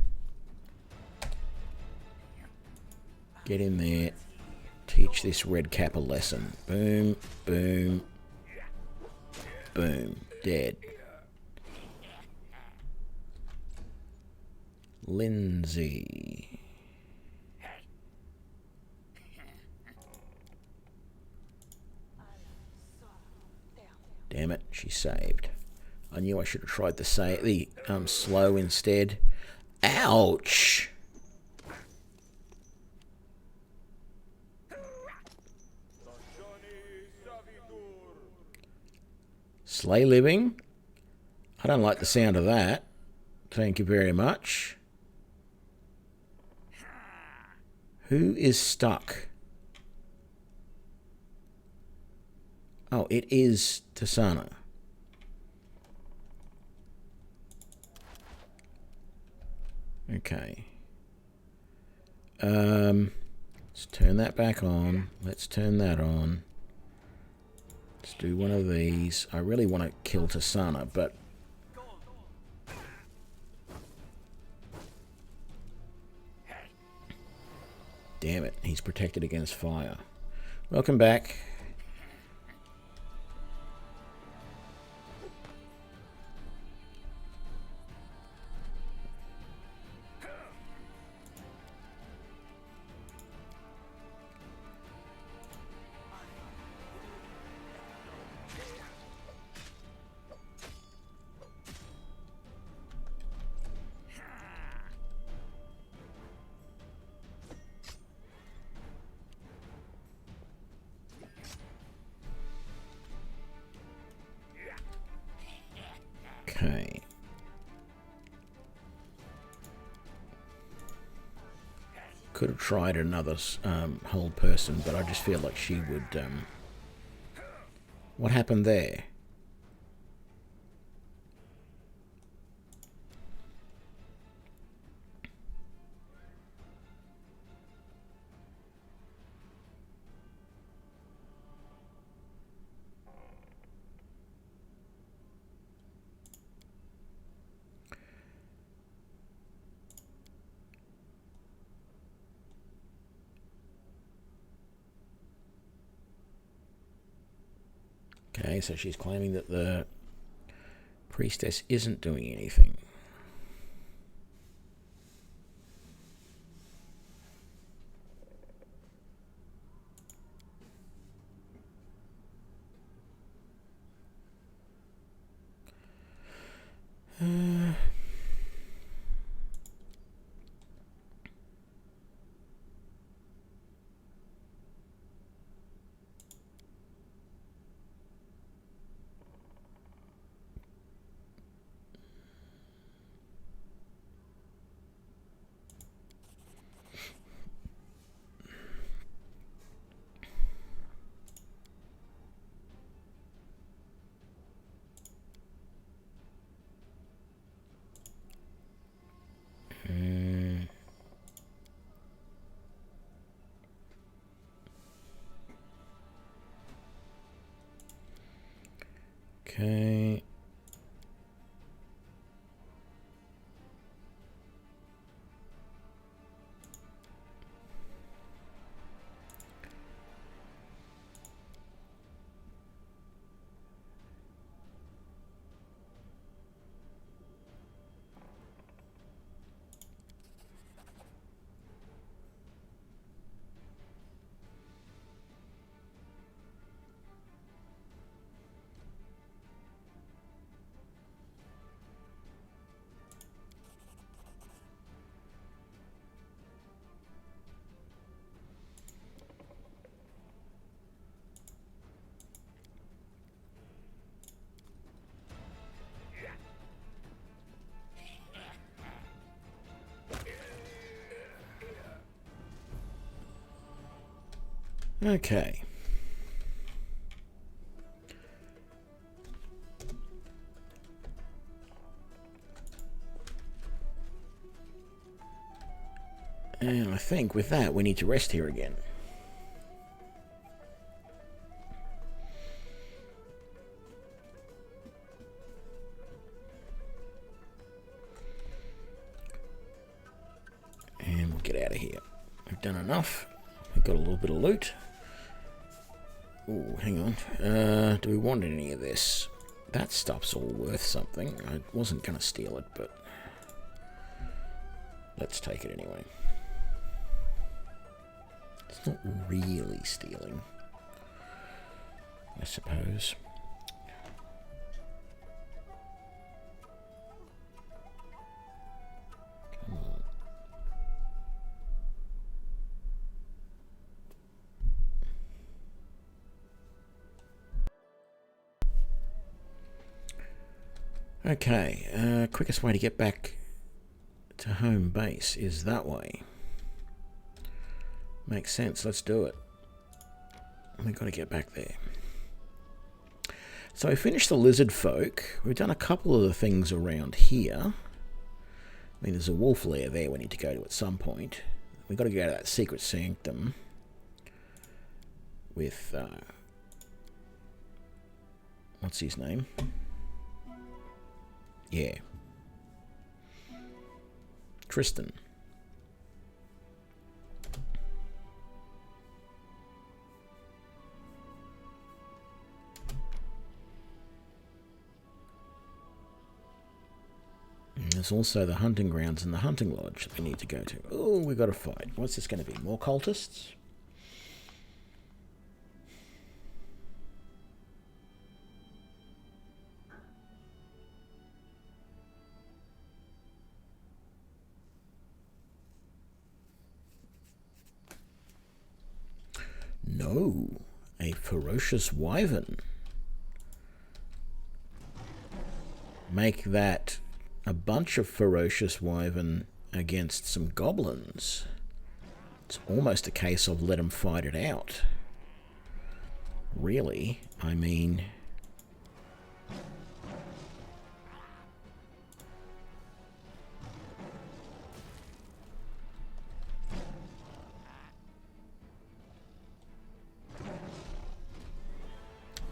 Get in there. Teach this red cap a lesson. Boom, boom, boom. Dead. Lindsay. Damn it, she saved. I knew I should have tried the slow instead. Ouch! Slay living? I don't like the sound of that. Thank you very much. Who is stuck? Oh, it is Tasana. Okay. Let's turn that back on. Let's turn that on. Let's do one of these. I really want to kill Tasana, but... Damn it, he's protected against fire. Welcome back. Okay. Could have tried another whole person, but I just feel like she would... What happened there? Okay, so she's claiming that the priestess isn't doing anything. Okay. Okay. And I think with that, we need to rest here again. And we'll get out of here. We've done enough. We've got a little bit of loot. Oh, hang on. Do we want any of this? That stuff's all worth something. I wasn't going to steal it, but let's take it anyway. It's not really stealing, I suppose. Come on. Okay, quickest way to get back to home base is that way. Makes sense, let's do it. We've got to get back there. So we finished the lizard folk. We've done a couple of the things around here. I mean, there's a wolf lair there we need to go to at some point. We've got to go to that secret sanctum with, what's his name? Yeah. Tristan. And there's also the hunting grounds and the hunting lodge that we need to go to. Oh, we've got to fight. What's this going to be? More cultists? No, a ferocious wyvern. Make that a bunch of ferocious wyvern against some goblins. It's almost a case of let them fight it out. Really, I mean...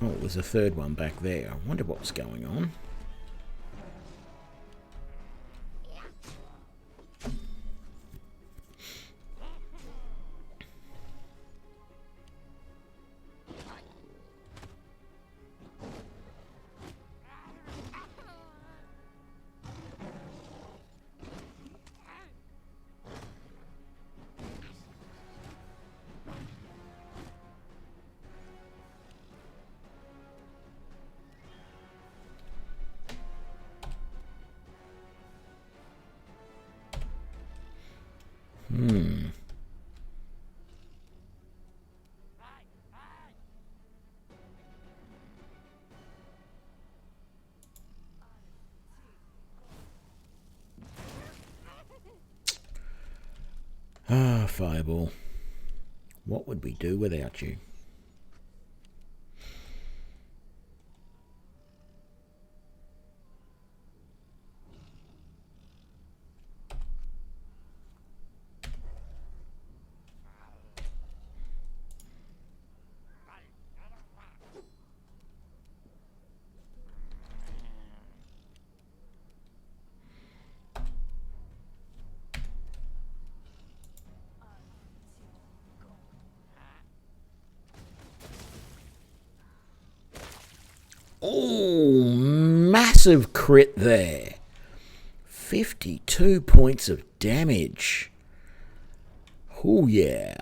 Oh, there's a third one back there. I wonder what was going on. Fireball. What would we do without you? Oh, massive crit there. 52 points of damage. Oh, yeah.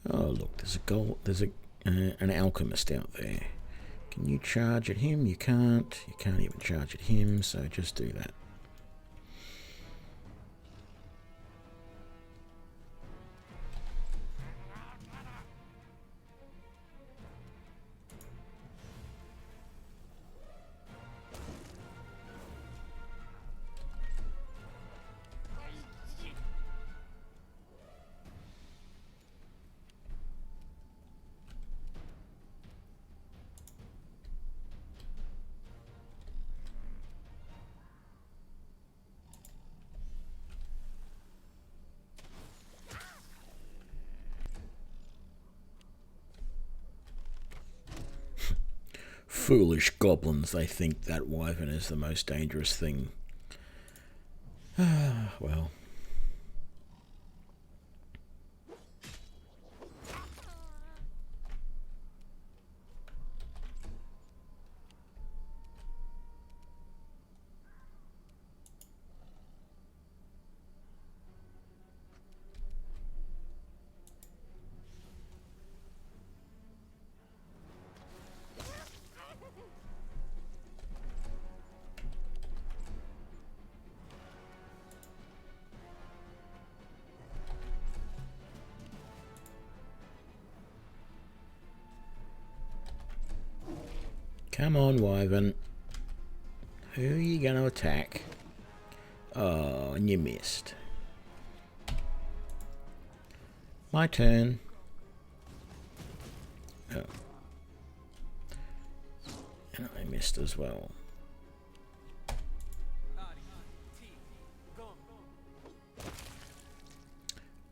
Oh, look, there's a goal. There's an alchemist out there. Can you charge at him? You can't. You can't even charge at him, so just do that. Foolish goblins, they think that wyvern is the most dangerous thing. Well. Come on, wyvern. Who are you going to attack? Oh, and you missed. My turn. Oh. And I missed as well.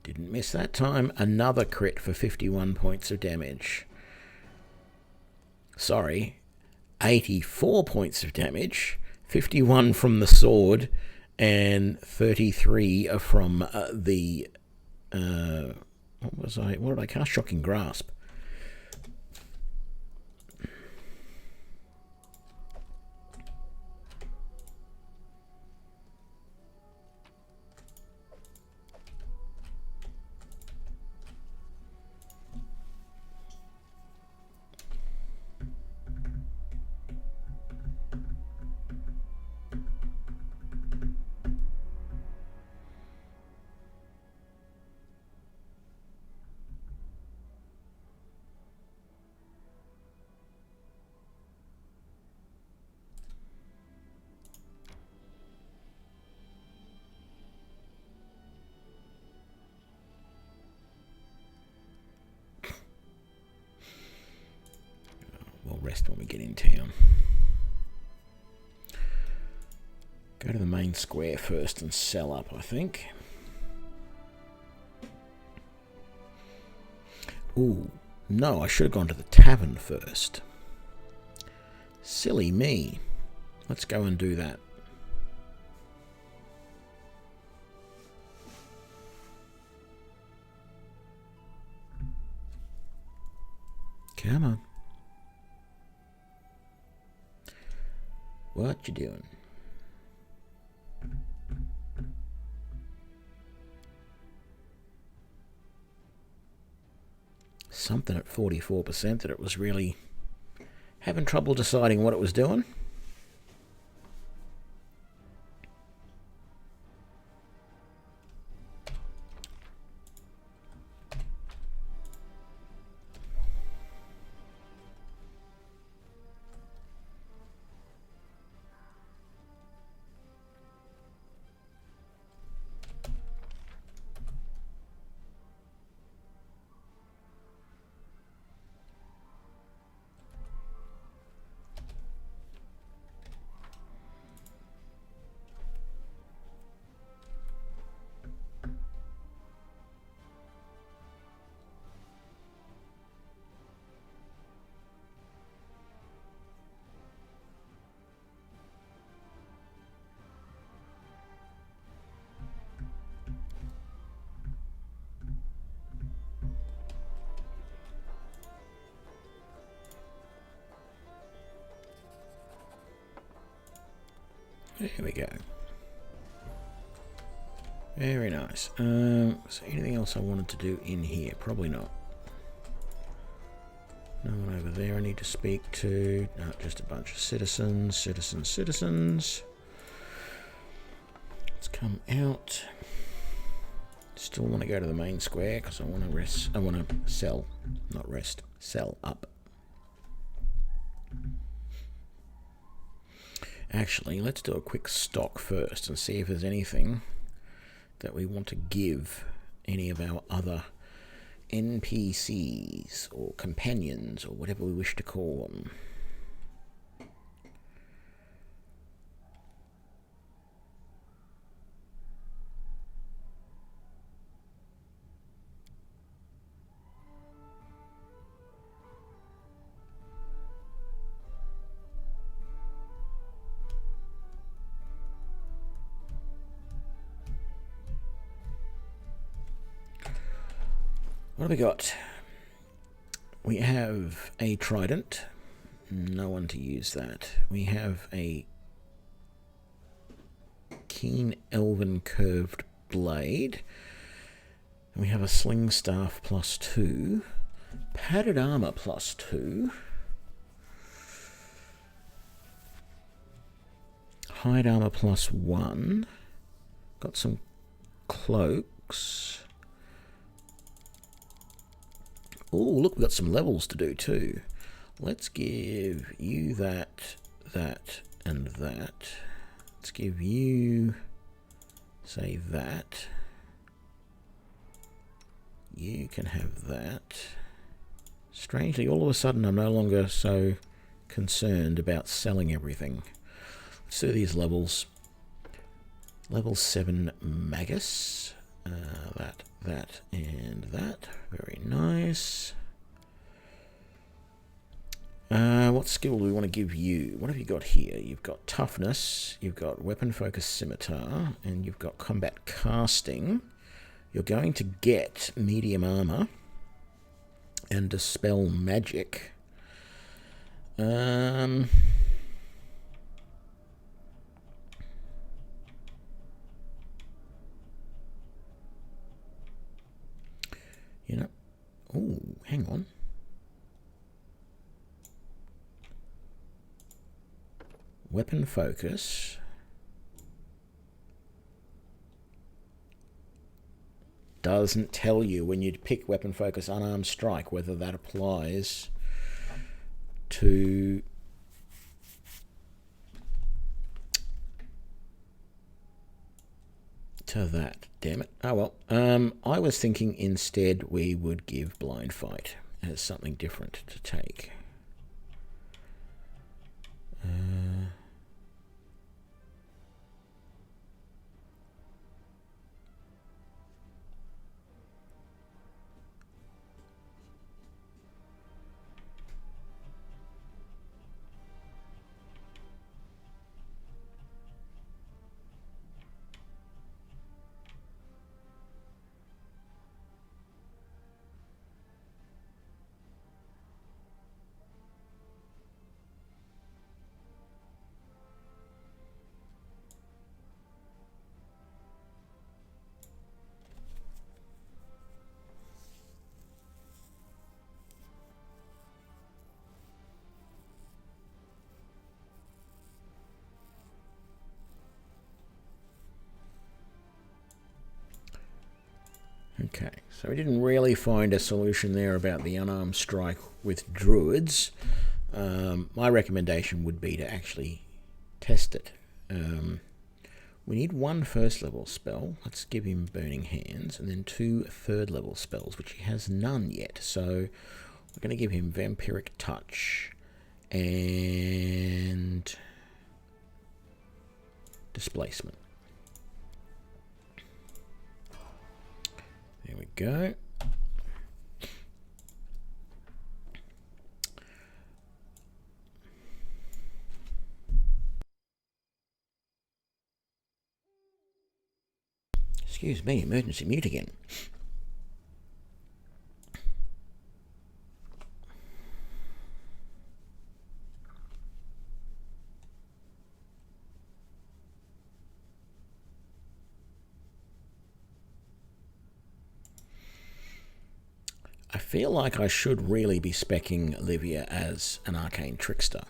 Didn't miss that time. Another crit for 51 points of damage. Sorry. 84 points of damage, 51 from the sword, and 33 from the what did I cast? Shocking Grasp. We'll rest when we get in town. Go to the main square first and sell up, I think. Ooh, no, I should have gone to the tavern first. Silly me. Let's go and do that. Come on. What you doing? Something at 44% that it was really having trouble deciding what it was doing. There we go. Very nice. So anything else I wanted to do in here? Probably not. No one over there I need to speak to. No, just a bunch of citizens. Let's come out. Still want to go to the main square because I want to rest. I want to sell, not rest. Sell up. Actually, let's do a quick stock first and see if there's anything that we want to give any of our other NPCs or companions or whatever we wish to call them. What have we got? We have a trident. No one to use that. We have a keen elven curved blade. And we have a sling staff +2. Padded armor +2. Hide armor +1. Got some cloaks. Oh, look, we've got some levels to do too. Let's give you that, and that. Let's give you, say, that. You can have that. Strangely, all of a sudden, I'm no longer so concerned about selling everything. Let's do these levels. Level 7 Magus. That, and that. Very nice. What skill do we want to give you? What have you got here? You've got toughness, you've got weapon focus scimitar, and you've got combat casting. You're going to get medium armor and dispel magic. You know, oh, hang on. Weapon focus. Doesn't tell you when you pick weapon focus unarmed strike whether that applies to that. Damn it. Oh well. I was thinking instead we would give blind fight as something different to take. Okay, so we didn't really find a solution there about the unarmed strike with druids. My recommendation would be to actually test it. We need 1 first level spell. Let's give him Burning Hands, and then 2 third level spells, which he has none yet. So we're going to give him Vampiric Touch and Displacement. There we go. Excuse me, emergency mute again. I feel like I should really be speccing Olivia as an Arcane Trickster.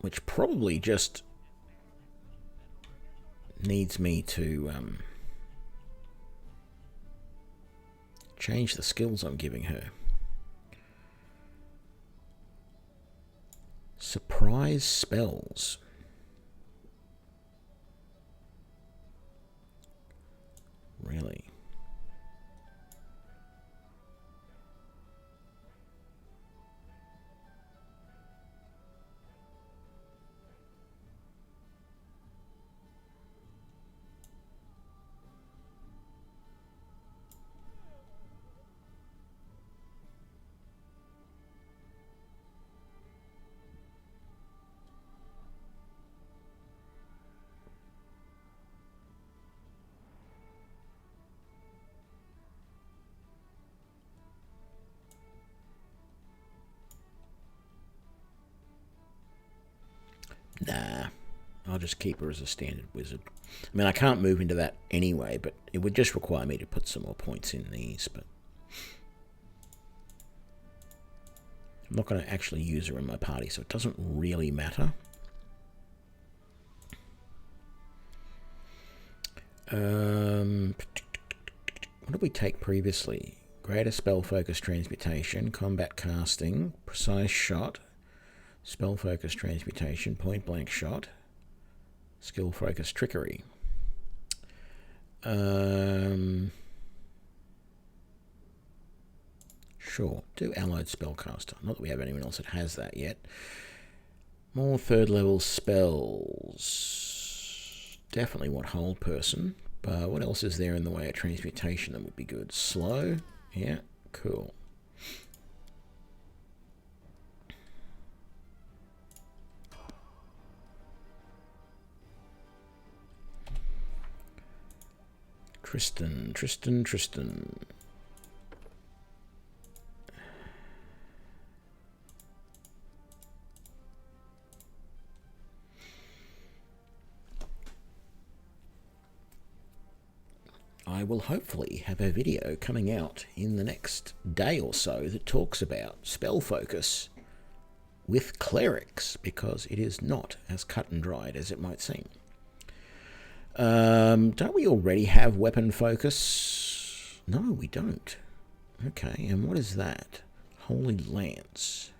Which probably just needs me to change the skills I'm giving her. Surprise spells. Really? Nah, I'll just keep her as a standard wizard. I mean, I can't move into that anyway, but it would just require me to put some more points in these, but I'm not going to actually use her in my party, so it doesn't really matter. What did we take previously? Greater spell focus transmutation, combat casting, precise shot, spell focus transmutation, point blank shot, skill focus trickery. Sure, do allied spellcaster. Not that we have anyone else that has that yet. More third level spells. Definitely want hold person. But what else is there in the way of transmutation that would be good? Slow? Yeah, cool. Tristan. I will hopefully have a video coming out in the next day or so that talks about spell focus with clerics, because it is not as cut and dried as it might seem. Don't we already have weapon focus? No, we don't. Okay, and what is that? Holy Lance.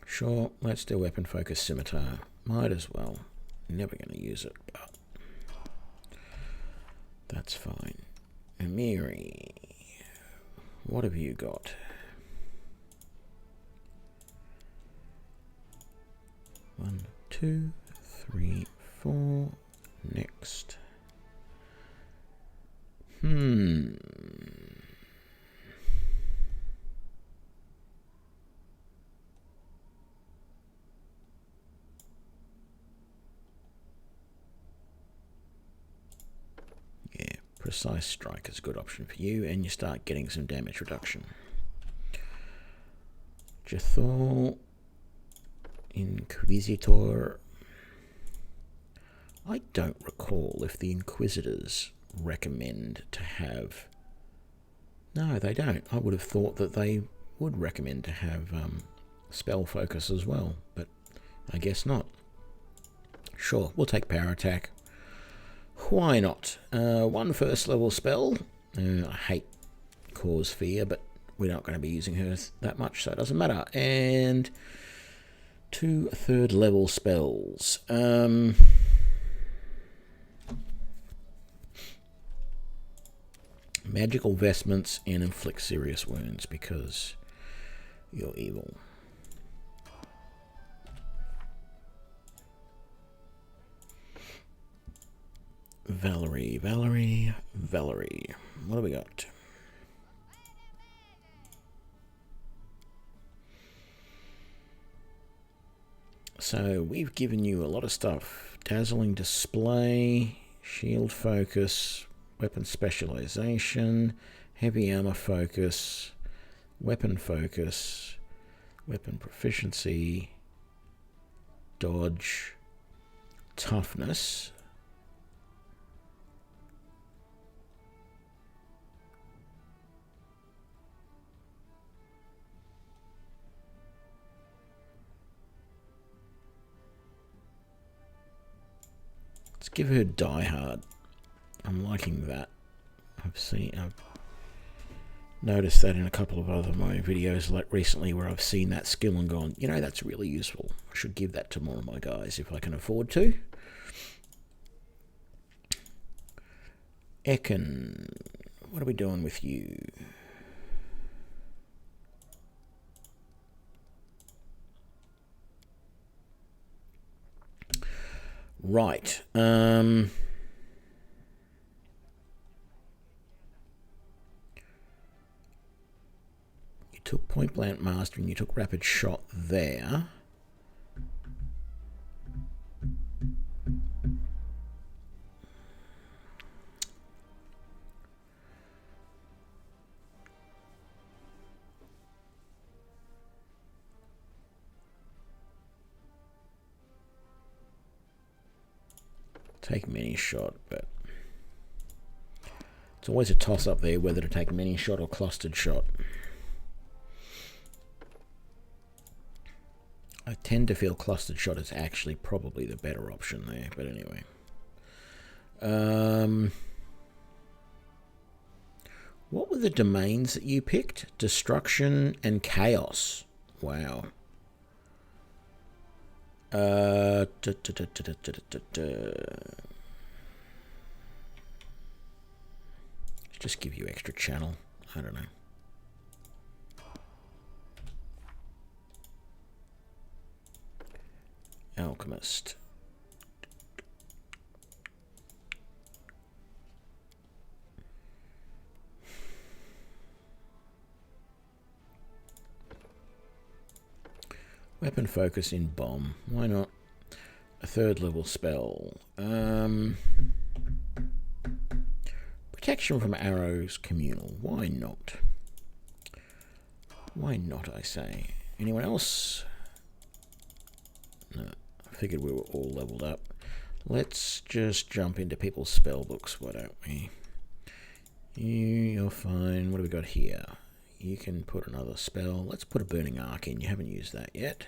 Sure, let's do weapon focus scimitar. Might as well. Never going to use it, but that's fine. Amiri, what have you got? One, two, three, four. Next. Precise strike is a good option for you, and you start getting some damage reduction. Jethal, Inquisitor. I don't recall if the Inquisitors recommend to have... No, they don't. I would have thought that they would recommend to have spell focus as well, but I guess not. Sure, we'll take power attack. Why not? One first level spell. I hate Cause Fear, but we're not going to be using her that much, so it doesn't matter. And 2 third level spells. Magical Vestments and Inflict Serious Wounds, because you're evil. Valerie. What do we got? So we've given you a lot of stuff. Dazzling Display, Shield Focus, Weapon Specialization, Heavy Armor Focus, weapon focus, weapon proficiency, dodge, toughness. Let's give her Die Hard. I'm liking that. I've noticed that in a couple of other my videos like recently where I've seen that skill and gone, you know, that's really useful. I should give that to more of my guys if I can afford to. Ekin, what are we doing with you? Right. You took point blank mastering, you took rapid shot there. Take mini shot, but it's always a toss up there whether to take mini shot or clustered shot. I tend to feel clustered shot is actually probably the better option there, but anyway. What were the domains that you picked? Destruction and chaos. Wow. Just give you extra channel. I don't know. Alchemist. Weapon focus in bomb. Why not? A third level spell. Protection from arrows communal. Why not? Why not, I say. Anyone else? No. I figured we were all leveled up. Let's just jump into people's spell books, why don't we? You're fine. What do we got here? You can put another spell. Let's put a Burning Arc in. You haven't used that yet.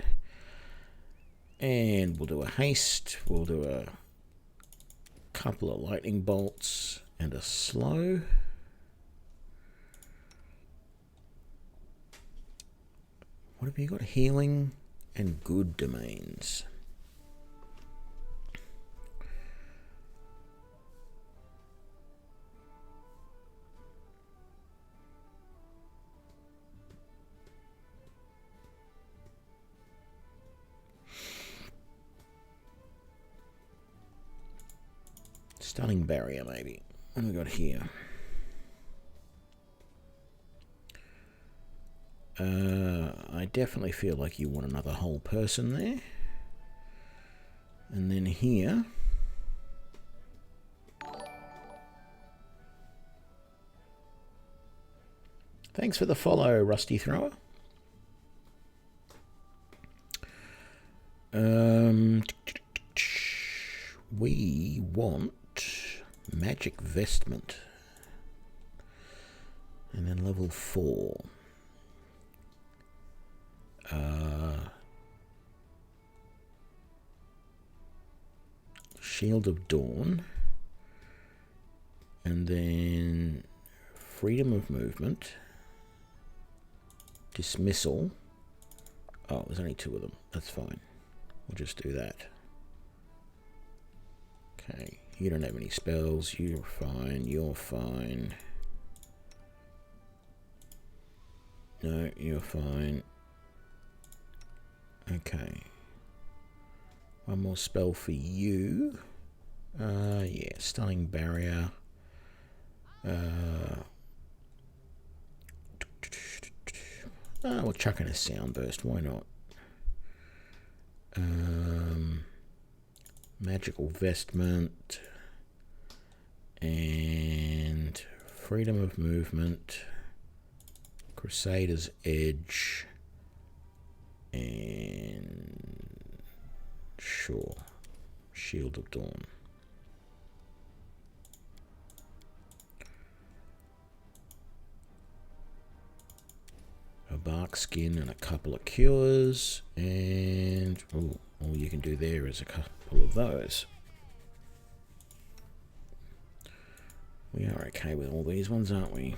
And we'll do a haste. We'll do a couple of lightning bolts and a slow. What have you got? Healing and good domains. Stunning barrier, maybe. What have we got here? I definitely feel like you want another whole person there. And then here... Thanks for the follow, Rusty Thrower. We want magic vestment. And then level 4. Shield of Dawn. And then freedom of movement. Dismissal. Oh, there's only 2 of them. That's fine. We'll just do that. Okay. You don't have any spells. You're fine. You're fine. No, you're fine. Okay. One more spell for you. Yeah, stunning barrier. We'll chuck in a sound burst. Why not? Magical vestment and freedom of movement. Crusader's Edge, and sure, Shield of Dawn. A bark skin and a couple of cures, and all you can do there is a couple of those. We are okay with all these ones, aren't we?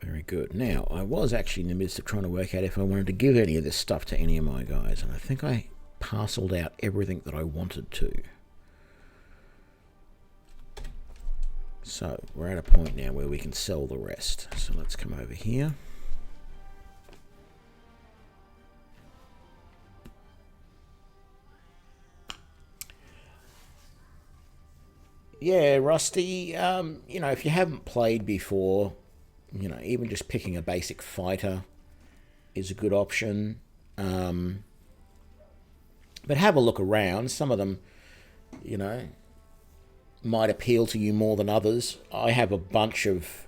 Very good. Now, I was actually in the midst of trying to work out if I wanted to give any of this stuff to any of my guys, and I think I parceled out everything that I wanted to. So, we're at a point now where we can sell the rest. So let's come over here. Yeah, Rusty, you know, if you haven't played before, you know, even just picking a basic fighter is a good option. But have a look around. Some of them, you know, might appeal to you more than others. I have a bunch of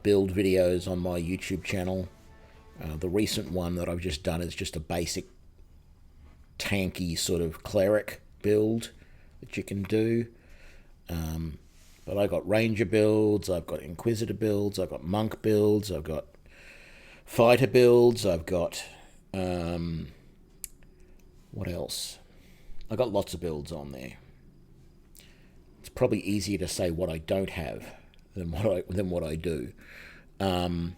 build videos on my YouTube channel. The recent one that I've just done is just a basic tanky sort of cleric build that you can do. But I got ranger builds, I've got inquisitor builds, I've got monk builds, I've got fighter builds, I've got what else? I got lots of builds on there. It's probably easier to say what I don't have than what I do. I've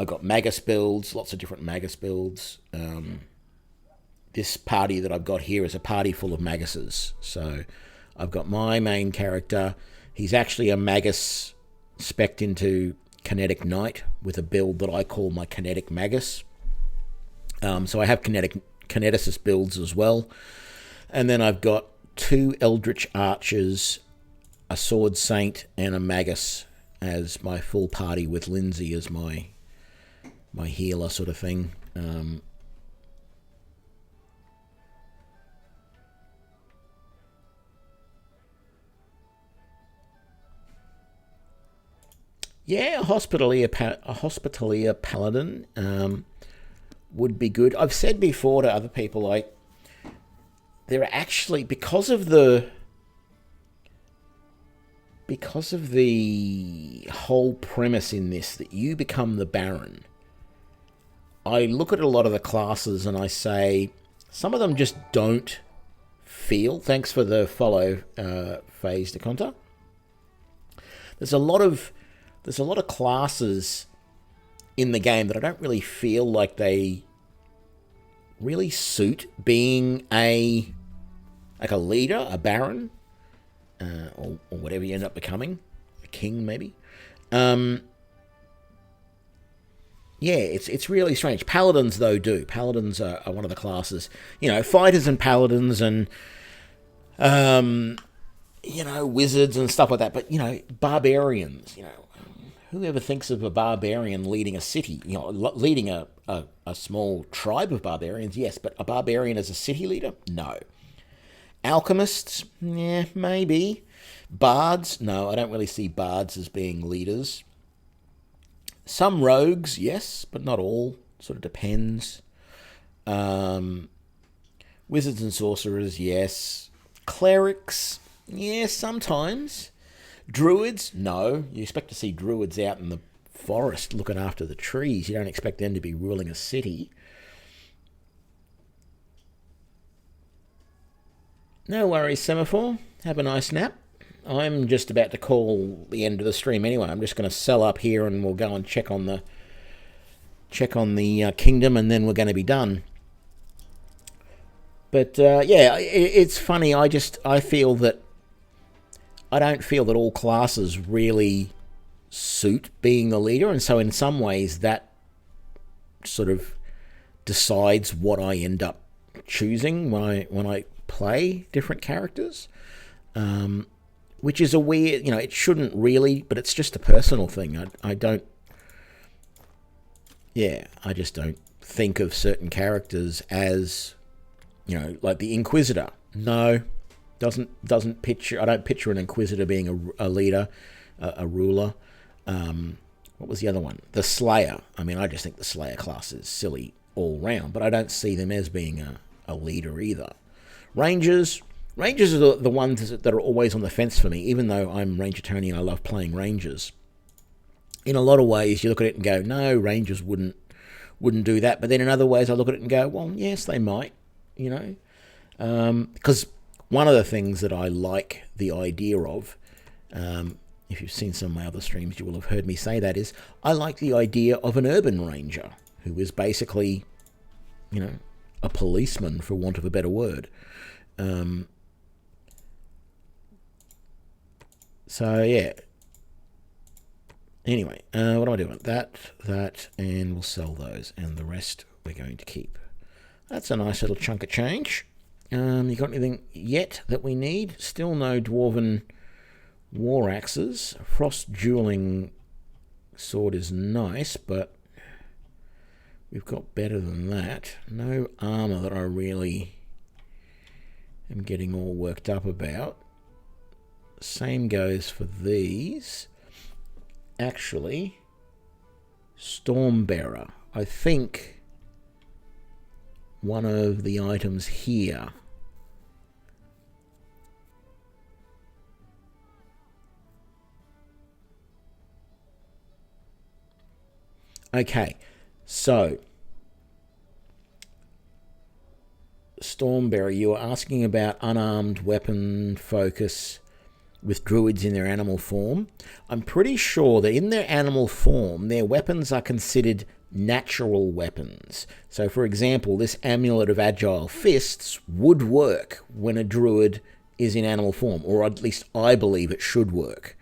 got magus builds, lots of different magus builds. This party that I've got here is a party full of maguses. So I've got my main character. He's actually a magus spec'd into kinetic knight with a build that I call my kinetic magus. So I have kineticist builds as well. And then I've got 2 eldritch archers, a sword saint, and a magus as my full party, with Lindsay as my healer sort of thing. Yeah, a Hospitalier Paladin would be good. I've said before to other people, like, there are actually, because of the whole premise in this that you become the Baron, I look at a lot of the classes and I say some of them just don't feel. Thanks for the follow, Phase de Conta. There's a lot of classes in the game that I don't really feel like they really suit being a leader, a baron, or whatever you end up becoming, a king maybe. Yeah, it's really strange. Paladins though do. Paladins are one of the classes. You know, fighters and paladins and you know, wizards and stuff like that. But you know, barbarians. You know, whoever thinks of a barbarian leading a city? You know, leading a small tribe of barbarians, yes, but a barbarian as a city leader? No. Alchemists? Yeah, maybe. Bards? No, I don't really see bards as being leaders. Some rogues, yes, but not all. Sort of depends. Wizards and sorcerers, yes. Clerics? Yeah, sometimes. Druids? No. You expect to see druids out in the forest looking after the trees. You don't expect them to be ruling a city. No worries, Semaphore. Have a nice nap. I'm just about to call the end of the stream anyway. I'm just going to sell up here and we'll go and check on the kingdom, and then we're going to be done. But yeah, it's funny. I feel that I don't feel that all classes really suit being the leader, and so in some ways that sort of decides what I end up choosing when I play different characters, which is a weird, you know, it shouldn't really, but it's just a personal thing. I just don't think of certain characters as, you know, like the Inquisitor. No, doesn't picture. I don't picture an Inquisitor being a leader, a ruler. What was the other one? The Slayer. I mean, I just think the Slayer class is silly all round, but I don't see them as being a leader either. Rangers are the ones that are always on the fence for me, even though I'm Ranger Tony and I love playing Rangers. In a lot of ways, you look at it and go, no, Rangers wouldn't do that. But then in other ways, I look at it and go, well, yes, they might, you know. Because one of the things that I like the idea of, if you've seen some of my other streams, you will have heard me say that, is I like the idea of an urban ranger who is basically, you know, a policeman, for want of a better word. So, yeah. Anyway, what am I doing? That, and we'll sell those, and the rest we're going to keep. That's a nice little chunk of change. You got anything yet that we need? Still no dwarven war axes. Frost dueling sword is nice, but we've got better than that. No armor that I really am getting all worked up about. Same goes for these. Actually, Stormbearer. I think one of the items here okay, so Stormbearer, you were asking about unarmed weapon focus with druids in their animal form. I'm pretty sure that in their animal form, their weapons are considered natural weapons. So, for example, this amulet of agile fists would work when a druid is in animal form, or at least I believe it should work.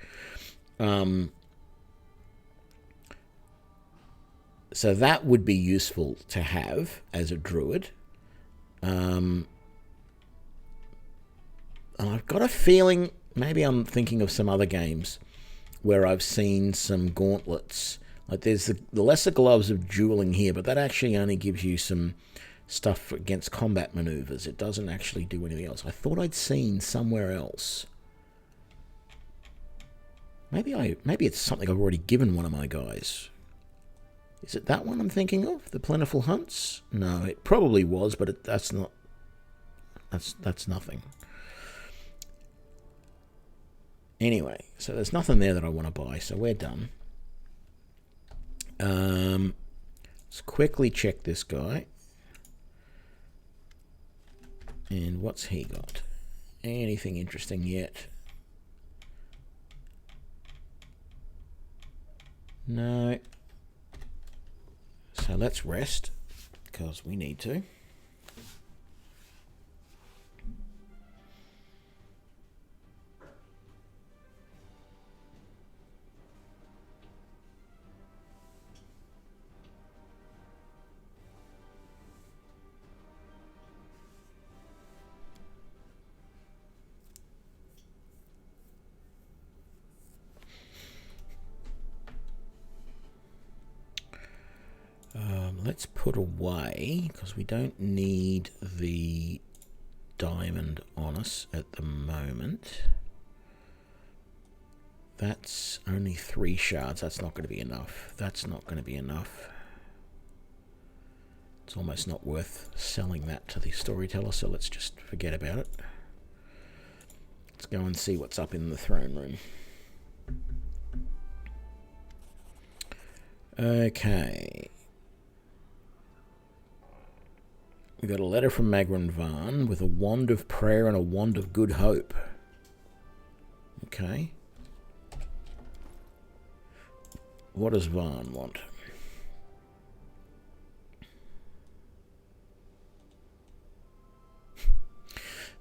So that would be useful to have as a druid. And I've got a feeling, maybe I'm thinking of some other games where I've seen some gauntlets. Like there's the lesser gloves of dueling here, but that actually only gives you some stuff against combat maneuvers. It doesn't actually do anything else. I thought I'd seen somewhere else. Maybe it's something I've already given one of my guys. Is it that one I'm thinking of? The Plentiful Hunts? No, it probably was, but that's not. That's nothing. Anyway, so there's nothing there that I want to buy, so we're done. Let's quickly check this guy. And what's he got? Anything interesting yet? No. So let's rest, because we need to. Let's put away, because we don't need the diamond on us at the moment. That's only 3 shards. That's not going to be enough. That's not going to be enough. It's almost not worth selling that to the storyteller, so let's just forget about it. Let's go and see what's up in the throne room. Okay. We got a letter from Magrin Varn with a wand of prayer and a wand of good hope. Okay. What does Varn want?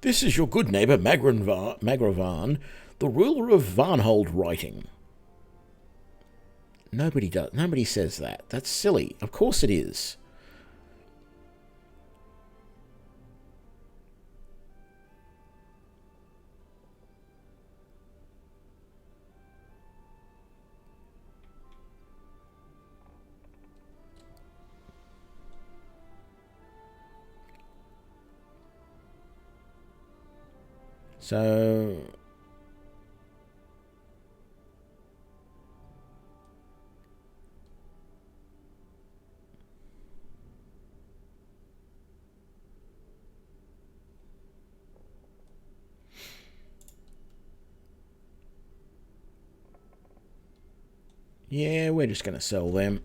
This is your good neighbour Magravarn, the ruler of Varnhold Writing. Nobody says that. That's silly. Of course it is. So yeah, we're just going to sell them.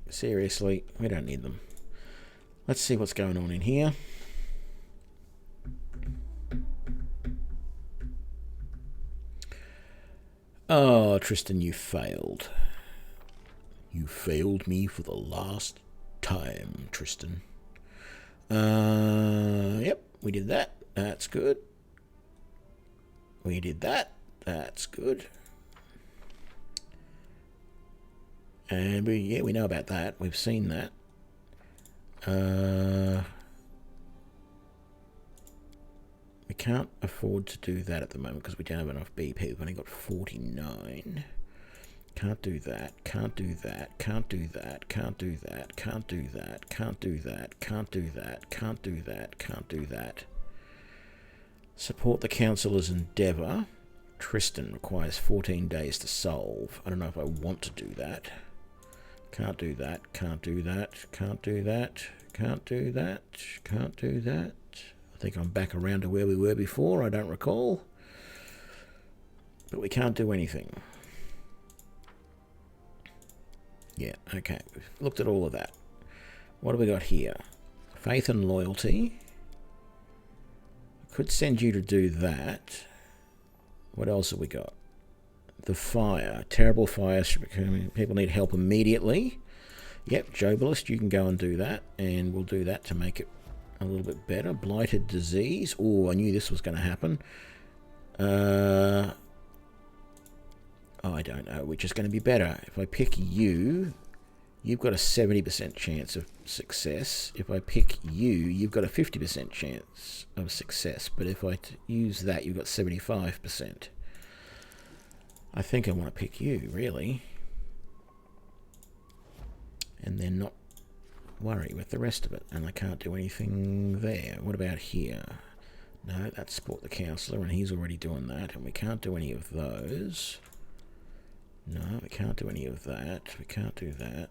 Seriously, we don't need them. Let's see what's going on in here. Oh, Tristan, you failed. You failed me for the last time, Tristan. Yep, we did that. That's good. We did that. That's good. And we know about that. We've seen that. We can't afford to do that at the moment because we don't have enough BP. We've only got 49. Can't do that. Can't do that. Can't do that. Can't do that. Can't do that. Can't do that. Can't do that. Can't do that. Can't do that. Support the councillor's endeavour. Tristan requires 14 days to solve. I don't know if I want to do that. Can't do that. Can't do that. Can't do that. Can't do that. Can't do that. I think I'm back around to where we were before. I don't recall. But we can't do anything. Yeah, okay. We've looked at all of that. What have we got here? Faith and loyalty. I could send you to do that. What else have we got? The fire. Terrible fire. People need help immediately. Yep, Jobalist, you can go and do that. And we'll do that to make it a little bit better. Blighted disease. Oh, I knew this was going to happen. Oh, I don't know which is going to be better. If I pick you, you've got a 70% chance of success. If I pick you, you've got a 50% chance of success. But if I use that, you've got 75%. I think I want to pick you, really. And then not worry with the rest of it. And I can't do anything there. What about here? No, that's support the counsellor, and he's already doing that. And we can't do any of those. No, we can't do any of that. We can't do that.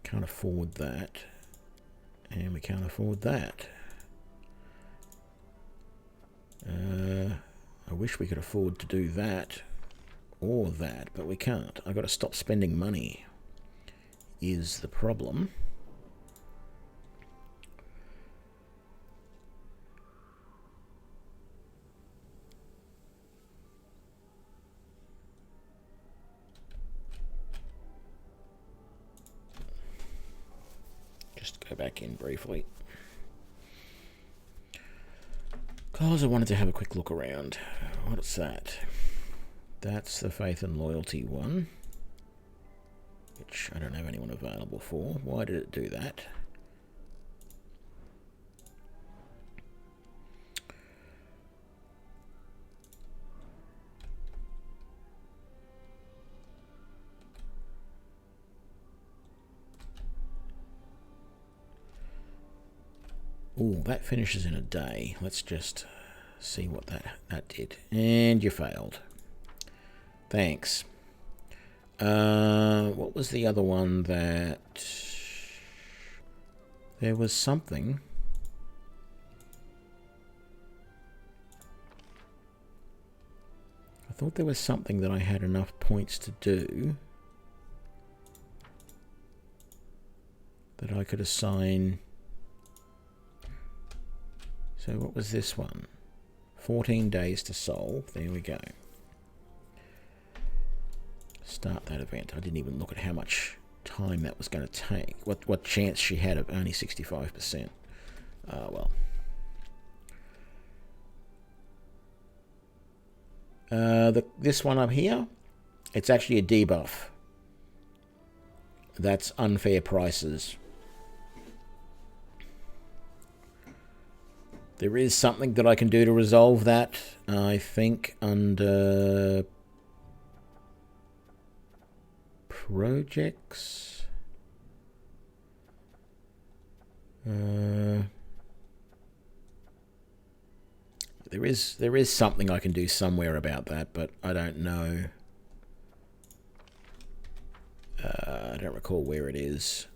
Can't afford that. And we can't afford that. I wish we could afford to do that or that, but we can't. I've got to stop spending money is the problem. Just go back in briefly. Because I wanted to have a quick look around. What's that? That's the faith and loyalty one, which I don't have anyone available for. Why did it do that? Ooh, that finishes in a day. Let's just see what that did. And you failed. Thanks. What was the other one that... There was something. I thought there was something that I had enough points to do that I could assign... So what was this one? 14 days to solve. There we go. Start that event. I didn't even look at how much time that was going to take. What chance she had of only 65%. Well. This one up here, it's actually a debuff. That's unfair prices. There is something that I can do to resolve that, I think, under projects. There is something I can do somewhere about that, but I don't know. I don't recall where it is.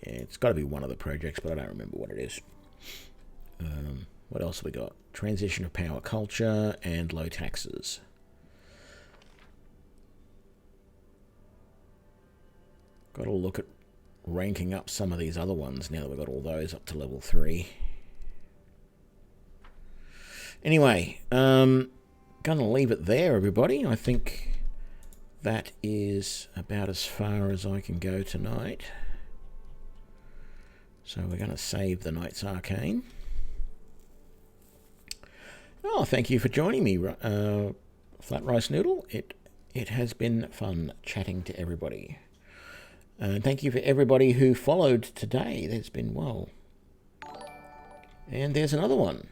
Yeah, it's got to be one of the projects, but I don't remember what it is. What else have we got? Transition of power culture and low taxes. Got to look at ranking up some of these other ones now that we've got all those up to level 3. Anyway, gonna leave it there, everybody. I think that is about as far as I can go tonight. So we're going to save the night's Arcane. Oh, thank you for joining me, Flat Rice Noodle. It has been fun chatting to everybody. And thank you for everybody who followed today. There's been, well. And there's another one.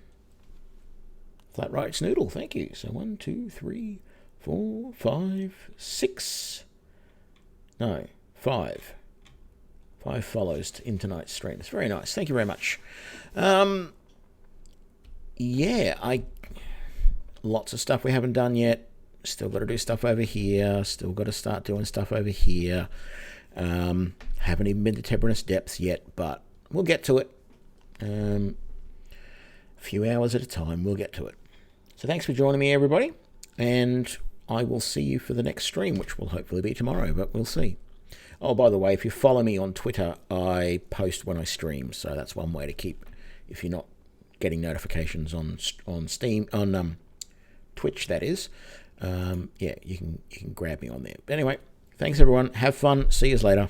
Flat Rice Noodle, thank you. So 1, 2, 3, 4, 5, 6. No, 5. 5 follows in tonight's stream. It's very nice. Thank you very much. Yeah, lots of stuff we haven't done yet. Still got to do stuff over here. Still got to start doing stuff over here. Haven't even been to Tebranus Depths yet, but we'll get to it. A few hours at a time, we'll get to it. So thanks for joining me, everybody. And I will see you for the next stream, which will hopefully be tomorrow, but we'll see. Oh, by the way, if you follow me on Twitter, I post when I stream, so that's one way to keep, if you're not getting notifications on Steam, on Twitch, that is. Yeah, you can grab me on there. But anyway, thanks everyone. Have fun. See you later.